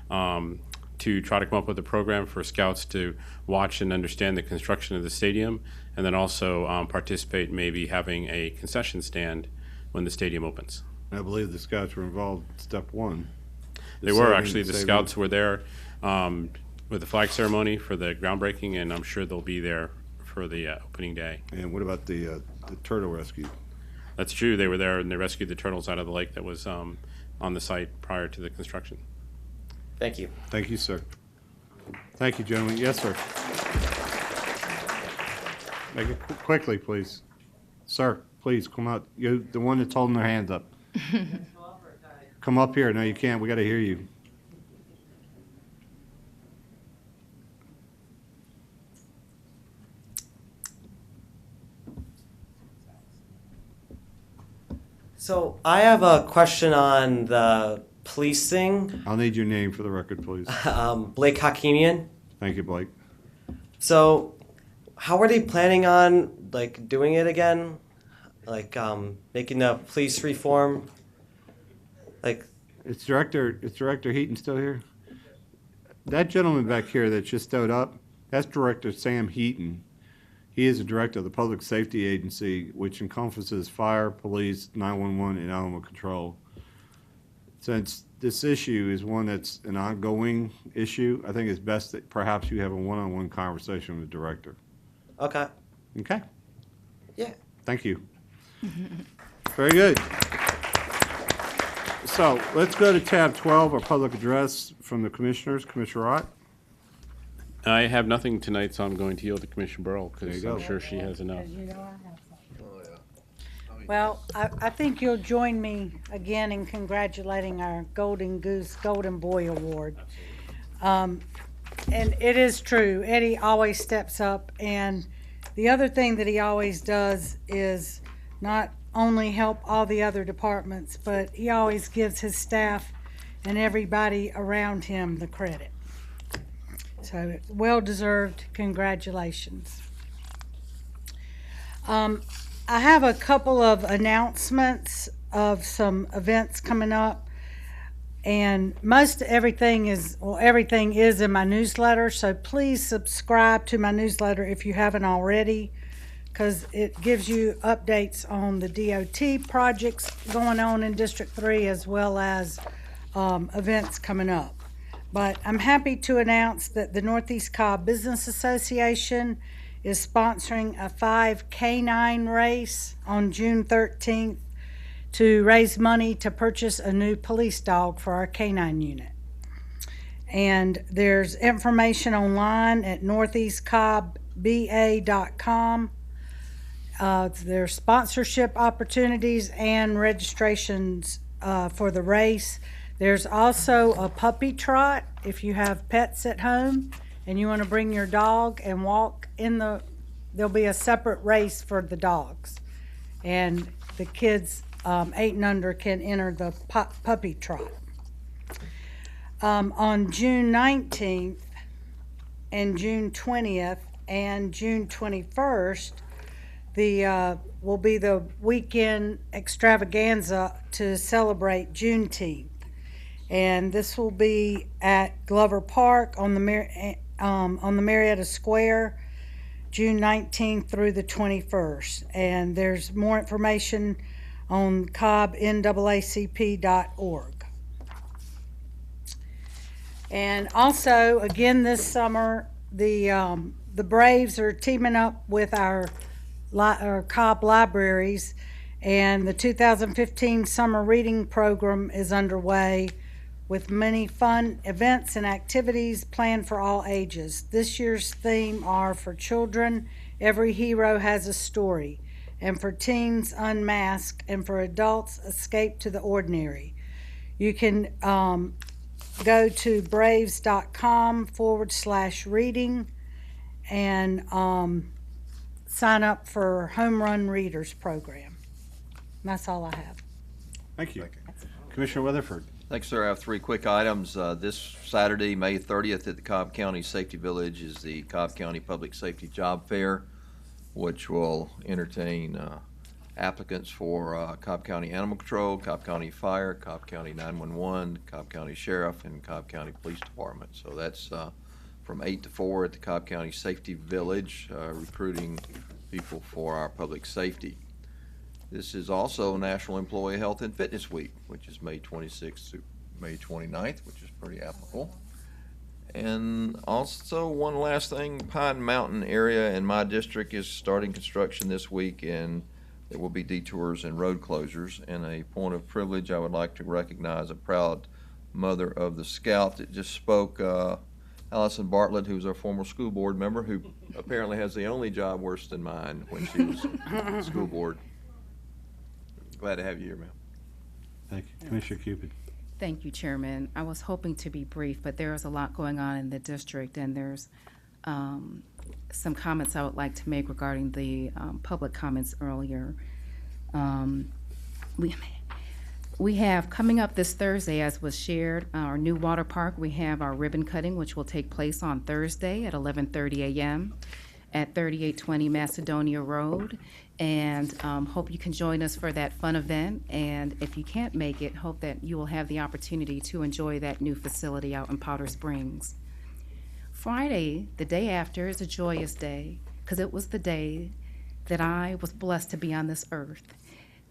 [SPEAKER 8] to try to come up with a program for scouts to watch and understand the construction of the stadium, and then also participate, maybe having a concession stand when the stadium opens.
[SPEAKER 1] I believe the scouts were involved in step one.
[SPEAKER 8] They were actually, the scouts were there with the flag ceremony for the groundbreaking, and I'm sure they'll be there for the opening day.
[SPEAKER 1] And what about the turtle rescue?
[SPEAKER 8] That's true. They were there and they rescued the turtles out of the lake that was on the site prior to the construction.
[SPEAKER 17] Thank you.
[SPEAKER 1] Thank you, sir. Thank you, gentlemen. Yes, sir. Make it quickly, please. Sir, please come out. You're the one that's holding their hands up. Come up here. No, you can't. We got to hear you.
[SPEAKER 10] So I have a question on the policing.
[SPEAKER 1] I'll need your name for the record, please.
[SPEAKER 10] Blake Hakimian.
[SPEAKER 1] Thank you, Blake.
[SPEAKER 10] So how are they planning on like doing it again? Like making the police reform? Like
[SPEAKER 1] Is Director Heaton still here? That gentleman back here that just stood up, that's Director Sam Heaton. He is the director of the Public Safety Agency, which encompasses fire, police, 911, and animal control. Since this issue is one that's an ongoing issue, I think it's best that perhaps you have a one-on-one conversation with the director.
[SPEAKER 10] Okay.
[SPEAKER 1] Okay?
[SPEAKER 10] Yeah.
[SPEAKER 1] Thank you. Very good. So let's go to tab 12, our public address from the commissioners. Commissioner Ott.
[SPEAKER 8] I have nothing tonight, so I'm going to yield to Commissioner Burrow
[SPEAKER 1] There
[SPEAKER 8] because
[SPEAKER 1] you
[SPEAKER 8] I'm
[SPEAKER 1] go.
[SPEAKER 8] sure she has enough.
[SPEAKER 11] Well, I think you'll join me again in congratulating our Golden Goose, Golden Boy Award. And it is true, Eddie always steps up, and the other thing that he always does is not only help all the other departments, but he always gives his staff and everybody around him the credit. So, well-deserved congratulations. I have a couple of announcements of some events coming up, and most everything is in my newsletter, so please subscribe to my newsletter if you haven't already, because it gives you updates on the DOT projects going on in District 3 as well as events coming up. But I'm happy to announce that the Northeast Cobb Business Association is sponsoring a 5K9 race on June 13th to raise money to purchase a new police dog for our K9 unit. And there's information online at northeastcobbba.com. There's sponsorship opportunities and registrations for the race. There's also a puppy trot if you have pets at home and you want to bring your dog and walk in there'll be a separate race for the dogs. And the kids 8 and under can enter the puppy trot. On June 19th and June 20th and June 21st, will be the weekend extravaganza to celebrate Juneteenth. And this will be at Glover Park on the Marietta Square, June 19th through the 21st. And there's more information on cobbnaacp.org. And also, again this summer, the Braves are teaming up with our Cobb Libraries, and the 2015 summer reading program is underway with many fun events and activities planned for all ages. This year's theme are for children, Every Hero Has a Story, and for teens, Unmasked, and for adults, Escape to the Ordinary. You can go to braves.com/reading and sign up for Home Run Readers program. And that's all I have.
[SPEAKER 1] Thank you. Commissioner Weatherford.
[SPEAKER 9] Thanks, sir. I have 3 quick items. This Saturday, May 30th, at the Cobb County Safety Village is the Cobb County Public Safety Job Fair, which will entertain applicants for Cobb County Animal Control, Cobb County Fire, Cobb County 911, Cobb County Sheriff, and Cobb County Police Department. So that's from 8 to 4 at the Cobb County Safety Village, recruiting people for our public safety. This is also National Employee Health and Fitness Week, which is May 26th through May 29th, which is pretty applicable. And also, one last thing, Pine Mountain area in my district is starting construction this week, and there will be detours and road closures. And a point of privilege, I would like to recognize a proud mother of the Scout that just spoke, Allison Bartlett, who's our former school board member, who apparently has the only job worse than mine when she was school board. Glad to have you here, ma'am.
[SPEAKER 1] Thank you. Commissioner Cupid.
[SPEAKER 15] Thank you, Chairman. I was hoping to be brief, but there is a lot going on in the district, and there's some comments I would like to make regarding the public comments earlier. We have coming up this Thursday, as was shared, our new water park. We have our ribbon cutting, which will take place on Thursday at 11:30 a.m. at 3820 Macedonia Road. And hope you can join us for that fun event. And if you can't make it, hope that you will have the opportunity to enjoy that new facility out in Powder Springs. Friday, the day after, is a joyous day because it was the day that I was blessed to be on this earth,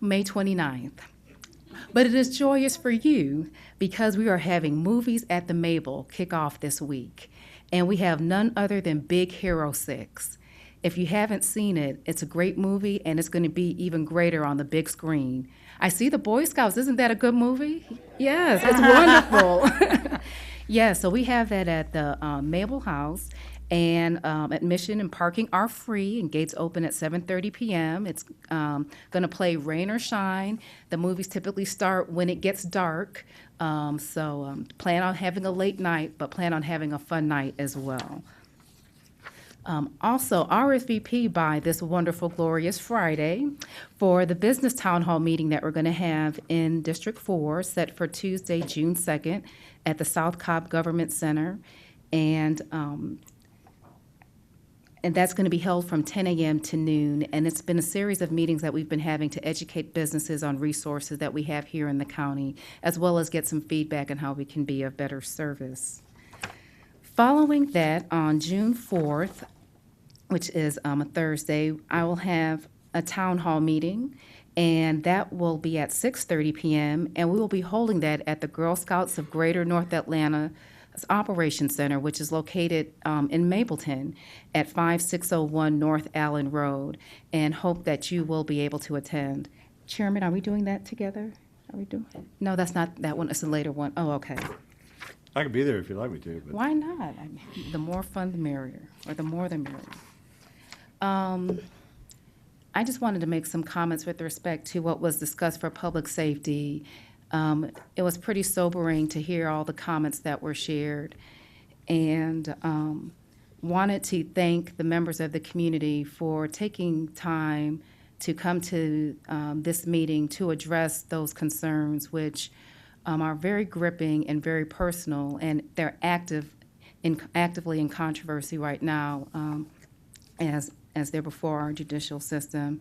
[SPEAKER 15] May 29th. But it is joyous for you because we are having Movies at the Mabel kick off this week. And we have none other than Big Hero 6. If you haven't seen it, it's a great movie, and it's going to be even greater on the big screen. I see the Boy Scouts. Isn't that a good movie? Yes, it's wonderful. Yeah, so we have that at the Mabel House, and admission and parking are free, and gates open at 7:30 p.m. It's going to play rain or shine. The movies typically start when it gets dark, so plan on having a late night, but plan on having a fun night as well. Also, RSVP by this wonderful, glorious Friday for the business town hall meeting that we're going to have in District 4, set for Tuesday, June 2nd at the South Cobb Government Center. And that's going to be held from 10 a.m. to noon. And it's been a series of meetings that we've been having to educate businesses on resources that we have here in the county, as well as get some feedback on how we can be of better service. Following that, on June 4th, which is a Thursday, I will have a town hall meeting, and that will be at 6:30 p.m., and we will be holding that at the Girl Scouts of Greater North Atlanta Operations Center, which is located in Mableton at 5601 North Allen Road, and hope that you will be able to attend. Chairman, are we doing that together? Are we doing? No, that's not that one. It's a later one. Oh, okay.
[SPEAKER 1] I could be there if you'd like me to. But.
[SPEAKER 15] Why not? I mean, the more fun, the merrier, or the more, the merrier. I just wanted to make some comments with respect to what was discussed for public safety. It was pretty sobering to hear all the comments that were shared, and wanted to thank the members of the community for taking time to come to this meeting to address those concerns, which are very gripping and very personal, and they're actively in controversy right now, as they're before our judicial system.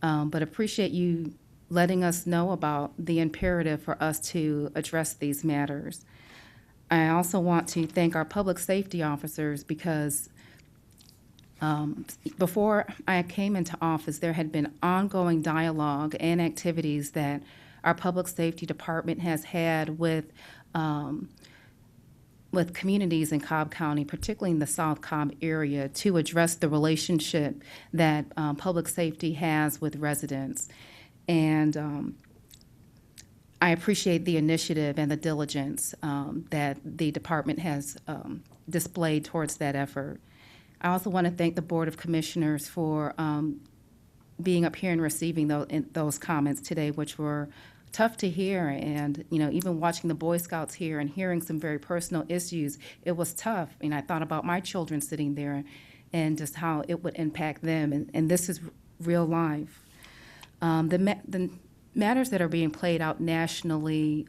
[SPEAKER 15] But appreciate you letting us know about the imperative for us to address these matters. I also want to thank our public safety officers because before I came into office, there had been ongoing dialogue and activities that our public safety department has had with communities in Cobb County, particularly in the South Cobb area, to address the relationship that public safety has with residents. And I appreciate the initiative and the diligence that the department has displayed towards that effort. I also want to thank the Board of Commissioners for being up here and receiving those comments today, which were tough to hear. And, you know, even watching the Boy Scouts here and hearing some very personal issues, it was tough. And I thought about my children sitting there and just how it would impact them. And this is real life. The matters that are being played out nationally,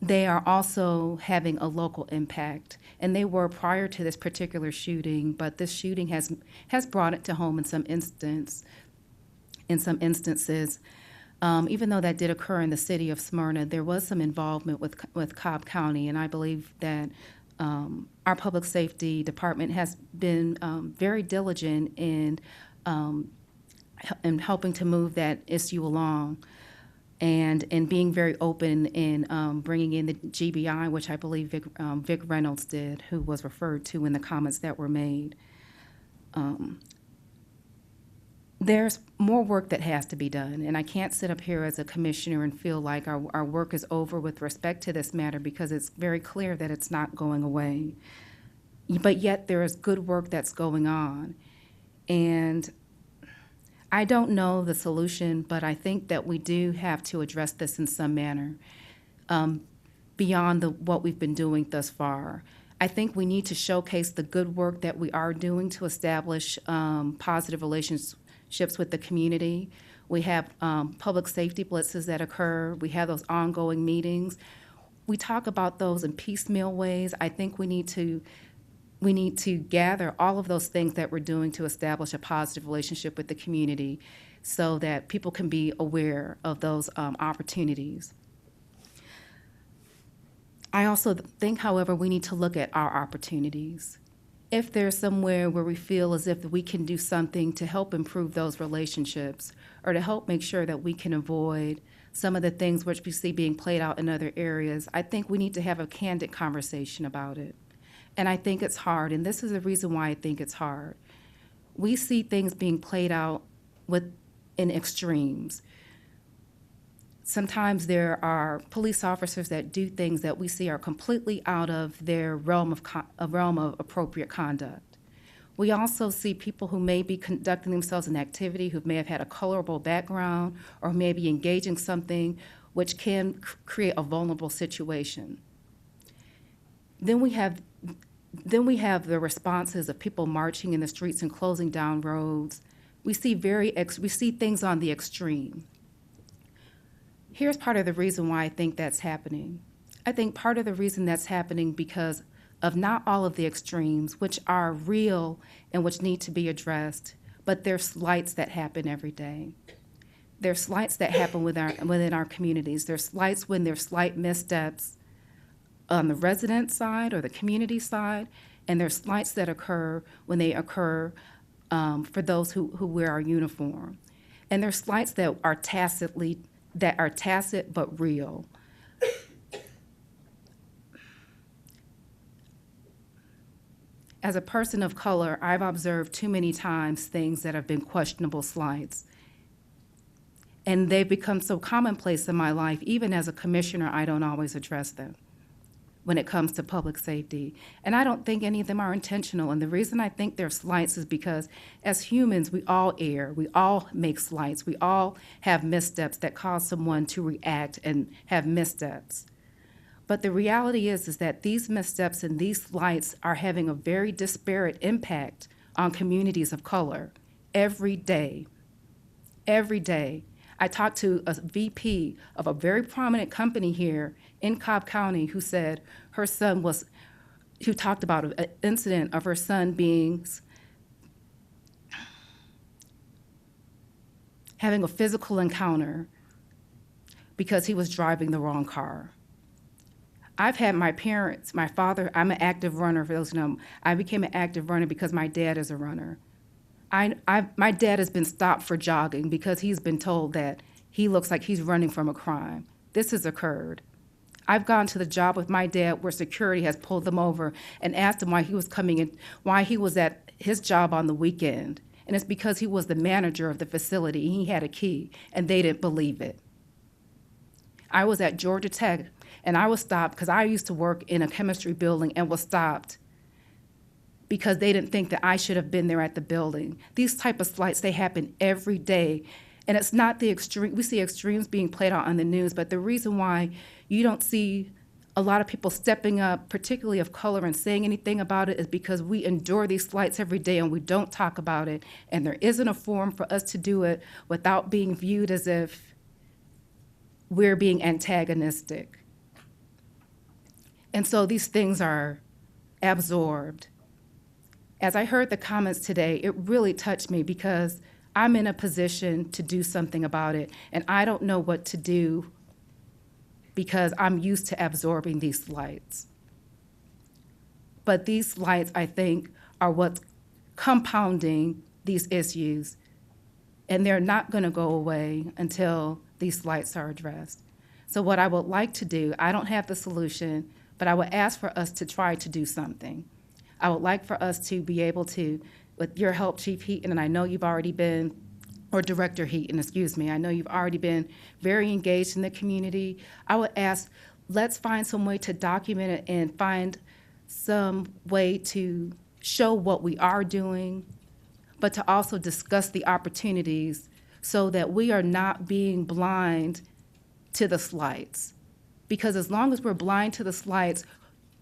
[SPEAKER 15] they are also having a local impact. And they were prior to this particular shooting, but this shooting has brought it to home in some instance. in some instances. Even though that did occur in the city of Smyrna, there was some involvement with Cobb County, and I believe that our public safety department has been very diligent in helping to move that issue along, and being very open in bringing in the GBI, which I believe Vic Reynolds did, who was referred to in the comments that were made. There's more work that has to be done, and I can't sit up here as a commissioner and feel like our work is over with respect to this matter, because it's very clear that it's not going away. But yet there is good work that's going on. And I don't know the solution, but I think that we do have to address this in some manner beyond what we've been doing thus far. I think we need to showcase the good work that we are doing to establish positive relationships with the community. We have public safety blitzes that occur. We have those ongoing meetings. We talk about those in piecemeal ways. I think we need to gather all of those things that we're doing to establish a positive relationship with the community so that people can be aware of those opportunities. I also think, however, we need to look at our opportunities. If there's somewhere where we feel as if we can do something to help improve those relationships, or to help make sure that we can avoid some of the things which we see being played out in other areas, I think we need to have a candid conversation about it. And I think it's hard, and this is the reason why I think it's hard. We see things being played out in extremes. Sometimes there are police officers that do things that we see are completely out of their realm of appropriate conduct. We also see people who may be conducting themselves in activity, who may have had a colorable background, or may be engaging something which can create a vulnerable situation. Then we have the responses of people marching in the streets and closing down roads. We see things on the extreme. Here's part of the reason why I think that's happening. I think part of the reason that's happening because of not all of the extremes, which are real and which need to be addressed, but there's slights that happen every day. There's slights that happen within our communities. There's slights when there's slight missteps on the resident side or the community side, and there's slights that occur when they occur for those who wear our uniform. And there's slights that are tacit but real. As a person of color, I've observed too many times things that have been questionable slights. And they've become so commonplace in my life, even as a commissioner, I don't always address them when it comes to public safety. And I don't think any of them are intentional. And the reason I think they're slights is because as humans, we all err. We all make slights. We all have missteps that cause someone to react and have missteps. But the reality is that these missteps and these slights are having a very disparate impact on communities of color every day. Every day. I talked to a VP of a very prominent company here in Cobb County who said her son who talked about an incident of her son having a physical encounter because he was driving the wrong car. I've had my father, I'm an active runner, for those who know, I became an active runner because my dad is a runner. My dad has been stopped for jogging because he's been told that he looks like he's running from a crime. This has occurred. I've gone to the job with my dad where security has pulled them over and asked him why he was coming in, why he was at his job on the weekend. And it's because he was the manager of the facility and he had a key, and they didn't believe it. I was at Georgia Tech and I was stopped because I used to work in a chemistry building and was stopped because they didn't think that I should have been there at the building. These type of slights, they happen every day. And it's not the extreme, we see extremes being played out on the news, but the reason why you don't see a lot of people stepping up, particularly of color, and saying anything about it is because we endure these slights every day and we don't talk about it. And there isn't a forum for us to do it without being viewed as if we're being antagonistic. And so these things are absorbed. As I heard the comments today, it really touched me because I'm in a position to do something about it, and I don't know what to do because I'm used to absorbing these slights. But these slights, I think, are what's compounding these issues, and they're not going to go away until these slights are addressed. So what I would like to do, I don't have the solution, but I would ask for us to try to do something. I would like for us to be able to, with your help, Chief Heaton, and I know you've already been, or Director Heaton, excuse me, I know you've already been very engaged in the community. I would ask, let's find some way to document it and find some way to show what we are doing, but to also discuss the opportunities so that we are not being blind to the slights. Because as long as we're blind to the slights,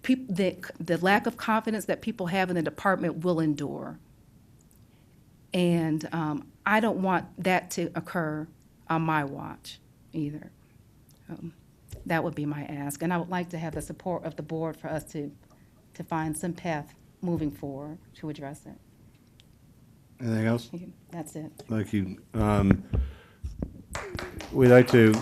[SPEAKER 15] the lack of confidence that people have in the department will endure. And I don't want that to occur on my watch either. That would be my ask. And I would like to have the support of the board for us to find some path moving forward to address it.
[SPEAKER 1] Anything else?
[SPEAKER 15] That's it.
[SPEAKER 1] Thank you. We'd like to.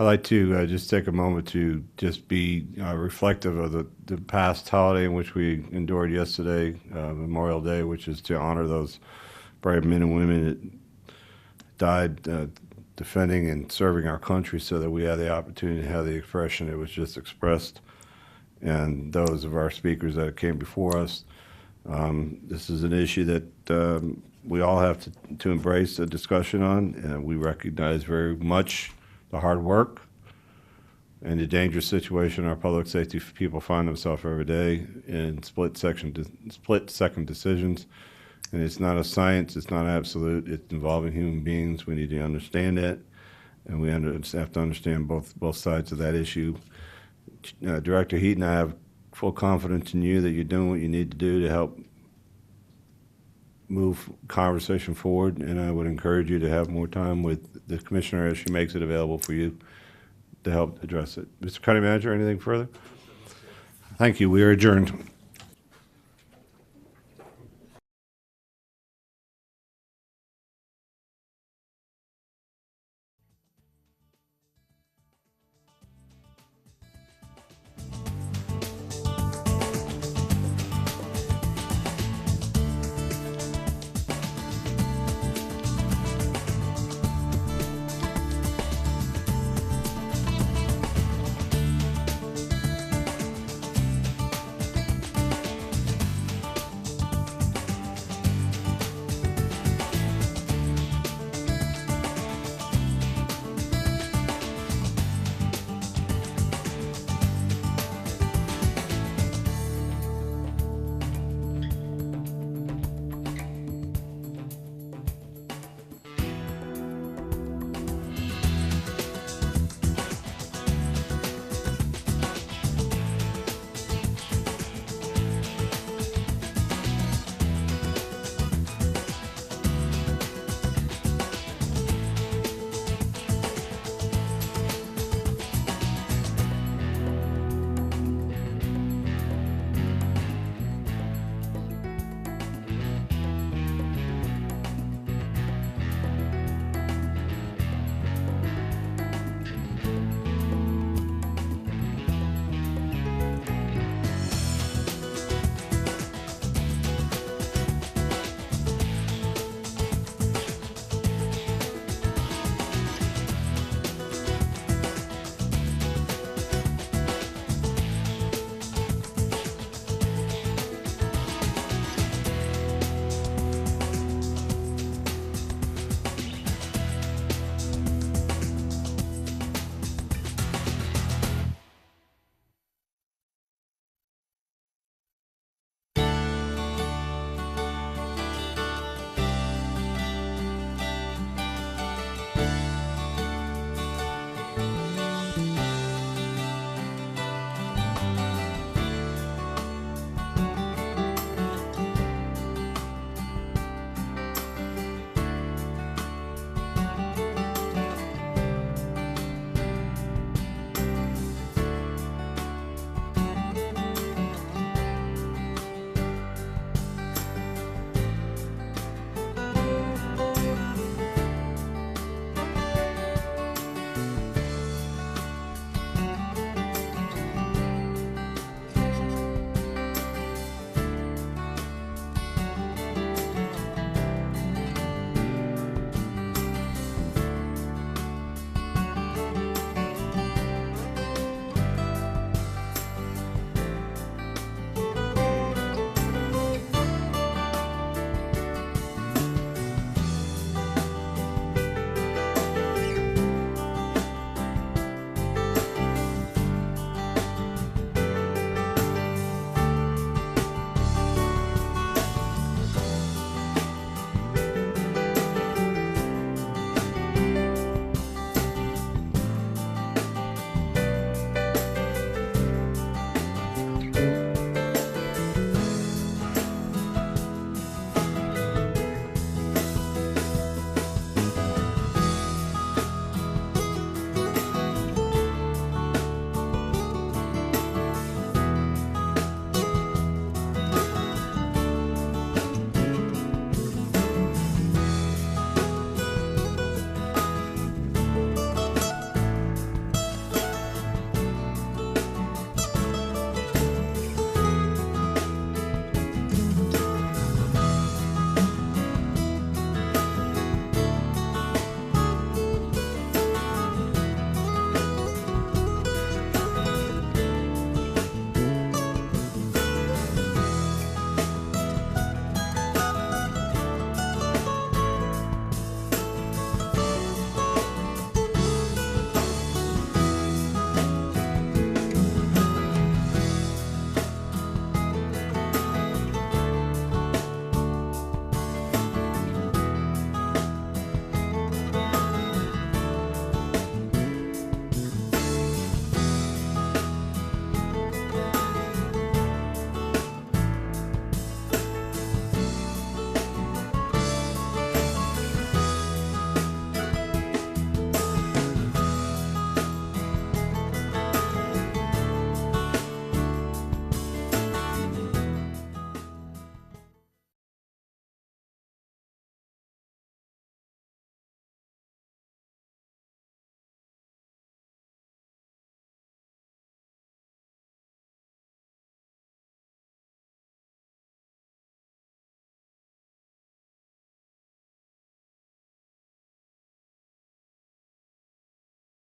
[SPEAKER 1] I'd like to just take a moment to just be reflective of the past holiday in which we endured yesterday, Memorial Day, which is to honor those brave men and women that died defending and serving our country so that we had the opportunity to have the expression that was just expressed, and those of our speakers that came before us. This is an issue that we all have to embrace a discussion on, and we recognize very much the hard work and the dangerous situation our public safety people find themselves every day in split-second decisions. And it's not a science, it's not absolute, it's involving human beings. We need to understand that, and we have to understand both sides of that issue. Director Heaton, I have full confidence in you that you're doing what you need to do to help move conversation forward, and I would encourage you to have more time with the commissioner as she makes it available for you to help address it. Mr. County Manager, anything further? Thank you. We are adjourned.